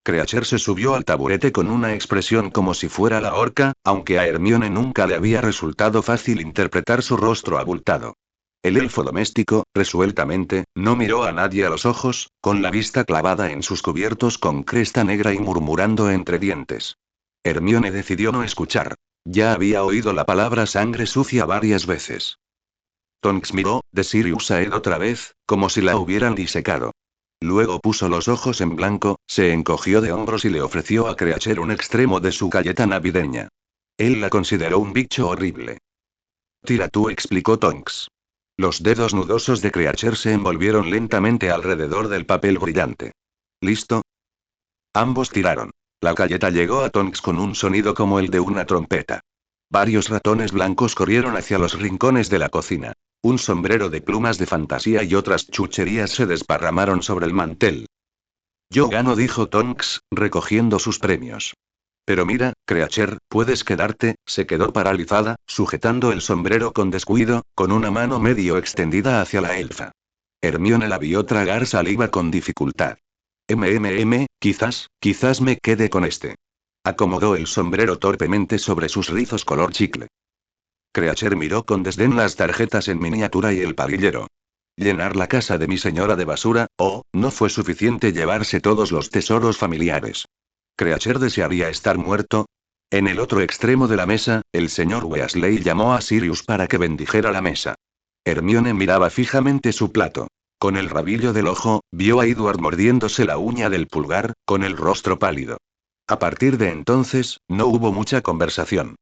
Creacher se subió al taburete con una expresión como si fuera la horca, aunque a Hermione nunca le había resultado fácil interpretar su rostro abultado. El elfo doméstico, resueltamente, no miró a nadie a los ojos, con la vista clavada en sus cubiertos con cresta negra y murmurando entre dientes. Hermione decidió no escuchar. Ya había oído la palabra sangre sucia varias veces. Tonks miró, de Sirius a Ed otra vez, como si la hubieran disecado. Luego puso los ojos en blanco, se encogió de hombros y le ofreció a Creacher un extremo de su galleta navideña. Él la consideró un bicho horrible. Tira tú, explicó Tonks. Los dedos nudosos de Creacher se envolvieron lentamente alrededor del papel brillante. ¿Listo? Ambos tiraron. La galleta llegó a Tonks con un sonido como el de una trompeta. Varios ratones blancos corrieron hacia los rincones de la cocina. Un sombrero de plumas de fantasía y otras chucherías se desparramaron sobre el mantel. Yo gano, dijo Tonks, recogiendo sus premios. Pero mira, Creature, puedes quedarte. Se quedó paralizada, sujetando el sombrero con descuido, con una mano medio extendida hacia la elfa. Hermione la vio tragar saliva con dificultad. Quizás me quede con este. Acomodó el sombrero torpemente sobre sus rizos color chicle. Creature miró con desdén las tarjetas en miniatura y el parillero. Llenar la casa de mi señora de basura, no fue suficiente llevarse todos los tesoros familiares. ¿Creature desearía estar muerto? En el otro extremo de la mesa, el señor Weasley llamó a Sirius para que bendijera la mesa. Hermione miraba fijamente su plato. Con el rabillo del ojo, vio a Edward mordiéndose la uña del pulgar, con el rostro pálido. A partir de entonces, no hubo mucha conversación.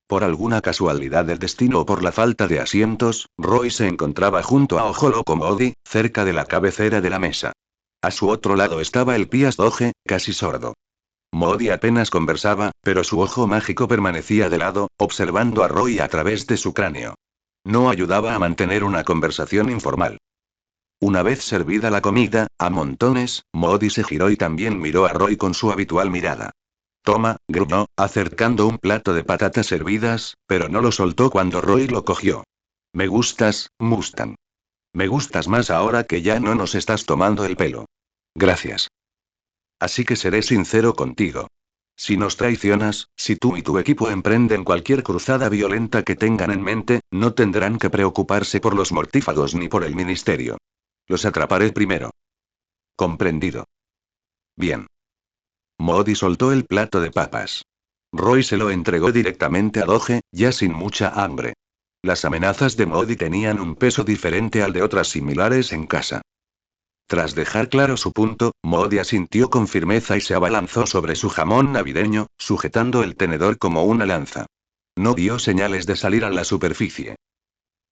Por alguna casualidad del destino o por la falta de asientos, Roy se encontraba junto a Ojo Loco Moody, cerca de la cabecera de la mesa. A su otro lado estaba el Pias Doge, casi sordo. Moody apenas conversaba, pero su ojo mágico permanecía de lado, observando a Roy a través de su cráneo. No ayudaba a mantener una conversación informal. Una vez servida la comida, a montones, Moody se giró y también miró a Roy con su habitual mirada. Toma, gruñó, acercando un plato de patatas hervidas, pero no lo soltó cuando Roy lo cogió. Me gustas, Mustang. Me gustas más ahora que ya no nos estás tomando el pelo. Gracias. Así que seré sincero contigo. Si nos traicionas, si tú y tu equipo emprenden cualquier cruzada violenta que tengan en mente, no tendrán que preocuparse por los mortífagos ni por el ministerio. Los atraparé primero. Comprendido. Bien. Moody soltó el plato de papas. Roy se lo entregó directamente a Doge, ya sin mucha hambre. Las amenazas de Moody tenían un peso diferente al de otras similares en casa. Tras dejar claro su punto, Moody asintió con firmeza y se abalanzó sobre su jamón navideño, sujetando el tenedor como una lanza. No dio señales de salir a la superficie.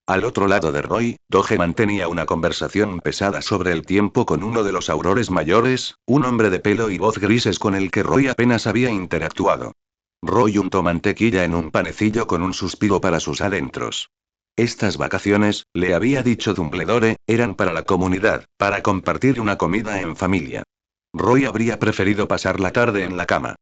Al otro lado de Roy, Doge mantenía una conversación pesada sobre el tiempo con uno de los aurores mayores, un hombre de pelo y voz grises con el que Roy apenas había interactuado. Roy untó mantequilla en un panecillo con un suspiro para sus adentros. Estas vacaciones, le había dicho Dumbledore, eran para la comunidad, para compartir una comida en familia. Roy habría preferido pasar la tarde en la cama.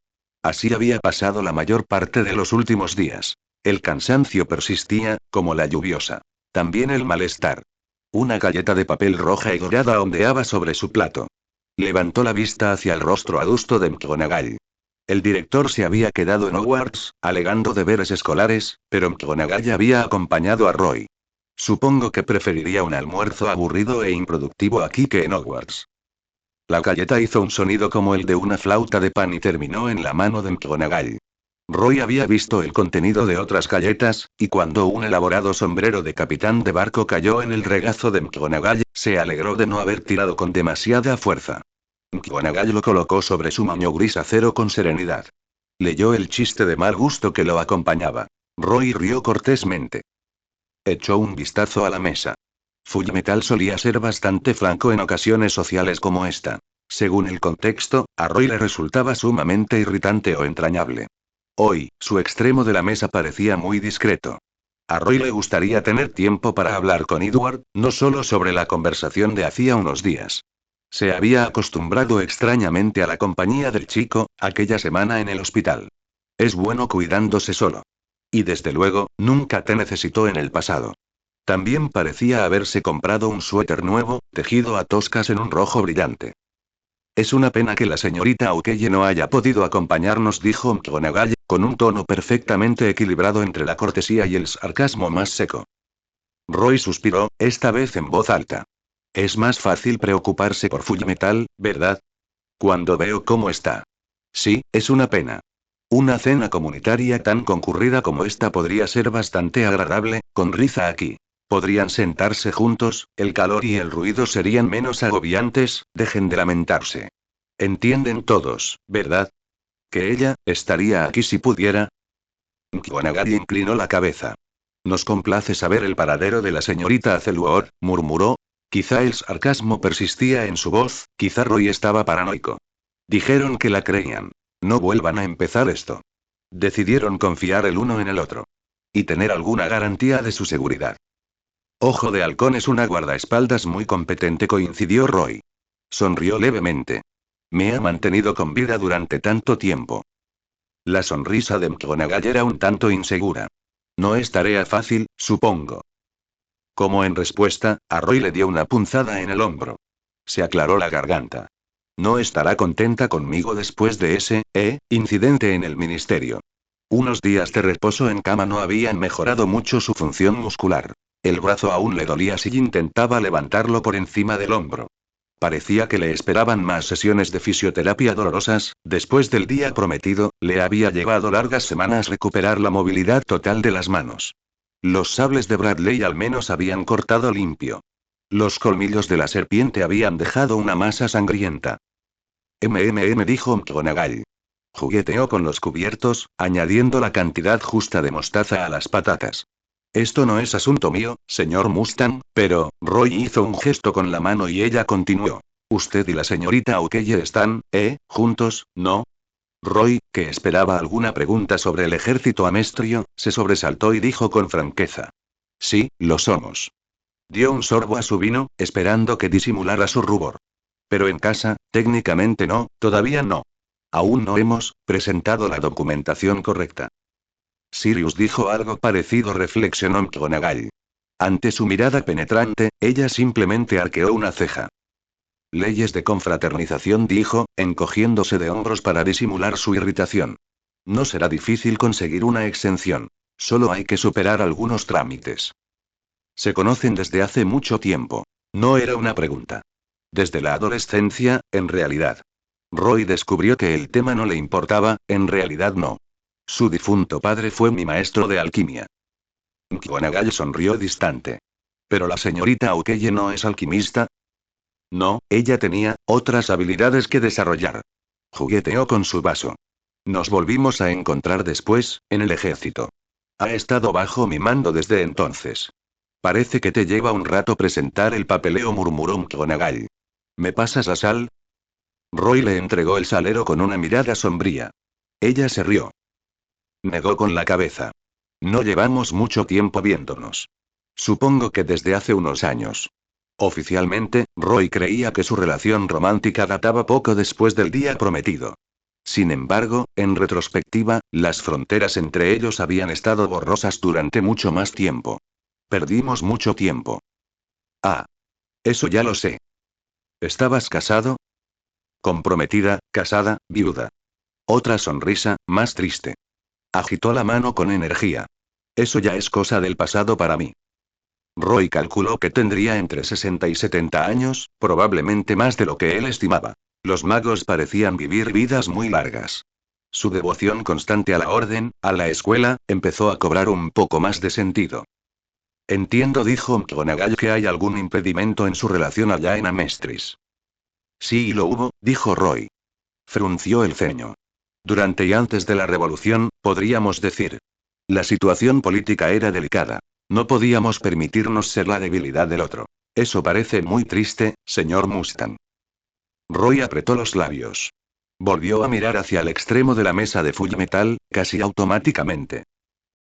Así había pasado la mayor parte de los últimos días. El cansancio persistía, como la lluviosa. También el malestar. Una galleta de papel roja y dorada ondeaba sobre su plato. Levantó la vista hacia el rostro adusto de McGonagall. El director se había quedado en Hogwarts, alegando deberes escolares, pero McGonagall había acompañado a Roy. Supongo que preferiría un almuerzo aburrido e improductivo aquí que en Hogwarts. La galleta hizo un sonido como el de una flauta de pan y terminó en la mano de McGonagall. Roy había visto el contenido de otras galletas, y cuando un elaborado sombrero de capitán de barco cayó en el regazo de McGonagall, se alegró de no haber tirado con demasiada fuerza. McGonagall lo colocó sobre su maño gris acero con serenidad. Leyó el chiste de mal gusto que lo acompañaba. Roy rió cortésmente. Echó un vistazo a la mesa. Fullmetal solía ser bastante franco en ocasiones sociales como esta. Según el contexto, a Roy le resultaba sumamente irritante o entrañable. Hoy, su extremo de la mesa parecía muy discreto. A Roy le gustaría tener tiempo para hablar con Edward, no solo sobre la conversación de hacía unos días. Se había acostumbrado extrañamente a la compañía del chico, aquella semana en el hospital. Es bueno cuidándose solo. Y desde luego, nunca te necesitó en el pasado. También parecía haberse comprado un suéter nuevo, tejido a toscas en un rojo brillante. Es una pena que la señorita O'Kelle no haya podido acompañarnos, dijo McGonagall, con un tono perfectamente equilibrado entre la cortesía y el sarcasmo más seco. Roy suspiró, esta vez en voz alta. Es más fácil preocuparse por Fullmetal, ¿verdad? Cuando veo cómo está. Sí, es una pena. Una cena comunitaria tan concurrida como esta podría ser bastante agradable, con Riza aquí. Podrían sentarse juntos, el calor y el ruido serían menos agobiantes, dejen de lamentarse. Entienden todos, ¿verdad? ¿Que ella estaría aquí si pudiera? McGonagall inclinó la cabeza. Nos complace saber el paradero de la señorita Azeluor, murmuró. Quizá el sarcasmo persistía en su voz, quizá Roy estaba paranoico. Dijeron que la creían. No vuelvan a empezar esto. Decidieron confiar el uno en el otro. Y tener alguna garantía de su seguridad. Ojo de Halcón es una guardaespaldas muy competente, coincidió Roy. Sonrió levemente. Me ha mantenido con vida durante tanto tiempo. La sonrisa de McGonagall era un tanto insegura. No es tarea fácil, supongo. Como en respuesta, a Roy le dio una punzada en el hombro. Se aclaró la garganta. No estará contenta conmigo después de ese, incidente en el ministerio. Unos días de reposo en cama no habían mejorado mucho su función muscular. El brazo aún le dolía si intentaba levantarlo por encima del hombro. Parecía que le esperaban más sesiones de fisioterapia dolorosas. Después del día prometido, le había llevado largas semanas recuperar la movilidad total de las manos. Los sables de Bradley al menos habían cortado limpio. Los colmillos de la serpiente habían dejado una masa sangrienta. Dijo McGonagall. Jugueteó con los cubiertos, añadiendo la cantidad justa de mostaza a las patatas. Esto no es asunto mío, señor Mustang, pero, Roy hizo un gesto con la mano y ella continuó. Usted y la señorita O'Keefe están, juntos, ¿no? Roy, que esperaba alguna pregunta sobre el ejército amestrio, se sobresaltó y dijo con franqueza. Sí, lo somos. Dio un sorbo a su vino, esperando que disimulara su rubor. Pero en casa, técnicamente no, todavía no. Aún no hemos presentado la documentación correcta. Sirius dijo algo parecido, reflexionó McGonagall. Ante su mirada penetrante, ella simplemente arqueó una ceja. Leyes de confraternización, dijo, encogiéndose de hombros para disimular su irritación. No será difícil conseguir una exención. Solo hay que superar algunos trámites. Se conocen desde hace mucho tiempo. No era una pregunta. Desde la adolescencia, en realidad. Roy descubrió que el tema no le importaba, en realidad no. Su difunto padre fue mi maestro de alquimia. McGonagall sonrió distante. ¿Pero la señorita O'Keefe no es alquimista? No, ella tenía otras habilidades que desarrollar. Jugueteó con su vaso. Nos volvimos a encontrar después, en el ejército. Ha estado bajo mi mando desde entonces. Parece que te lleva un rato presentar el papeleo, murmuró McGonagall. ¿Me pasas la sal? Roy le entregó el salero con una mirada sombría. Ella se rió. Negó con la cabeza. No llevamos mucho tiempo viéndonos. Supongo que desde hace unos años. Oficialmente, Roy creía que su relación romántica databa poco después del día prometido. Sin embargo, en retrospectiva, las fronteras entre ellos habían estado borrosas durante mucho más tiempo. Perdimos mucho tiempo. Ah. Eso ya lo sé. ¿Estabas casado? Comprometida, casada, viuda. Otra sonrisa, más triste. Agitó la mano con energía. Eso ya es cosa del pasado para mí. Roy calculó que tendría entre 60 y 70 años, probablemente más de lo que él estimaba. Los magos parecían vivir vidas muy largas. Su devoción constante a la orden, a la escuela, empezó a cobrar un poco más de sentido. Entiendo, dijo McGonagall, que hay algún impedimento en su relación allá en Amestris. Sí, lo hubo, dijo Roy. Frunció el ceño. Durante y antes de la revolución, podríamos decir. La situación política era delicada. No podíamos permitirnos ser la debilidad del otro. Eso parece muy triste, señor Mustang. Roy apretó los labios. Volvió a mirar hacia el extremo de la mesa de full metal, casi automáticamente.